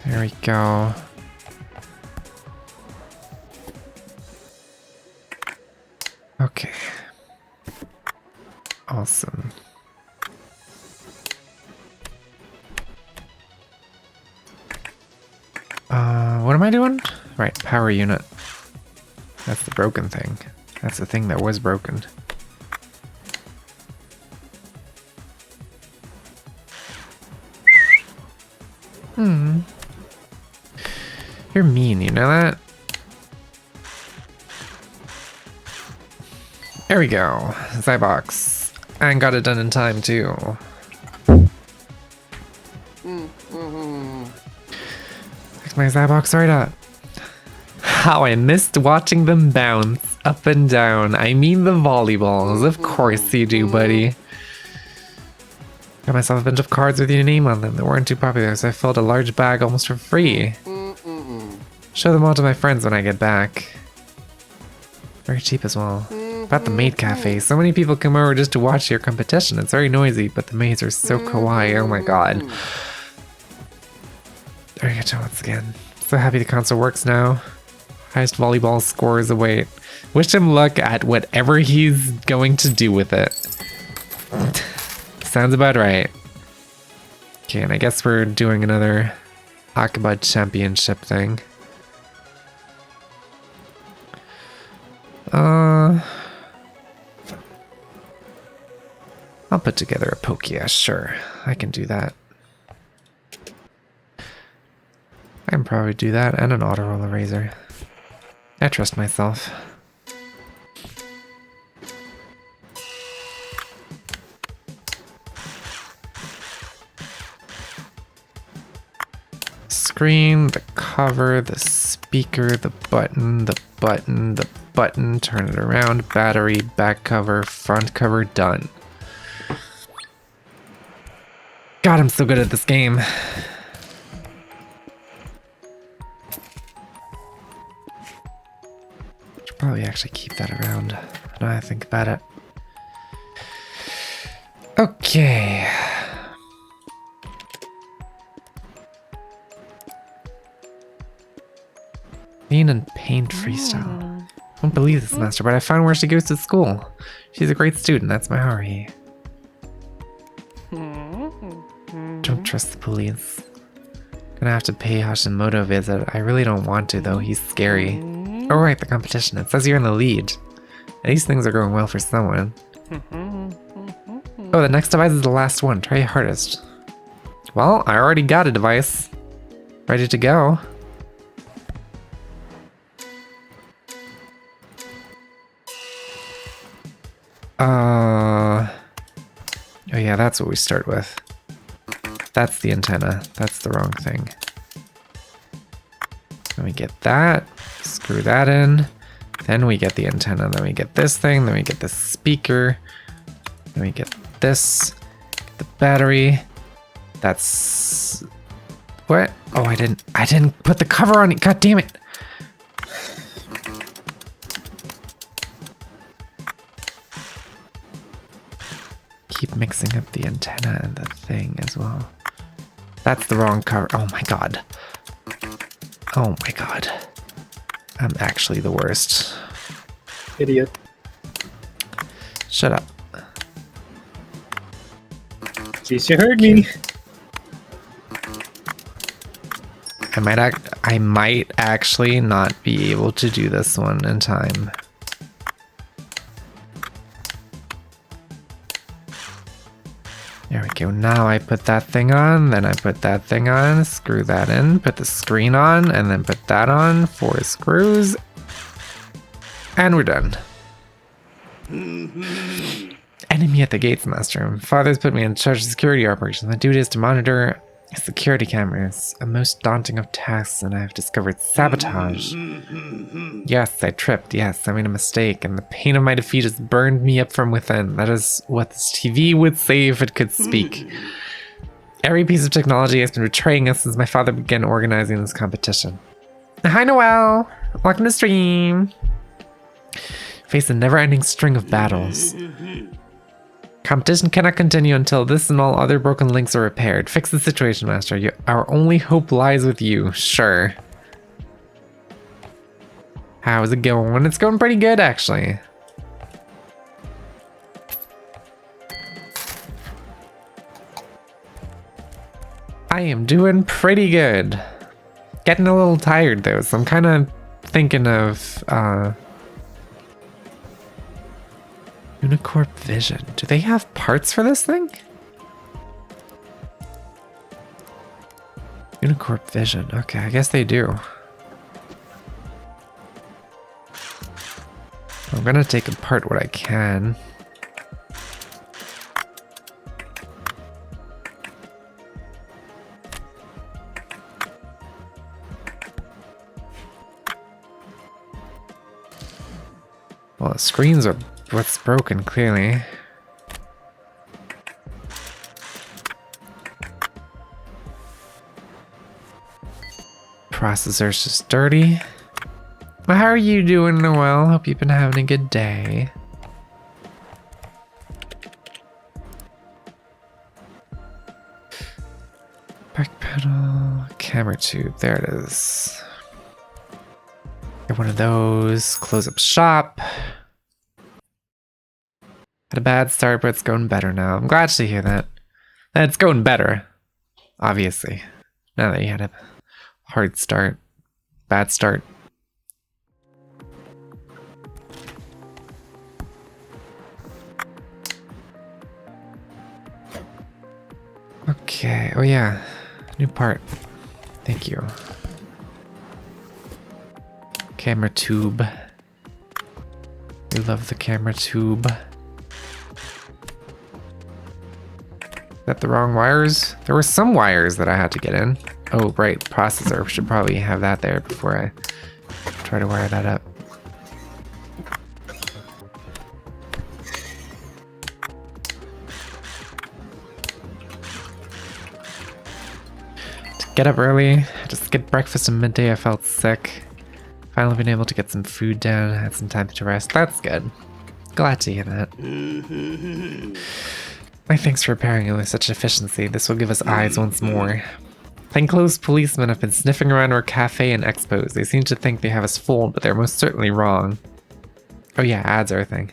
There we go. Okay. Awesome. What am I doing? Right, power unit. That's the broken thing. That's the thing that was broken. You're mean, you know that? There we go. Zybox. And got it done in time, too. Pick my Zybox right up. How I missed watching them bounce up and down. I mean the volleyballs. Of course you do, buddy. Got myself a bunch of cards with your name on them that weren't too popular, so I filled a large bag almost for free. Show them all to my friends when I get back. Very cheap as well. About the maid cafe. So many people come over just to watch your competition. It's very noisy, but the maids are so kawaii. Oh my god. There we go, once again. So happy the console works now. Highest volleyball scores await. Wish him luck at whatever he's going to do with it. Sounds about right. Okay, and I guess we're doing another Hakaba Championship thing. I'll put together a poke, yeah, sure. I can do that. I can probably do that and an auto roller razor. I trust myself. Screen, the cover, the speaker, the button, the button, the button, turn it around, battery, back cover, front cover, done. God, I'm so good at this game. Should probably actually keep that around now I think about it. Okay. Paint and paint freestyle. Won't believe this, master, but I found where she goes to school. She's a great student, that's my Haruhi. Don't trust the police. Gonna have to pay Hashimoto a visit. I really don't want to though, he's scary. Oh right, the competition. It says you're in the lead. These things are going well for someone. Oh, the next device is the last one. Try your hardest. Well, I already got a device. Ready to go. Oh yeah, that's what we start with. That's the antenna. That's the wrong thing. Then we get that. Screw that in. Then we get the antenna. Then we get this thing. Then we get the speaker. Then we get this. the battery. That's what? Oh, I didn't put the cover on it. God damn it. Keep mixing up the antenna and the thing as well. That's the wrong cover. Oh my god. Oh my god. I'm actually the worst. Idiot. Shut up. At least you heard me. I might actually not be able to do this one in time. There we go. Now I put that thing on, then I put that thing on, screw that in, put the screen on, and then put that on, 4 screws, and we're done. Enemy at the gates, master. Father's put me in charge of security operations. My duty is to monitor security cameras, a most daunting of tasks, and I have discovered sabotage. Yes, I tripped. Yes, I made a mistake, and the pain of my defeat has burned me up from within. That is what this TV would say if it could speak. Every piece of technology has been betraying us since my father began organizing this competition. Hi, Noelle. Welcome to stream. Face a never-ending string of battles. Competition cannot continue until this and all other broken links are repaired. Fix the situation, master. Our only hope lies with you. Sure. How's it going? It's going pretty good, actually. I am doing pretty good. Getting a little tired, though, so I'm kind of thinking of, Unicorp Vision. Do they have parts for this thing? Unicorp Vision. Okay, I guess they do. I'm gonna take apart what I can. Well, the screens are what's broken, clearly. Processor's just dirty. Well, how are you doing, Noelle? Hope you've been having a good day. Back pedal, camera tube, there it is. Get one of those, close up shop. Had a bad start, but it's going better now. I'm glad to hear that. And it's going better, obviously. Now that you had a hard start, bad start. Okay, oh yeah, new part. Thank you. Camera tube. We love the camera tube. Is that the wrong wires? There were some wires that I had to get in. Oh, right, processor. Should probably have that there before I try to wire that up. To get up early, just get breakfast at midday. I felt sick. Finally been able to get some food down, had some time to rest. That's good. Glad to hear that. My thanks for repairing it with such efficiency. This will give us eyes once more. Plainclothes policemen have been sniffing around our cafe and expos. They seem to think they have us fooled, but they're most certainly wrong. Oh yeah, ads are a thing.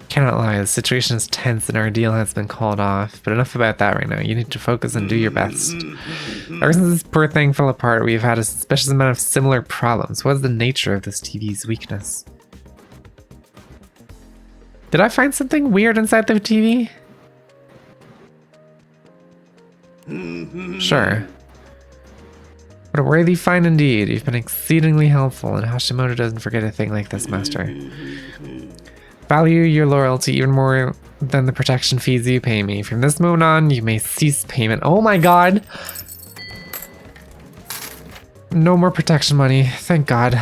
Cannot lie, the situation is tense and our deal has been called off. But enough about that right now. You need to focus and do your best. Ever since this poor thing fell apart, we've had a suspicious amount of similar problems. What is the nature of this TV's weakness? Did I find something weird inside the TV? Sure. What a worthy find indeed. You've been exceedingly helpful, and Hashimoto doesn't forget a thing like this, master. Value your loyalty even more than the protection fees you pay me. From this moment on, you may cease payment. Oh my god! No more protection money. Thank God.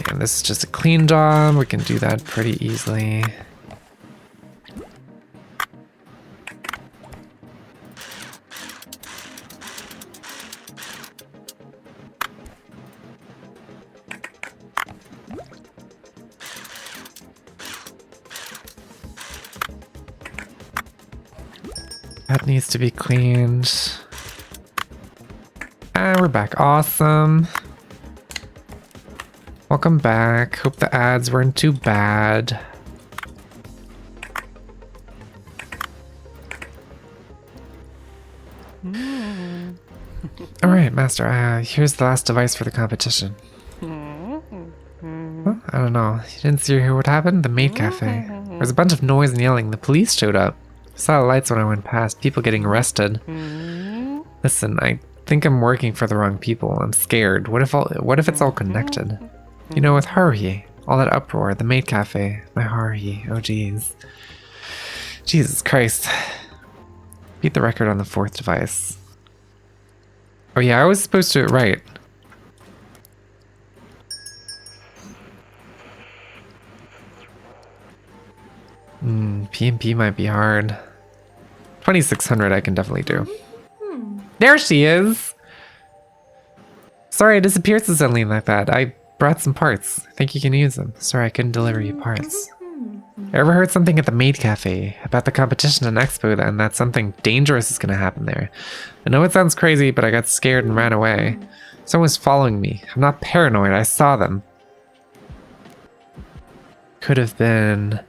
Okay, and this is just a clean job. We can do that pretty easily. That needs to be cleaned. And we're back. Awesome. Welcome back. Hope the ads weren't too bad. Alright, Master. Here's the last device for the competition. Huh? I don't know. You didn't see or hear what happened? The maid cafe. There was a bunch of noise and yelling. The police showed up. I saw the lights when I went past. People getting arrested. Listen, I think I'm working for the wrong people. I'm scared. What if it's all connected? You know, with Haruhi, all that uproar, the maid cafe, my Haruhi. Oh geez. Jesus Christ. Beat the record on the 4th device. Oh yeah, I was supposed to do it right. P&P might be hard. 2600 I can definitely do. There she is! Sorry I disappeared so suddenly like that. I brought some parts. I think you can use them. Sorry I couldn't deliver you parts. I overheard something at the maid cafe about the competition and expo and that something dangerous is gonna happen there. I know it sounds crazy, but I got scared and ran away. Someone's following me. I'm not paranoid, I saw them. Could have been...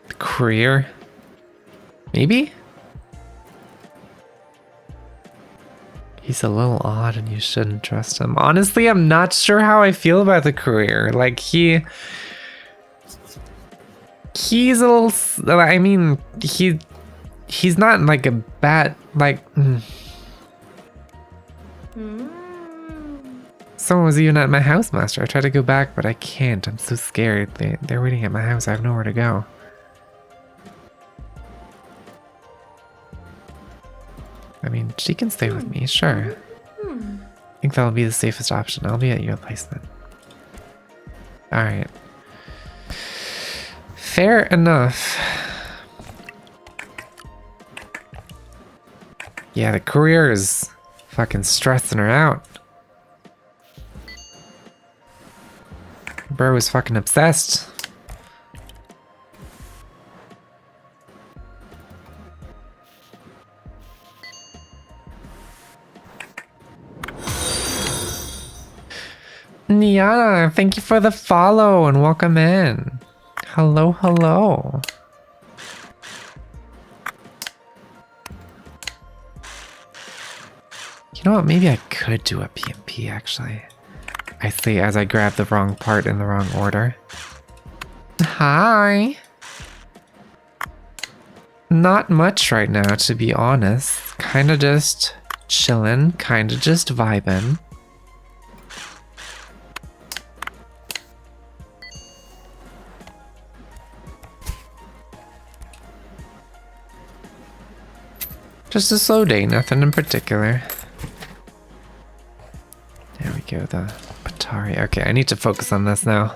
the courier? Maybe? He's a little odd and you shouldn't trust him. Honestly, I'm not sure how I feel about the courier. Like, he's a little... I mean, he's not like a bad... like... Someone was even at my house, Master. I tried to go back, but I can't. I'm so scared. They're waiting at my house. I have nowhere to go. I mean, she can stay with me, sure. I think that'll be the safest option. I'll be at your place then. Alright. Fair enough. Yeah, the courier is fucking stressing her out. Bro was fucking obsessed. Niana, thank you for the follow and welcome in. Hello, hello. You know what? Maybe I could do a PMP actually. I see, as I grab the wrong part in the wrong order. Hi. Not much right now, to be honest. Kinda just chillin', kinda just vibin'. Just a slow day, nothing in particular. There we go, the Patari. Okay, I need to focus on this now.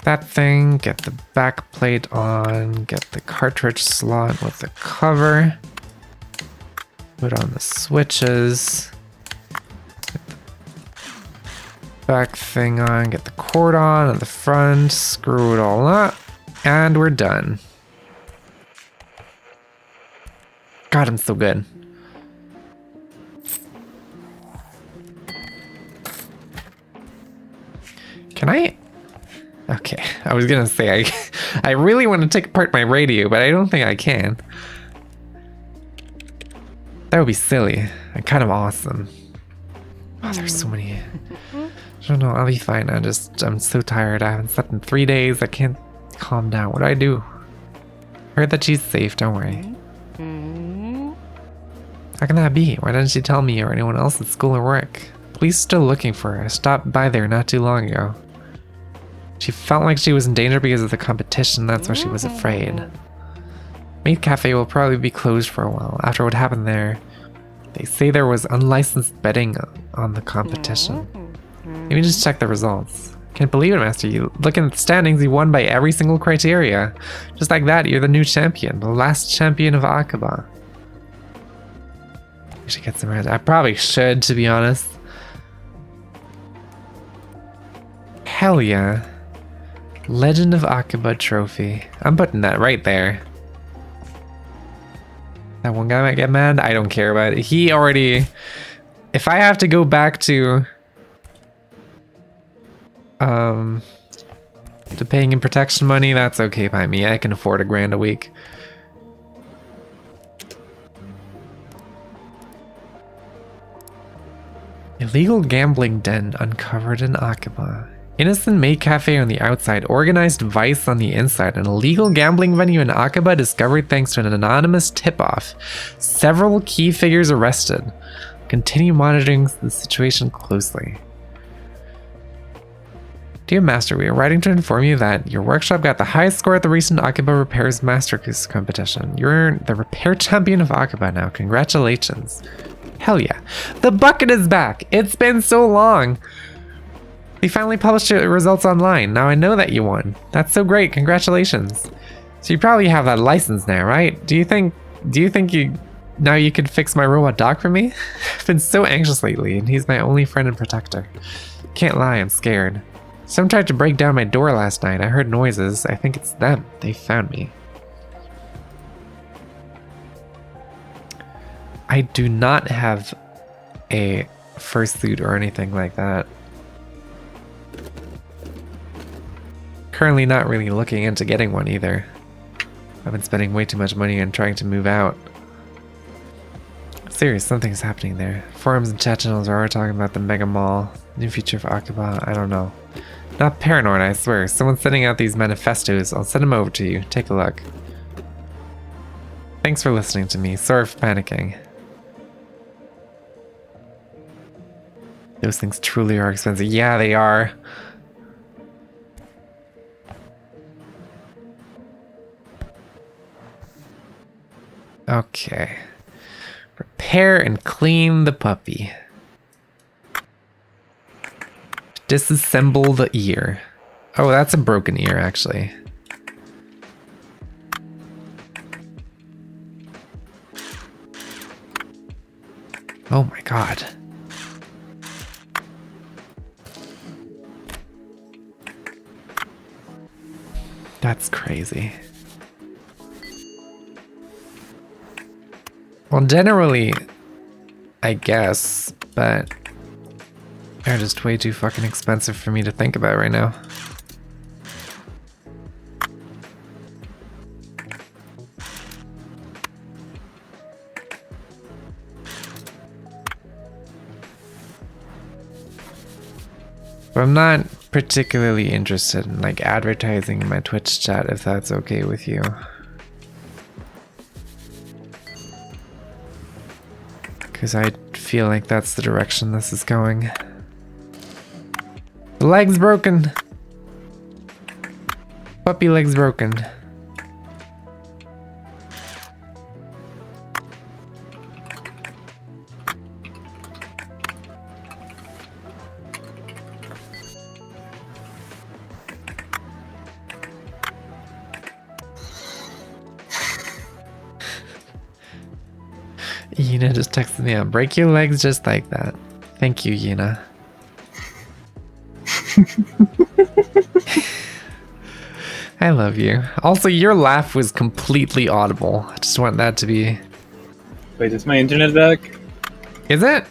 That thing, get the back plate on, get the cartridge slot with the cover. Put on the switches. Get the back thing on, get the cord on the front, screw it all up, and we're done. God, I'm so good. Can I? Okay, I was gonna say I really want to take apart my radio, but I don't think I can. That would be silly and kind of awesome. Oh, there's so many. I don't know, I'll be fine. I'm so tired. I haven't slept in 3 days. I can't calm down. What do I do? Heard that she's safe, don't worry. How can that be? Why didn't she tell me or anyone else at school or work? Police still looking for her. I stopped by there not too long ago. She felt like she was in danger because of the competition. That's why she was afraid. Maid Cafe will probably be closed for a while after what happened there. They say there was unlicensed betting on the competition. Maybe just check the results. Can't believe it, Master. You look at the standings, you won by every single criteria. Just like that, you're the new champion. The last champion of Aqaba. We should get some rest. I probably should, to be honest. Hell yeah. Legend of Aqaba trophy. I'm putting that right there. That one guy might get mad. I don't care about it. He already... If I have to go back to paying him protection money, that's okay by me. I can afford $1,000 a week. Illegal gambling den uncovered in Aqaba. Innocent maid cafe on the outside, organized vice on the inside, an illegal gambling venue in Aqaba discovered thanks to an anonymous tip-off. Several key figures arrested. Continue monitoring the situation closely. Dear Master, we are writing to inform you that your workshop got the highest score at the recent Aqaba Repairs Masterpiece competition. You're the repair champion of Aqaba now. Congratulations. Hell yeah. The bucket is back. It's been so long. We finally published your results online. Now I know that you won. That's so great. Congratulations. So you probably have that license now, right? Do you think now you could fix my robot dog for me? I've been so anxious lately, and he's my only friend and protector. Can't lie, I'm scared. Someone tried to break down my door last night. I heard noises. I think it's them. They found me. I do not have a fursuit or anything like that. Currently not really looking into getting one either. I've been spending way too much money on trying to move out. Serious, something's happening there. Forums and chat channels are already talking about the mega mall. New future for Aqaba, I don't know. Not paranoid, I swear. Someone's sending out these manifestos. I'll send them over to you. Take a look. Thanks for listening to me. Sorry for panicking. Those things truly are expensive. Yeah, they are. Okay. Repair and clean the puppy. Disassemble the ear. Oh, that's a broken ear, actually. Oh my god. That's crazy. Well, generally, I guess, but they're just way too fucking expensive for me to think about right now. But I'm not particularly interested in like advertising in my Twitch chat, if that's okay with you. Because I feel like that's the direction this is going. The leg's broken. Puppy leg's broken. Yina just texted me out. Break your legs just like that. Thank you, Yina. I love you. Also, your laugh was completely audible. I just want that to be... Wait, is my internet back? Is it?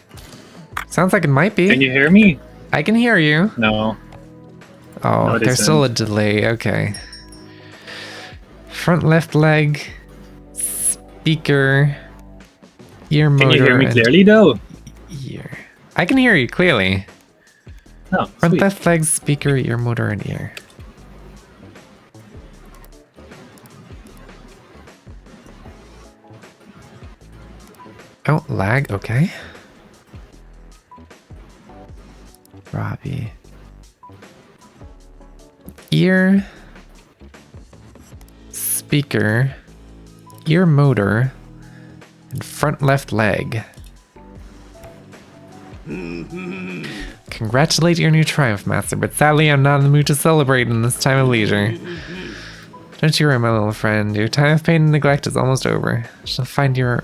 Sounds like it might be. Can you hear me? I can hear you. No. Oh, No, there's still a delay. Okay. Front left leg. Speaker. Ear motor. Can you hear me clearly though? Ear. I can hear you clearly. Oh, Front sweet. left leg, speaker, ear motor, and ear. Oh, lag, okay. Robbie. Ear. Speaker. ear motor and front left leg. Congratulate your new triumph, Master, but sadly I'm not in the mood to celebrate in this time of leisure. Don't you worry, my little friend. Your time of pain and neglect is almost over. I shall find your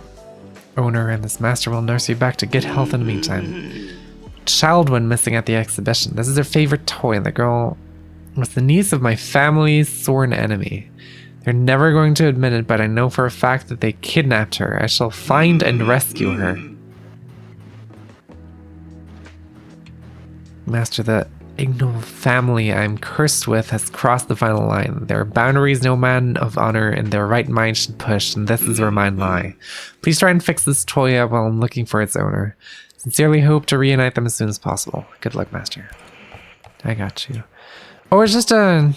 owner, and this master will nurse you back to good health in the meantime. Child went missing at the exhibition. This is her favorite toy, and the girl was the niece of my family's sworn enemy. They're never going to admit it, but I know for a fact that they kidnapped her. I shall find and rescue her. Master, the ignoble family I'm cursed with has crossed the final line. There are boundaries no man of honor in their right mind should push, and this is where mine lie. Please try and fix this toy up while I'm looking for its owner. Sincerely hope to reunite them as soon as possible. Good luck, Master. I got you. Oh, it's just a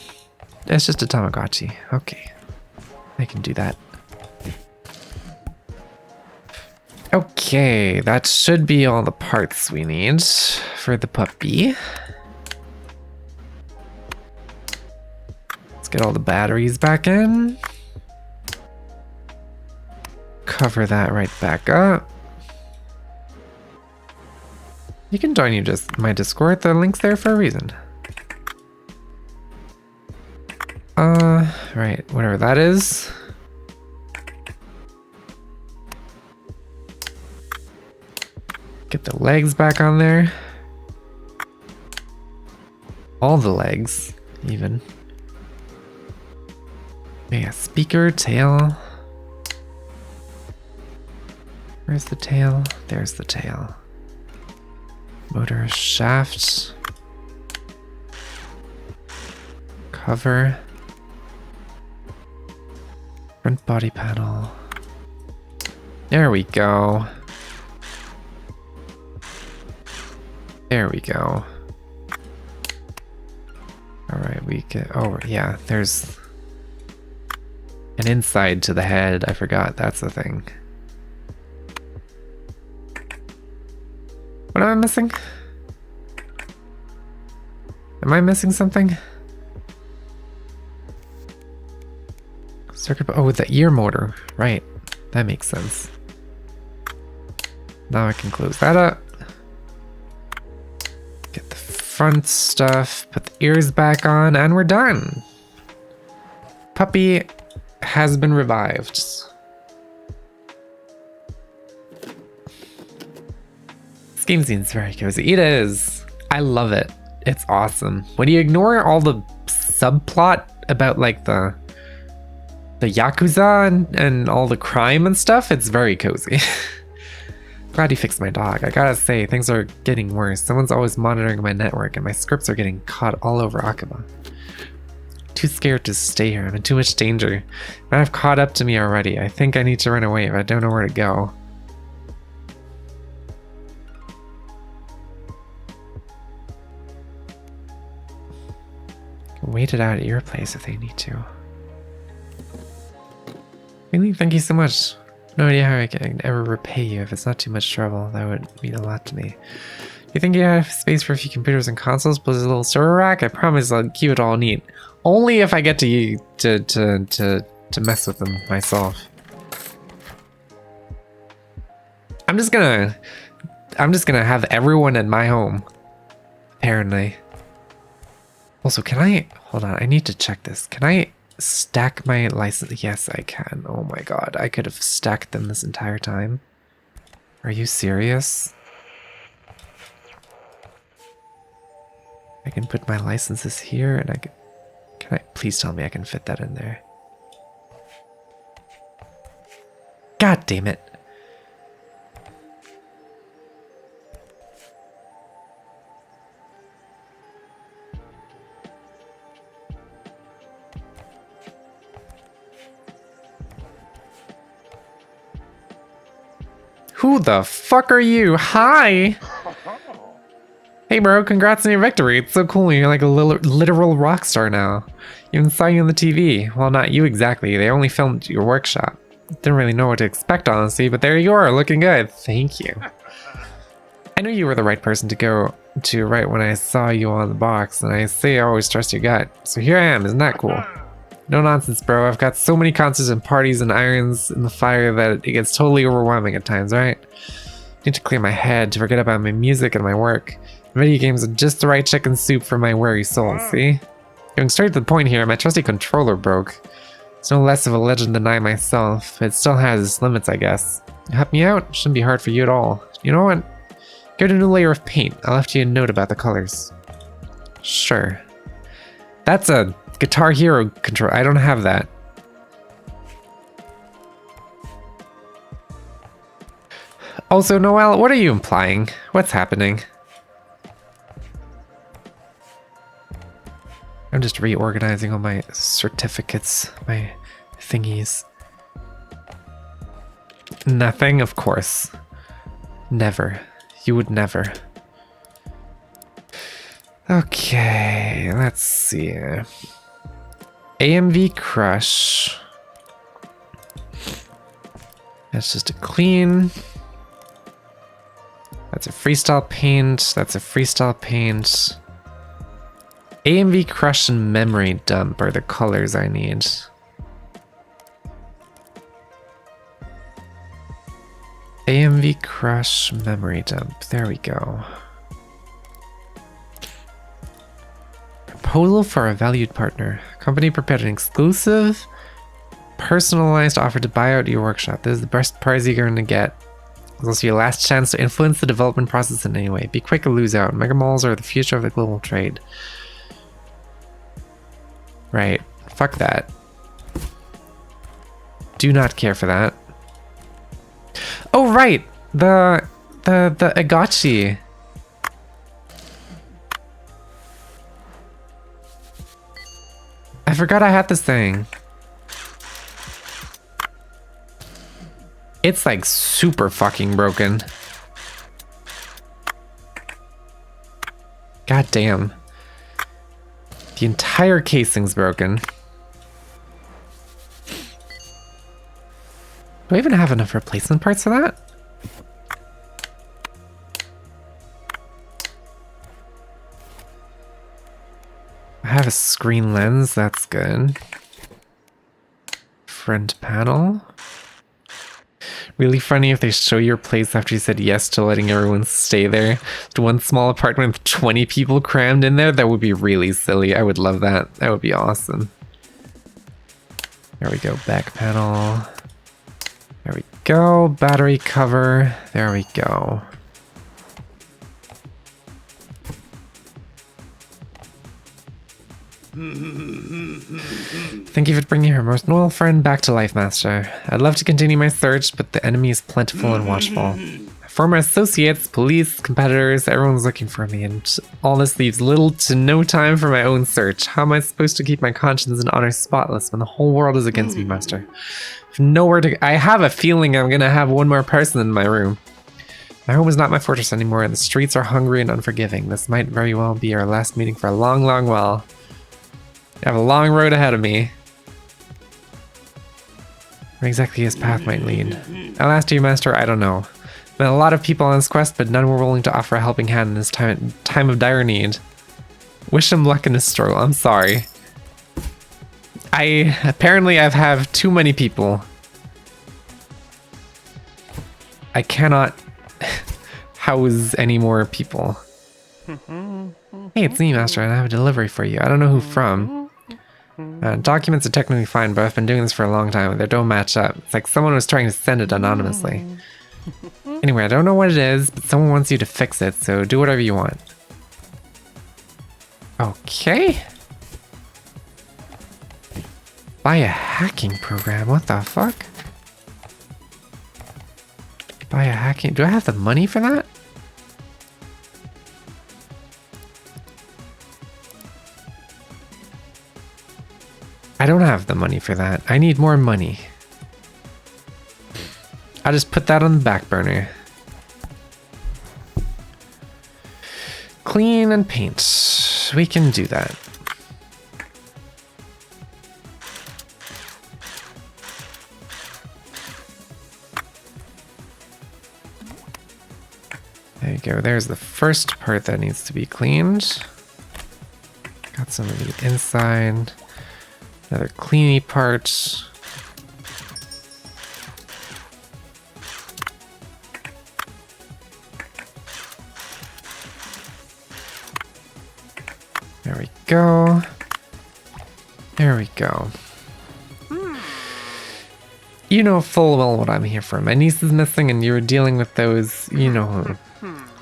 Tamagotchi. Okay. I can do that. Okay, that should be all the parts we need for the puppy. Let's get all the batteries back in. Cover that right back up. You can join my Discord. The link's there for a reason. Right, whatever that is. Get the legs back on there. All the legs, even. Yeah, speaker, tail. Where's the tail? There's the tail. Motor shaft. Cover. Front body panel. There we go. There we go. Alright, we get over. Yeah, there's an inside to the head. I forgot that's the thing. What am I missing? Am I missing something? Circuit. Oh, the ear motor. Right. That makes sense. Now I can close that up. Get the front stuff. Put the ears back on, and we're done. Puppy has been revived. This game seems very cozy. It is. I love it. It's awesome. When you ignore all the subplot about like the Yakuza and all the crime and stuff, it's very cozy. Glad you fixed my dog. I gotta say, things are getting worse. Someone's always monitoring my network and my scripts are getting caught all over Akaba. Too scared to stay here. I'm in too much danger. Might have caught up to me already. I think I need to run away, but I don't know where to go. Wait it out at your place if they need to. Really? Thank you so much. No idea how I can ever repay you. If it's not too much trouble, that would mean a lot to me. You think you have space for a few computers and consoles plus a little server rack? I promise I'll keep it all neat. Only if I get to mess with them myself. I'm just gonna have everyone at my home. Apparently. Also, can I hold on? I need to check this. Can I stack my license? Yes, I can. Oh my god, I could have stacked them this entire time. Are you serious? I can put my licenses here, and can I please tell me I can fit that in there? God damn it. Who the fuck are you? Hi! Hey bro, congrats on your victory. It's so cool. You're like a literal rock star now. Even saw you on the TV. Well, not you exactly. They only filmed your workshop. Didn't really know what to expect, honestly, but there you are, looking good. Thank you. I knew you were the right person to go to right when I saw you on the box, and I say I always trust your gut. So here I am, isn't that cool? No nonsense, bro. I've got so many concerts and parties and irons in the fire that it gets totally overwhelming at times, right? Need to clear my head to forget about my music and my work. Video games are just the right chicken soup for my weary soul, see? Going straight to the point here, my trusty controller broke. It's no less of a legend than I myself. It still has its limits, I guess. Help me out? Shouldn't be hard for you at all. You know what? Get a new layer of paint. I'll left you a note about the colors. Sure. That's a Guitar Hero control. I don't have that. Also, Noelle, what are you implying? What's happening? I'm just reorganizing all my certificates, my thingies. Nothing, of course. Never. You would never. Okay, let's see. AMV Crush. That's just a clean. That's a freestyle paint. That's a freestyle paint. AMV Crush and Memory Dump are the colors I need. AMV Crush Memory Dump. There we go. Proposal for a valued partner. Company prepared an exclusive, personalized offer to buy out your workshop. This is the best prize you're going to get. It's also your last chance to influence the development process in any way. Be quick or lose out. Mega malls are the future of the global trade. Right. Fuck that. Do not care for that. Oh, right. The Agachi. I forgot I had this thing. It's like super fucking broken. God damn. The entire casing's broken. Do I even have enough replacement parts for that? I have a screen lens, that's good. Front panel. Really funny if they show your place after you said yes to letting everyone stay there. To one small apartment with 20 people crammed in there, that would be really silly. I would love that. That would be awesome. There we go, back panel. There we go, battery cover. There we go. Thank you for bringing her most loyal friend back to life, Master. I'd love to continue my search, but the enemy is plentiful and watchful. Former associates, police, competitors, everyone's looking for me, and all this leaves little to no time for my own search. How am I supposed to keep my conscience and honor spotless when the whole world is against me, Master? Nowhere to. I have a feeling I'm gonna have one more person in my room. My home is not my fortress anymore, and the streets are hungry and unforgiving. This might very well be our last meeting for a long, long while. I have a long road ahead of me. Where exactly his path might lead. I'll ask you, Master, I don't know. Met a lot of people on this quest, but none were willing to offer a helping hand in this time of dire need. Wish him luck in his struggle. I'm sorry. Apparently I've have too many people. I cannot house any more people. Hey, it's me, Master, and I have a delivery for you. I don't know who from. Documents are technically fine, but I've been doing this for a long time and they don't match up. It's like someone was trying to send it anonymously. Anyway, I don't know what it is, but someone wants you to fix it, so do whatever you want. Okay. Buy a hacking program, what the fuck? Buy a hacking, do I have the money for that? I don't have the money for that. I need more money. I'll just put that on the back burner. Clean and paint. We can do that. There you go. There's the first part that needs to be cleaned. Got some of the inside. Another cleany part. There we go. There we go. You know full well what I'm here for. My niece is missing and you're dealing with those, you know who.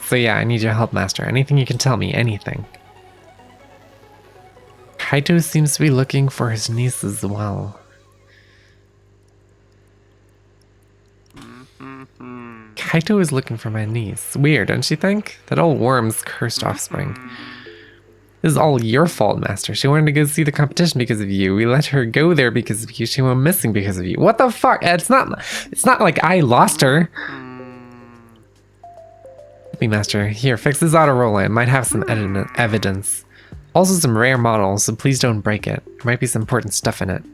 So yeah, I need your help, Master. Anything you can tell me, anything. Kaito seems to be looking for his niece as well. Kaito is looking for my niece. Weird, don't you think? That old worm's cursed offspring. This is all your fault, Master. She wanted to go see the competition because of you. We let her go there because of you. She went missing because of you. What the fuck? It's not like I lost her. Me, Master. Here, fix this auto roller. It might have some evidence. Also some rare models, so please don't break it. There might be some important stuff in it.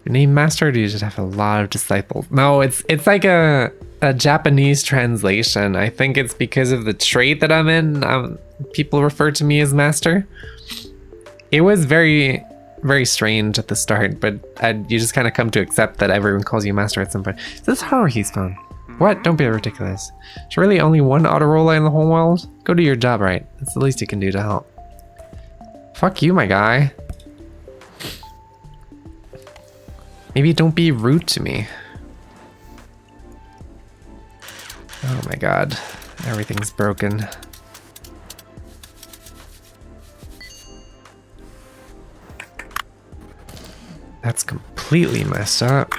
Your name, Master, or do you just have a lot of disciples? No, it's like a Japanese translation. I think it's because of the trade that I'm in. People refer to me as Master. It was very, very strange at the start, but you just kind of come to accept that everyone calls you Master at some point. Is this Haruhi's phone? What? Don't be ridiculous. There's really only one Autorola in the whole world? Go do your job right. That's the least you can do to help. Fuck you, my guy. Maybe don't be rude to me. Oh my god. Everything's broken. That's completely messed up.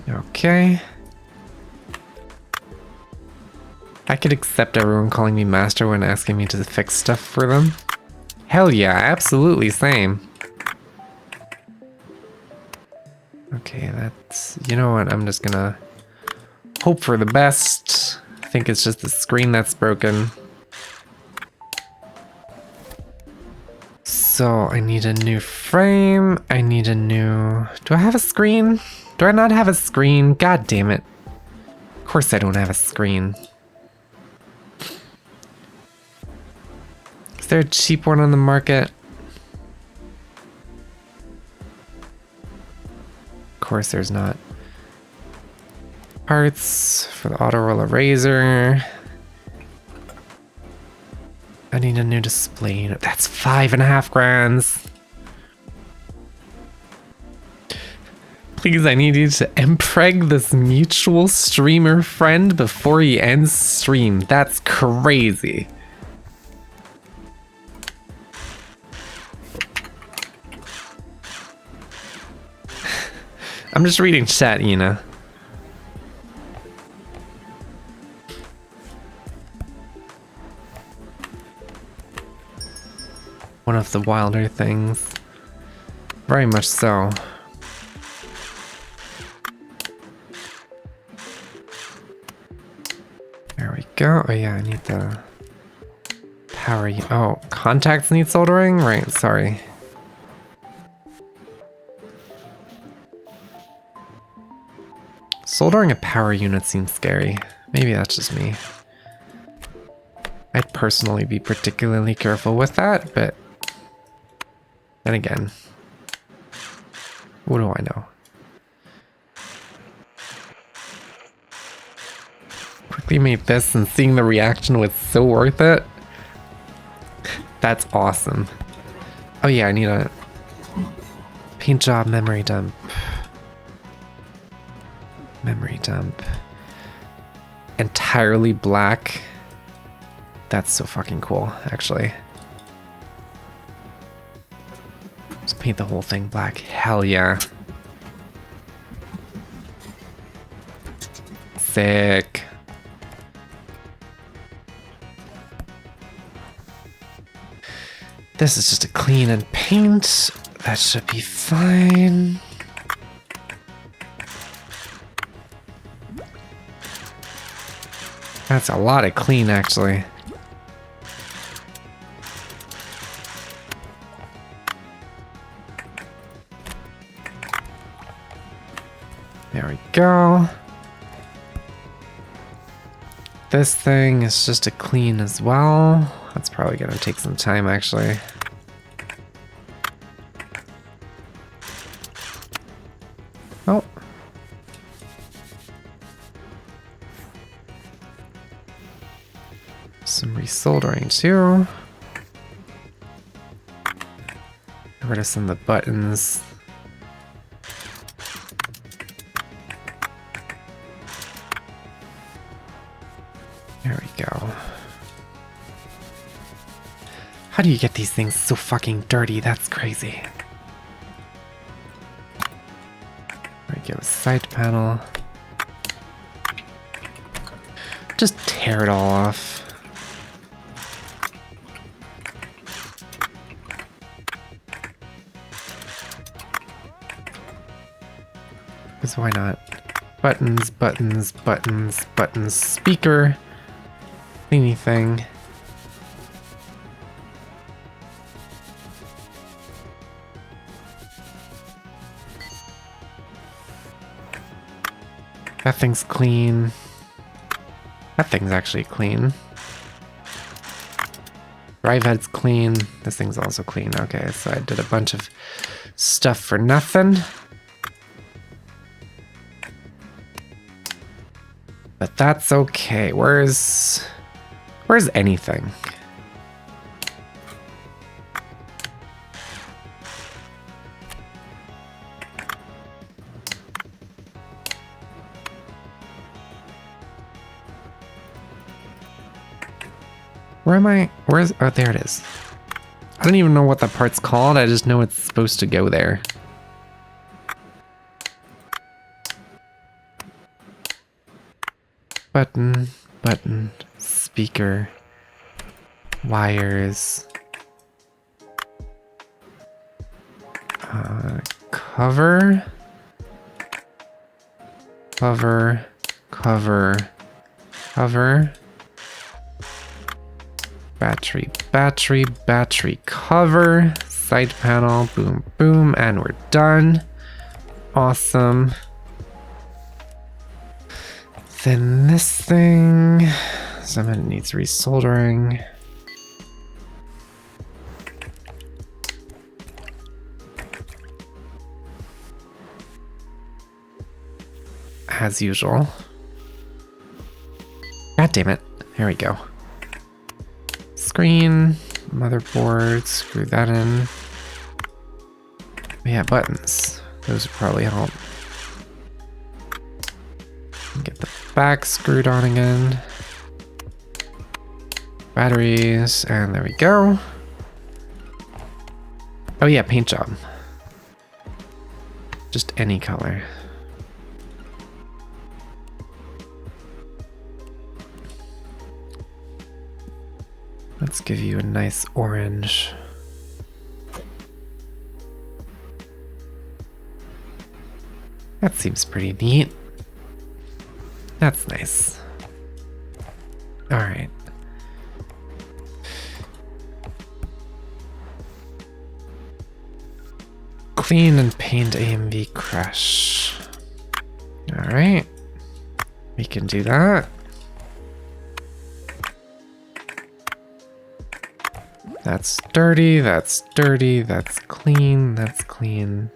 Okay. I could accept everyone calling me Master when asking me to fix stuff for them. Hell yeah, absolutely same. Okay, that's... You know what, I'm just gonna hope for the best. I think it's just the screen that's broken. So, I need a new frame. I need a new... Do I have a screen? Do I not have a screen? God damn it. Of course I don't have a screen. Is there a cheap one on the market? Of course there's not. Parts for the auto roller razor. I need a new display unit. That's 5.5 grand. Please, I need you to impreg this mutual streamer friend before he ends stream. That's crazy. I'm just reading chat, Ina. One of the wilder things. Very much so. There we go. Oh yeah, I need the power. Oh, contacts need soldering? Right, sorry. Soldering a power unit seems scary. Maybe that's just me. I'd personally be particularly careful with that, but then again, what do I know? Quickly made this and seeing the reaction was so worth it. That's awesome. Oh yeah, I need a paint job memory dump. Memory dump. Entirely black. That's so fucking cool, actually. Just paint the whole thing black. Hell yeah. Sick. This is just a clean and paint. That should be fine. That's a lot of clean, actually. There we go. This thing is just a clean as well. That's probably gonna take some time, actually. resoldering too. Get rid of some of the buttons. There we go. How do you get these things so fucking dirty? That's crazy. There we go, side panel. Just tear it all off. Because why not? Buttons, buttons, buttons, buttons, speaker, thingy thing. That thing's clean. That thing's actually clean. Drive head's clean. This thing's also clean. Okay, so I did a bunch of stuff for nothing. But that's okay. Where's anything? Where am I? Where's... Oh, there it is. I don't even know what that part's called. I just know it's supposed to go there. Button, button, speaker, wires, cover, cover, cover, cover, battery, battery, battery, cover, side panel, boom, boom, and we're done. Awesome. Then this thing, some of it needs resoldering. As usual. God damn it. Here we go. Screen, motherboard, screw that in. Yeah, buttons. Those would probably help. Get the back screwed on again. Batteries, and there we go. Oh yeah, paint job. Just any color. Let's give you a nice orange. That seems pretty neat. That's nice. All right. Clean and paint AMV crash. All right. We can do that. That's dirty, that's dirty, that's clean, that's clean.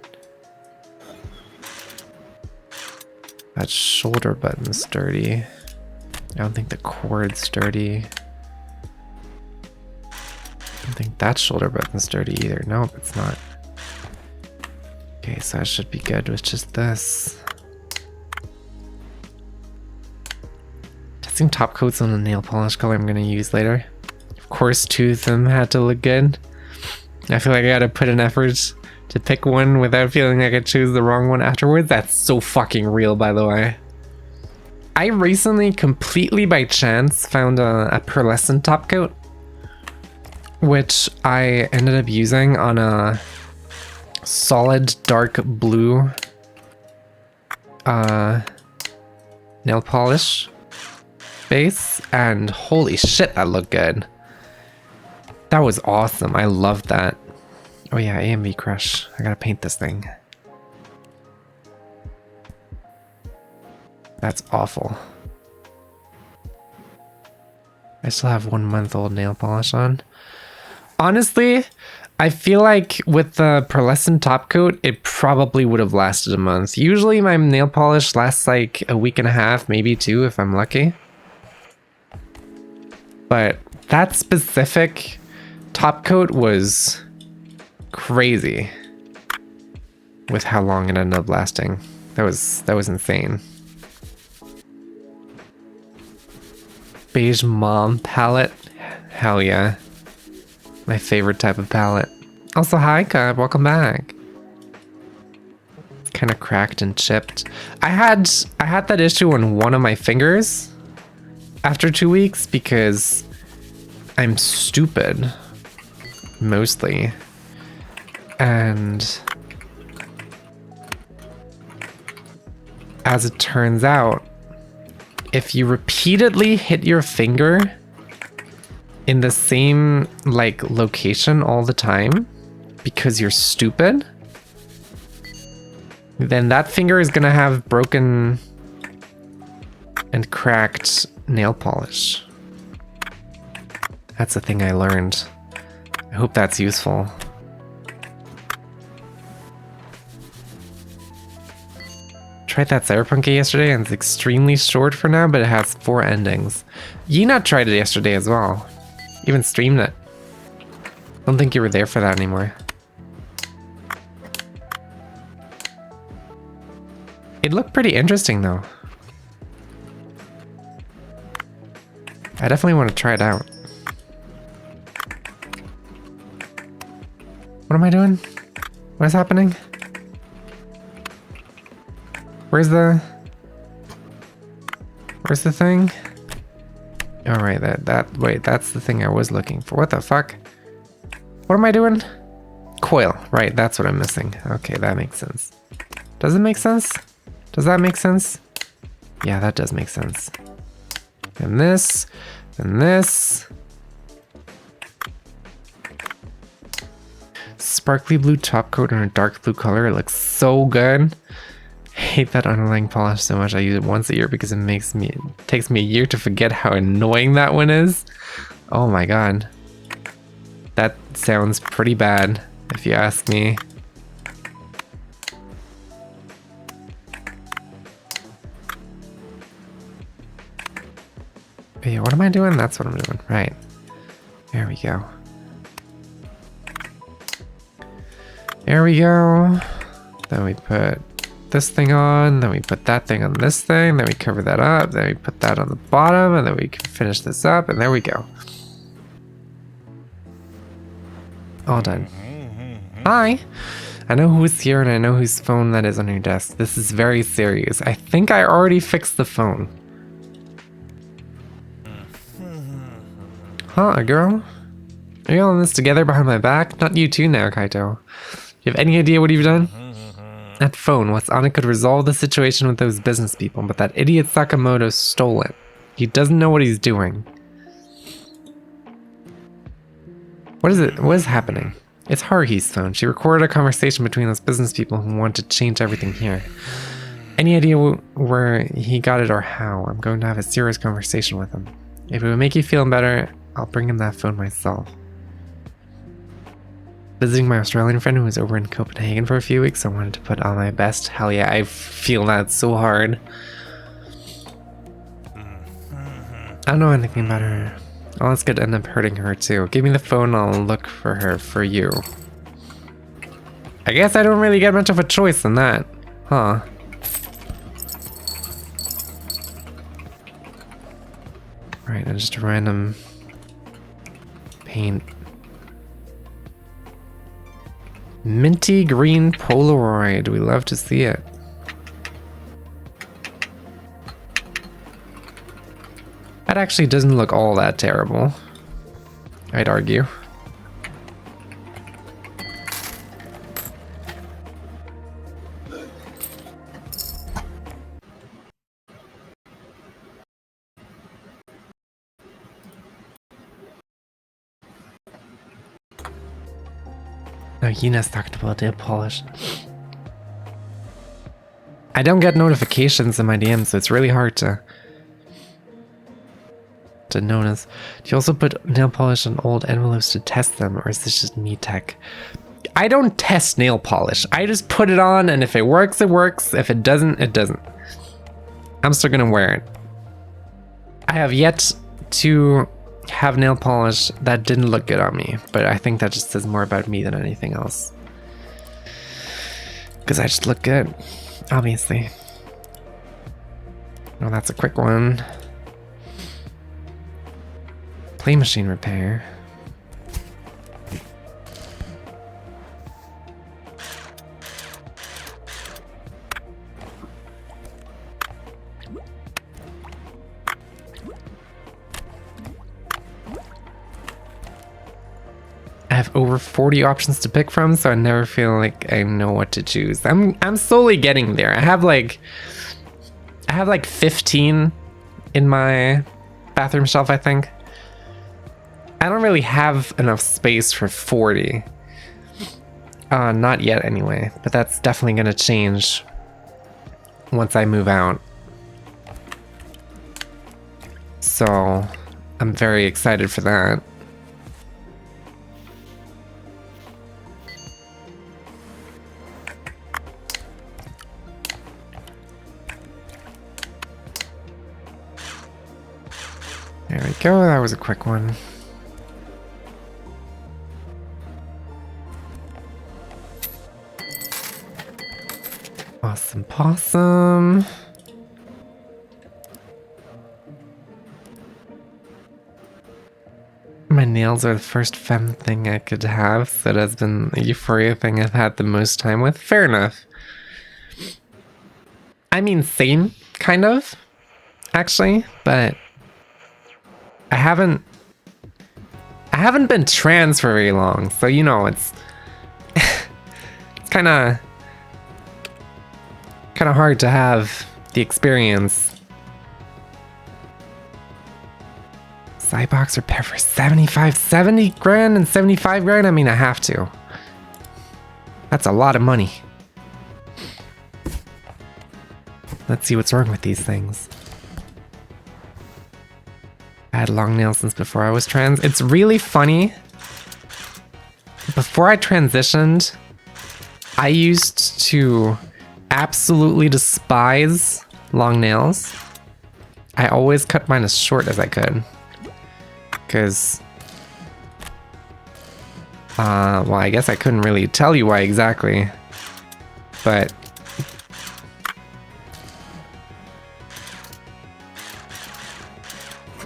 That shoulder button's dirty. I don't think the cord's dirty. I don't think that shoulder button's dirty either. Nope, it's not. Okay, so I should be good with just this. Testing top coats on the nail polish color I'm gonna use later. Of course, two of them had to look good. I feel like I gotta put an effort to pick one without feeling like I chose the wrong one afterwards. That's so fucking real, by the way. I recently, completely by chance, found a pearlescent top coat, which I ended up using on a solid dark blue nail polish base, and holy shit, that looked good. That was awesome. I loved that. Oh yeah, AMV crush. I gotta paint this thing. That's awful. I still have 1 month old nail polish on. Honestly, I feel like with the pearlescent top coat, it probably would have lasted a month. Usually my nail polish lasts like a week and a half, maybe 2 if I'm lucky. But that specific top coat was crazy with how long it ended up lasting. That was insane. Beige mom palette. Hell yeah. My favorite type of palette. Also, hi, Cub. Welcome back. Kind of cracked and chipped. I had that issue on one of my fingers after 2 weeks because I'm stupid, mostly. And as it turns out, if you repeatedly hit your finger in the same like location all the time because you're stupid, then that finger is gonna have broken and cracked nail polish. That's a thing I learned. I hope that's useful. Tried that Cyberpunk yesterday and it's extremely short for now, but it has 4 endings. Yena tried it yesterday as well. Even streamed it. Don't think you were there for that anymore. It looked pretty interesting though. I definitely want to try it out. What am I doing? What is happening? Where's the thing? All right, wait, that's the thing I was looking for. What the fuck? What am I doing? Coil, right, that's what I'm missing. Okay, that makes sense. Does it make sense? Does that make sense? Yeah, that does make sense. And this, and this. Sparkly blue top coat in a dark blue color. It looks so good. Hate that underlying polish so much. I use it once a year because it takes me a year to forget how annoying that one is. Oh my god. That sounds pretty bad, if you ask me. But yeah, what am I doing? That's what I'm doing. Right. There we go. There we go. Then we put this thing on, then we put that thing on this thing, then we cover that up, then we put that on the bottom, and then we can finish this up, and there we go. All done. Hi! I know who's here and I know whose phone that is on your desk. This is very serious. I think I already fixed the phone. Huh, girl? Are you all in this together behind my back? Not you too now, Kaito. You have any idea what you've done? That phone, what's on it could resolve the situation with those business people, but that idiot Sakamoto stole it. He doesn't know what he's doing. What is it? What is happening? It's Haruhi's phone. She recorded a conversation between those business people who want to change everything here. Any idea where he got it or how? I'm going to have a serious conversation with him. If it would make you feel better, I'll bring him that phone myself. Visiting my Australian friend who was over in Copenhagen for a few weeks. I wanted to put on my best. Hell yeah, I feel that so hard. I don't know anything about her. Oh, this could end up hurting her too. Give me the phone, I'll look for her for you. I guess I don't really get much of a choice in that. Huh. Right, and just a random paint. Minty green Polaroid. We love to see it. That actually doesn't look all that terrible, I'd argue. No, Yuna's talked about nail polish. I don't get notifications in my DMs, so it's really hard to notice. Do you also put nail polish on old envelopes to test them, or is this just me tech? I don't test nail polish. I just put it on, and if it works, it works. If it doesn't, it doesn't. I'm still gonna wear it. I have yet to have nail polish that didn't look good on me, but I think that just says more about me than anything else. Because I just look good, obviously. Oh, that's a quick one. Play machine repair. I have over 40 options to pick from, so I never feel like I know what to choose. I'm slowly getting there. I have like 15 in my bathroom shelf, I think. I don't really have enough space for 40. Not yet anyway, but that's definitely gonna change once I move out. So I'm very excited for that. There we go, that was a quick one. Awesome possum. My nails are the first femme thing I could have, so that's been the Euphoria thing I've had the most time with. Fair enough. I mean, same, kind of, actually, but I haven't been trans for very long, so you know, it's it's kind of hard to have the experience. Cybox repair for 70 grand and 75 grand? I mean, I have to. That's a lot of money. Let's see what's wrong with these things. I had long nails since before I was trans. It's really funny. Before I transitioned, I used to absolutely despise long nails. I always cut mine as short as I could. Because, well, I guess I couldn't really tell you why exactly. But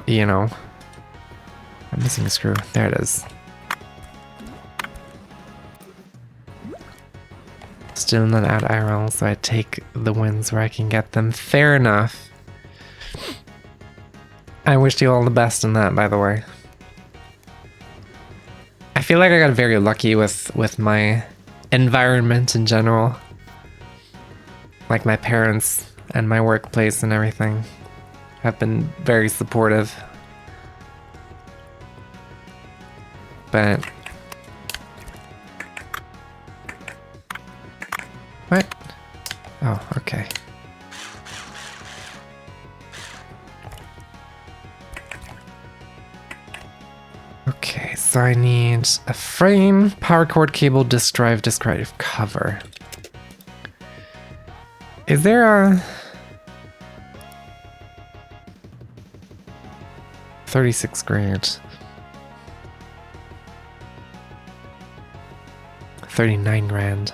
you know, I'm missing a screw. There it is. Still not out IRL, so I take the wins where I can get them. Fair enough. I wish you all the best in that, by the way. I feel like I got very lucky with my environment in general. Like my parents and my workplace and everything have been very supportive. But what? Oh, okay. Okay, so I need a frame, power cord cable, disk drive cover. Is there a 36 grand? 39 grand.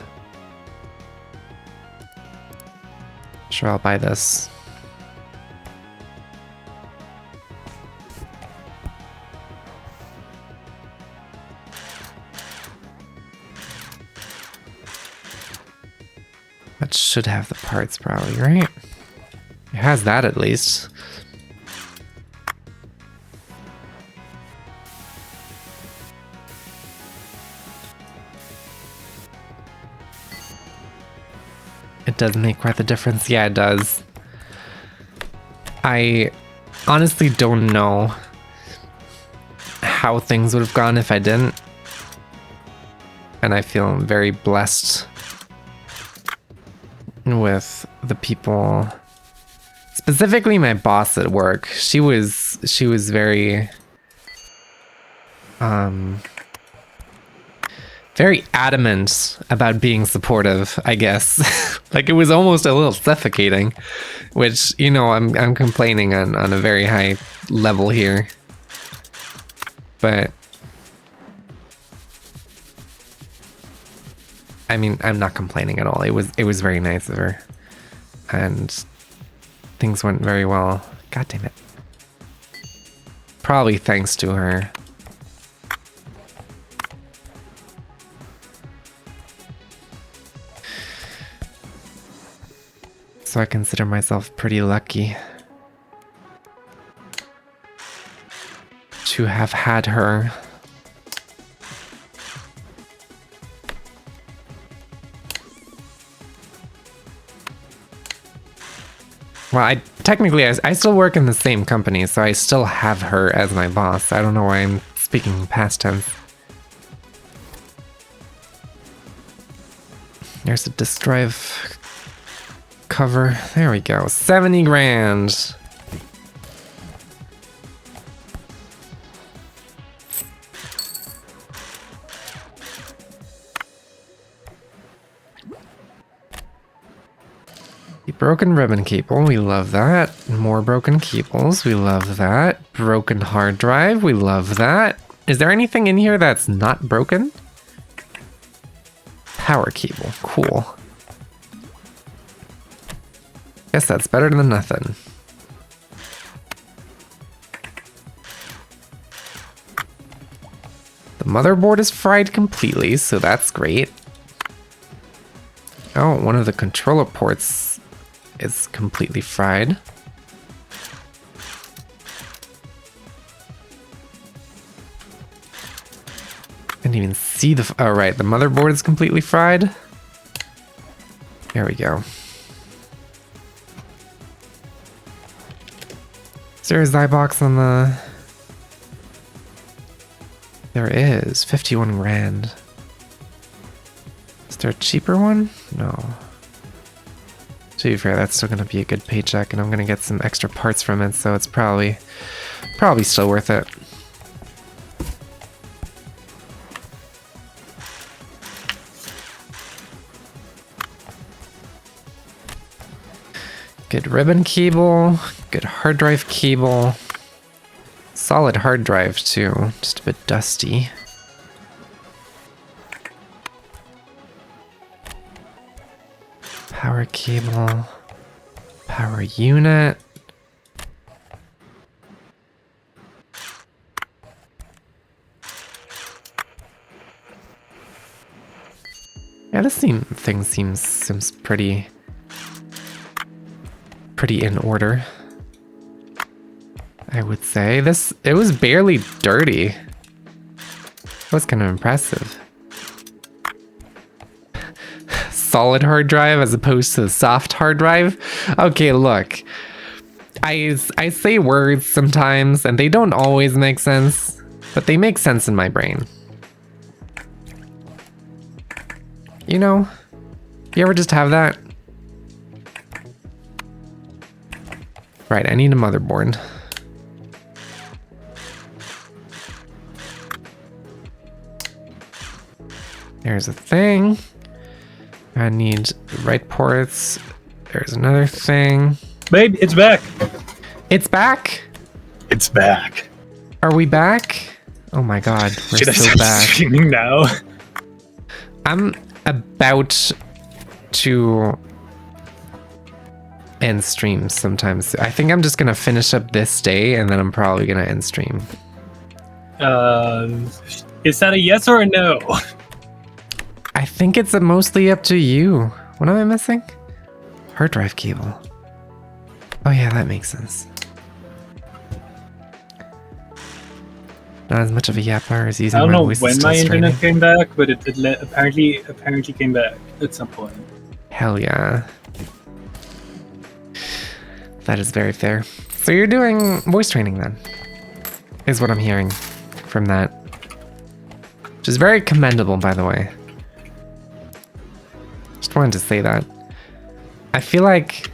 Sure, I'll buy this. That should have the parts probably, right? It has that at least. It does make quite the difference. Yeah, it does. I honestly don't know how things would have gone if I didn't. And I feel very blessed with the people, specifically my boss at work. She was very very adamant about being supportive, I guess. Like it was almost a little suffocating, which, you know, I'm complaining on a very high level here. but I mean, I'm not complaining at all. It was very nice of her, and things went very well. God damn it. Probably thanks to her. So I consider myself pretty lucky to have had her. Well, I still work in the same company, so I still have her as my boss. I don't know why I'm speaking past tense. There's a disk drive cover. There we go. 70 grand. Broken ribbon cable, we love that. More broken cables, we love that. Broken hard drive, we love that. Is there anything in here that's not broken? Power cable, cool. Guess that's better than nothing. The motherboard is fried completely, so that's great. Oh, one of the controller ports is completely fried. Didn't even see the... Oh, right. The motherboard is completely fried. There we go. Is there a Zybox on the... There is. 51 grand. Is there a cheaper one? No. To be fair, that's still going to be a good paycheck, and I'm going to get some extra parts from it, so it's probably still worth it. Good ribbon cable, good hard drive cable. Solid hard drive too, just a bit dusty. Power cable, power unit. Yeah, this thing seems pretty in order, I would say. It was barely dirty. That was kind of impressive. Solid hard drive as opposed to the soft hard drive. Okay, look. I say words sometimes and they don't always make sense, but they make sense in my brain. You know? You ever just have that? Right, I need a motherboard. There's a thing. I need the right ports. There's another thing. Babe, it's back. It's back? It's back. Are we back? Oh my god, we're Should I so start back. streaming now? I'm about to end stream sometimes. I think I'm just gonna finish up this day and then I'm probably gonna end stream. Is that a yes or a no? I think it's mostly up to you. What am I missing? Hard drive cable. Oh yeah, that makes sense. Not as much of a yapper as using I don't my know voice when is my still internet straining. came back, but it apparently came back at some point. Hell yeah. That is very fair. So you're doing voice training then, is what I'm hearing from that. Which is very commendable, by the way. Just wanted to say that. I feel like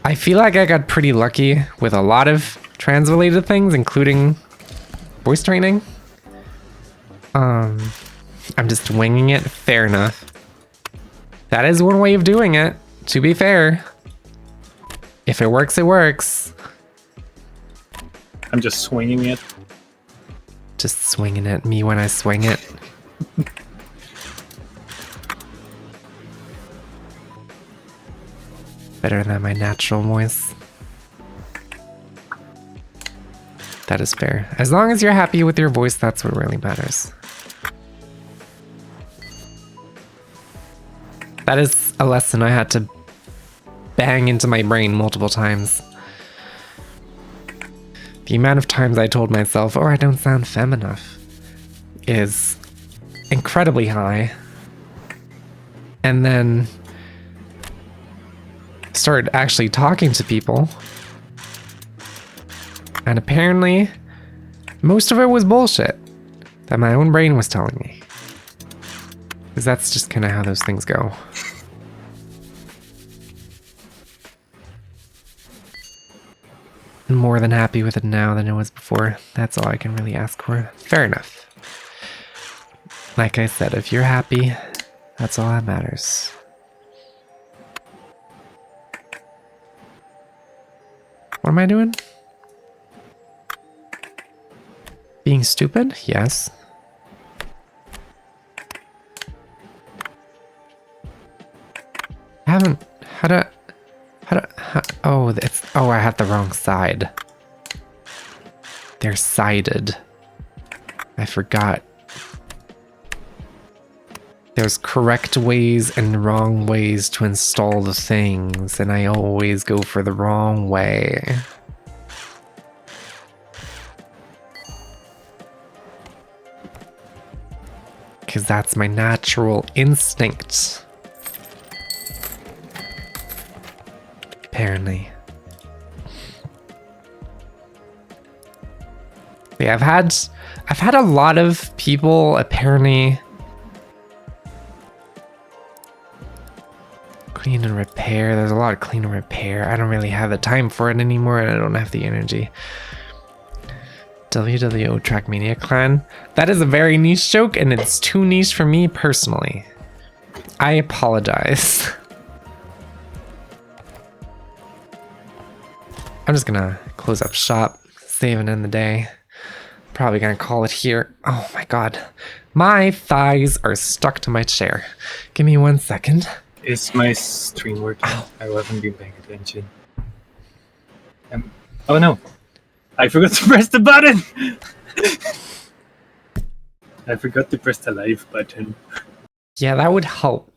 I got pretty lucky with a lot of trans-related things, including voice training. I'm just winging it. Fair enough. That is one way of doing it, to be fair. If it works, it works. I'm just swinging it. Just swinging at me when I swing it. Better than my natural voice. That is fair. As long as you're happy with your voice, that's what really matters. That is a lesson I had to bang into my brain multiple times. The amount of times I told myself, oh, I don't sound femme enough, is incredibly high. And then started actually talking to people. And apparently, most of it was bullshit that my own brain was telling me. Because that's just kind of how those things go. I'm more than happy with it now than it was before. That's all I can really ask for. Fair enough. Like I said, if you're happy, that's all that matters. What am I doing? Being stupid? Yes. I haven't... oh, I had the wrong side. They're sided. I forgot. There's correct ways and wrong ways to install the things, and I always go for the wrong way. Because that's my natural instinct. Apparently. Yeah, I've had a lot of people apparently clean and repair. There's a lot of clean and repair. I don't really have the time for it anymore, and I don't have the energy. WWO Trackmania Clan. That is a very niche joke, and it's too niche for me personally. I apologize. I'm just gonna close up shop, save and end the day. Probably gonna call it here. Oh my god. My thighs are stuck to my chair. Give me 1 second. Is my stream working? I haven't been paying attention. Oh no. I forgot to press the button! I forgot to press the live button. Yeah, that would help.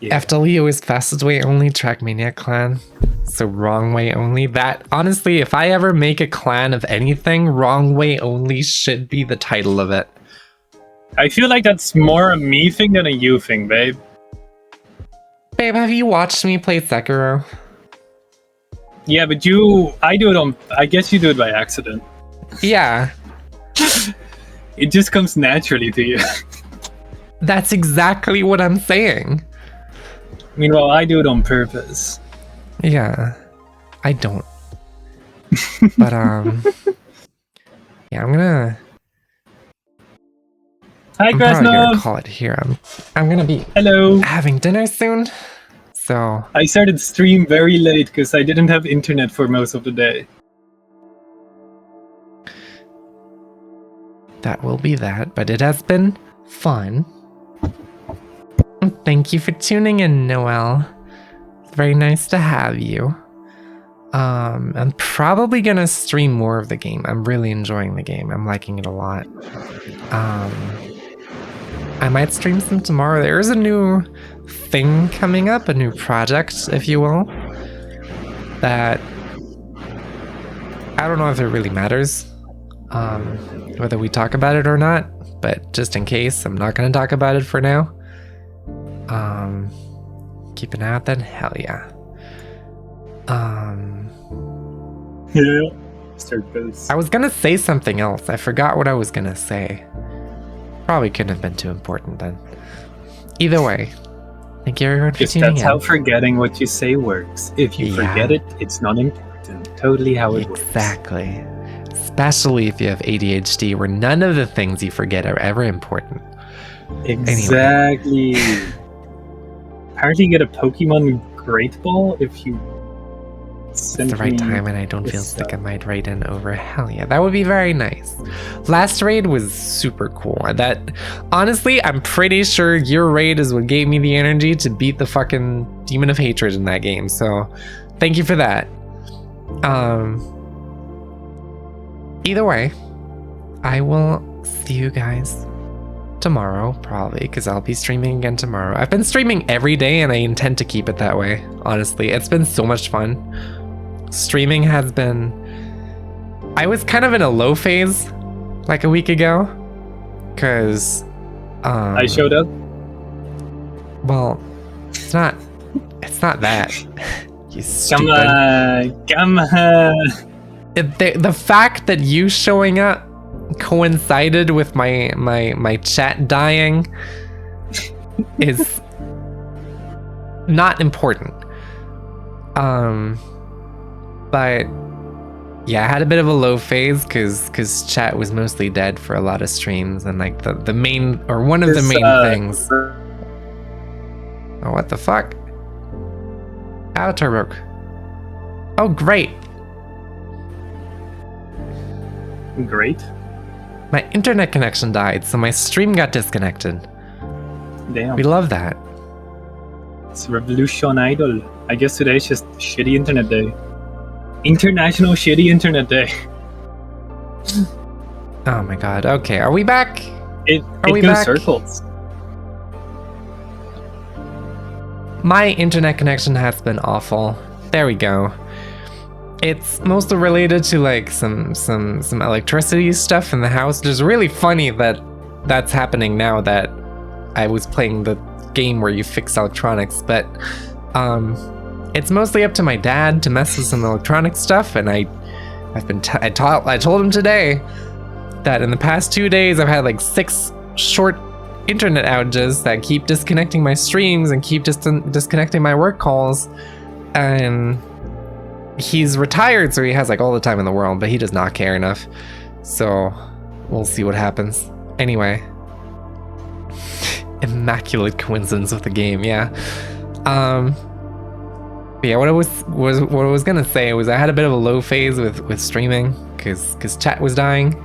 Yeah. FW is fastest way only, Trackmania Clan. So wrong way only. That, honestly, if I ever make a clan of anything, wrong way only should be the title of it. I feel like that's more a me thing than a you thing, babe. Babe, have you watched me play Sekiro? Yeah, but I guess you do it by accident. Yeah. It just comes naturally to you. That's exactly what I'm saying. Meanwhile, I do it on purpose. Yeah. I don't. But, yeah, I'm gonna probably gonna call it here. I'm gonna be having dinner soon. So I started stream very late because I didn't have internet for most of the day. That will be that, but it has been fun. Thank you for tuning in, Noelle. It's very nice to have you. I'm probably gonna stream more of the game. I'm really enjoying the game. I'm liking it a lot. I might stream some tomorrow. There is a new thing coming up, a new project, if you will, that I don't know if it really matters, whether we talk about it or not, but just in case, I'm not going to talk about it for now. Keep an eye out then? Hell yeah. Yeah. Start those. I was going to say something else. I forgot what I was going to say. Probably couldn't have been too important then. Either way, thank you everyone for tuning in. That's how forgetting what you say works. If you forget it, it's not important. Totally how it works. Exactly. Especially if you have ADHD, where none of the things you forget are ever important. Exactly. Anyway. Apparently you get a Pokemon Great Ball if you it's the right time and I don't feel sick, I might raid in over. Hell yeah, that would be very nice. Last raid was super cool. That, honestly, I'm pretty sure your raid is what gave me the energy to beat the fucking Demon of Hatred in that game. So thank you for that. Either way, I will see you guys tomorrow, probably, because I'll be streaming again tomorrow. I've been streaming every day and I intend to keep it that way. Honestly, it's been so much fun. Streaming has been... I was kind of in a low phase like a week ago because I showed up. Well, it's not that. You stupid. Come on. The fact that you showing up coincided with my chat dying is not important. But yeah, I had a bit of a low phase because chat was mostly dead for a lot of streams, and like the main, or one of the main things. Oh, what the fuck? Ow, Turbo. Oh, great. Great. My internet connection died, so my stream got disconnected. Damn. We love that. It's Revolution Idol. I guess today's just shitty internet day. International shitty internet day. Oh my god. Okay, are we back? It we goes back? circles. My internet connection has been awful. There we go. It's mostly related to like some electricity stuff in the house. It's just really funny that that's happening now that I was playing the game where you fix electronics, but it's mostly up to my dad to mess with some electronic stuff, and I told him today that in the past 2 days I've had like 6 short internet outages that keep disconnecting my streams and keep disconnecting my work calls, and he's retired, so he has like all the time in the world, but he does not care enough, so we'll see what happens. Anyway, immaculate coincidence with the game, yeah. But yeah, what I was gonna say was I had a bit of a low phase with streaming because chat was dying,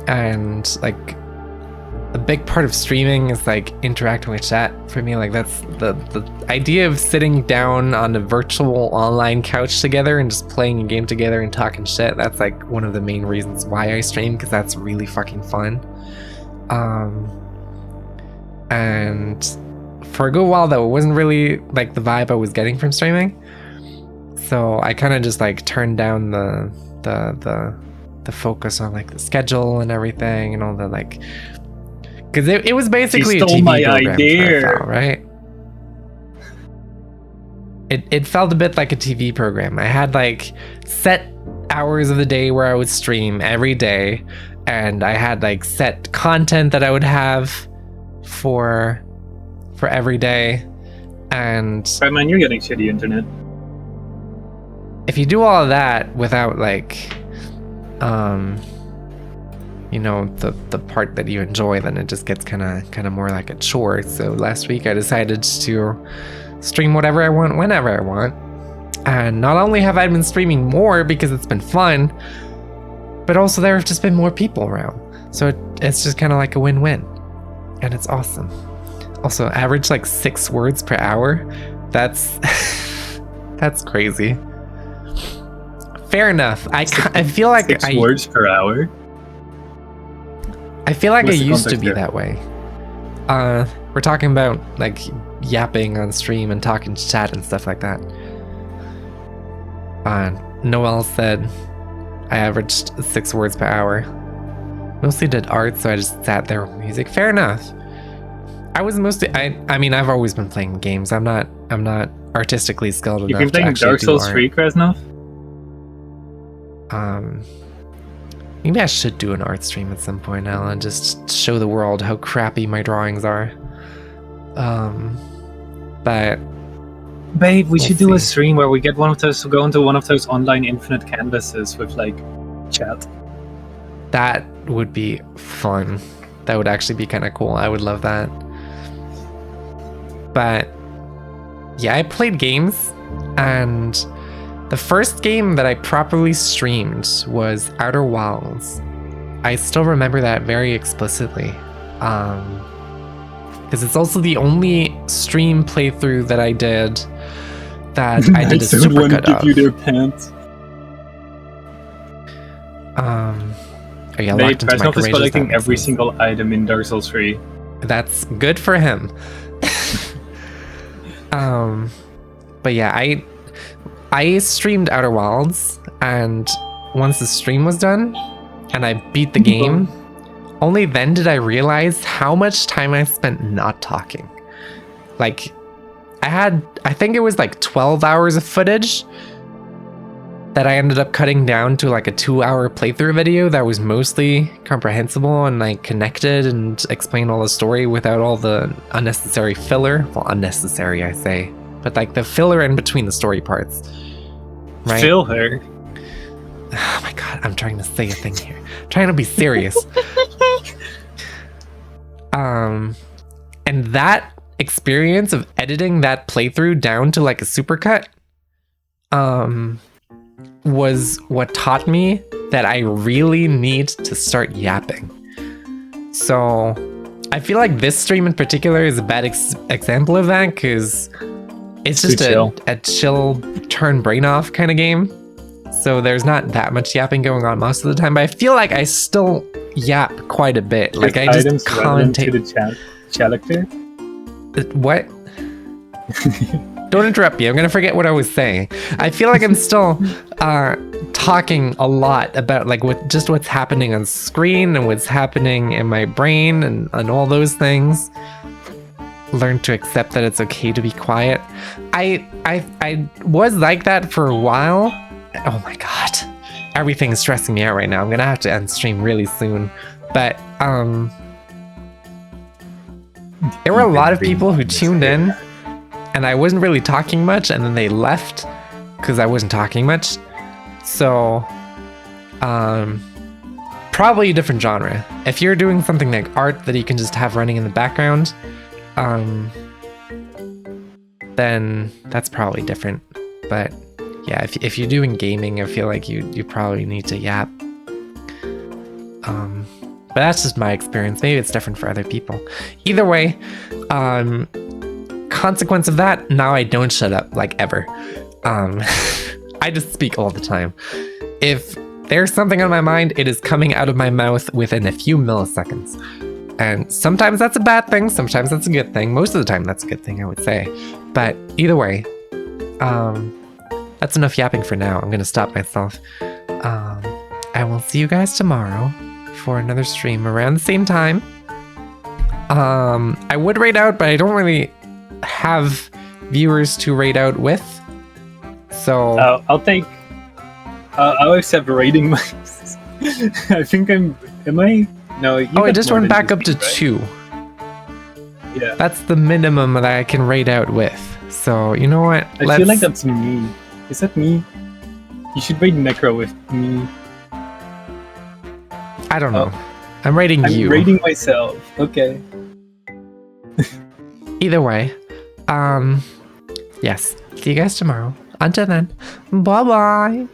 and like a big part of streaming is like interacting with chat for me. Like that's the idea of sitting down on a virtual online couch together and just playing a game together and talking shit. That's like one of the main reasons why I stream, because that's really fucking fun. And for a good while though, it wasn't really like the vibe I was getting from streaming. So I kind of just like turned down the focus on like the schedule and everything and all the like, because it was basically a TV my program, idea. felt, right? It felt a bit like a TV program. I had like set hours of the day where I would stream every day, and I had like set content that I would have for every day. And Right, man, you're getting shitty internet. if you do all of that without like you know, the part that you enjoy, then it just gets kind of more like a chore. So last week I decided to stream whatever I want whenever I want, and not only have I been streaming more because it's been fun, but also there have just been more people around, so it's just kind of like a win-win, and it's awesome. Also, average like 6 words per hour. That's that's crazy. Fair enough. I feel like 6 words per hour. I feel like What's I the used to context be there? that way. We're talking about like yapping on stream and talking chat and stuff like that. Noel said I averaged 6 words per hour. Mostly did art, so I just sat there with music. Fair enough. I was mostly I mean I've always been playing games. I'm not artistically skilled You've enough been to playing actually Dark do Souls art. 3, Krasnov? Maybe I should do an art stream at some point now and just show the world how crappy my drawings are. But Babe, we should do a see. stream where we get one of those, go into one of those online infinite canvases with like chat. that would be fun. That would actually be kind of cool. I would love that. But yeah, I played games, and The first game that I properly streamed was Outer Wilds. I still remember that very explicitly. Because it's also the only stream playthrough that I did that I did a supercut of. Give you their pants. Oh yeah, locked into my Presnov is collecting every single item in Dark Souls 3. That's good for him. But yeah, I streamed Outer Wilds, and once the stream was done and I beat the game, only then did I realize how much time I spent not talking. Like, I think it was like 12 hours of footage that I ended up cutting down to like a 2-hour playthrough video that was mostly comprehensible and like connected and explained all the story without all the unnecessary filler. Well, unnecessary, I say, but like the filler in between the story parts. Right? Filler. Oh my god, I'm trying to say a thing here. I'm trying to be serious. And that experience of editing that playthrough down to like a supercut, was what taught me that I really need to start yapping. So I feel like this stream in particular is a bad example of that, because it's just a chill, turn brain off kind of game. So there's not that much yapping going on most of the time, but I feel like I still yap quite a bit. Like I just commentate. To the character? What? Don't interrupt me. I'm going to forget what I was saying. I feel like I'm still talking a lot about like what's happening on screen and what's happening in my brain and all those things. Learn to accept that it's okay to be quiet. I was like that for a while. Oh my god. Everything is stressing me out right now. I'm going to have to end stream really soon. But there were a lot of people who tuned in and I wasn't really talking much, and then they left because I wasn't talking much. So, probably a different genre. If you're doing something like art that you can just have running in the background, then that's probably different. But yeah, if you're doing gaming, I feel like you probably need to yap. But that's just my experience. Maybe it's different for other people. Either way, consequence of that, now I don't shut up, like, ever. I just speak all the time. If there's something on my mind, it is coming out of my mouth within a few milliseconds. And sometimes that's a bad thing, sometimes that's a good thing. Most of the time that's a good thing, I would say. But either way, that's enough yapping for now. I'm gonna stop myself. I will see you guys tomorrow for another stream around the same time. I would raid out, but I don't really have viewers to raid out with, so I'll accept raiding. I think am I? No. Oh, it just went back up to 2. Yeah, that's the minimum that I can raid out with. So you know what? I feel like that's me. Is that me? You should raid Necro with me. I don't know. I'm raiding you. I'm raiding myself. Okay. Either way, yes. See you guys tomorrow. Until then, bye bye.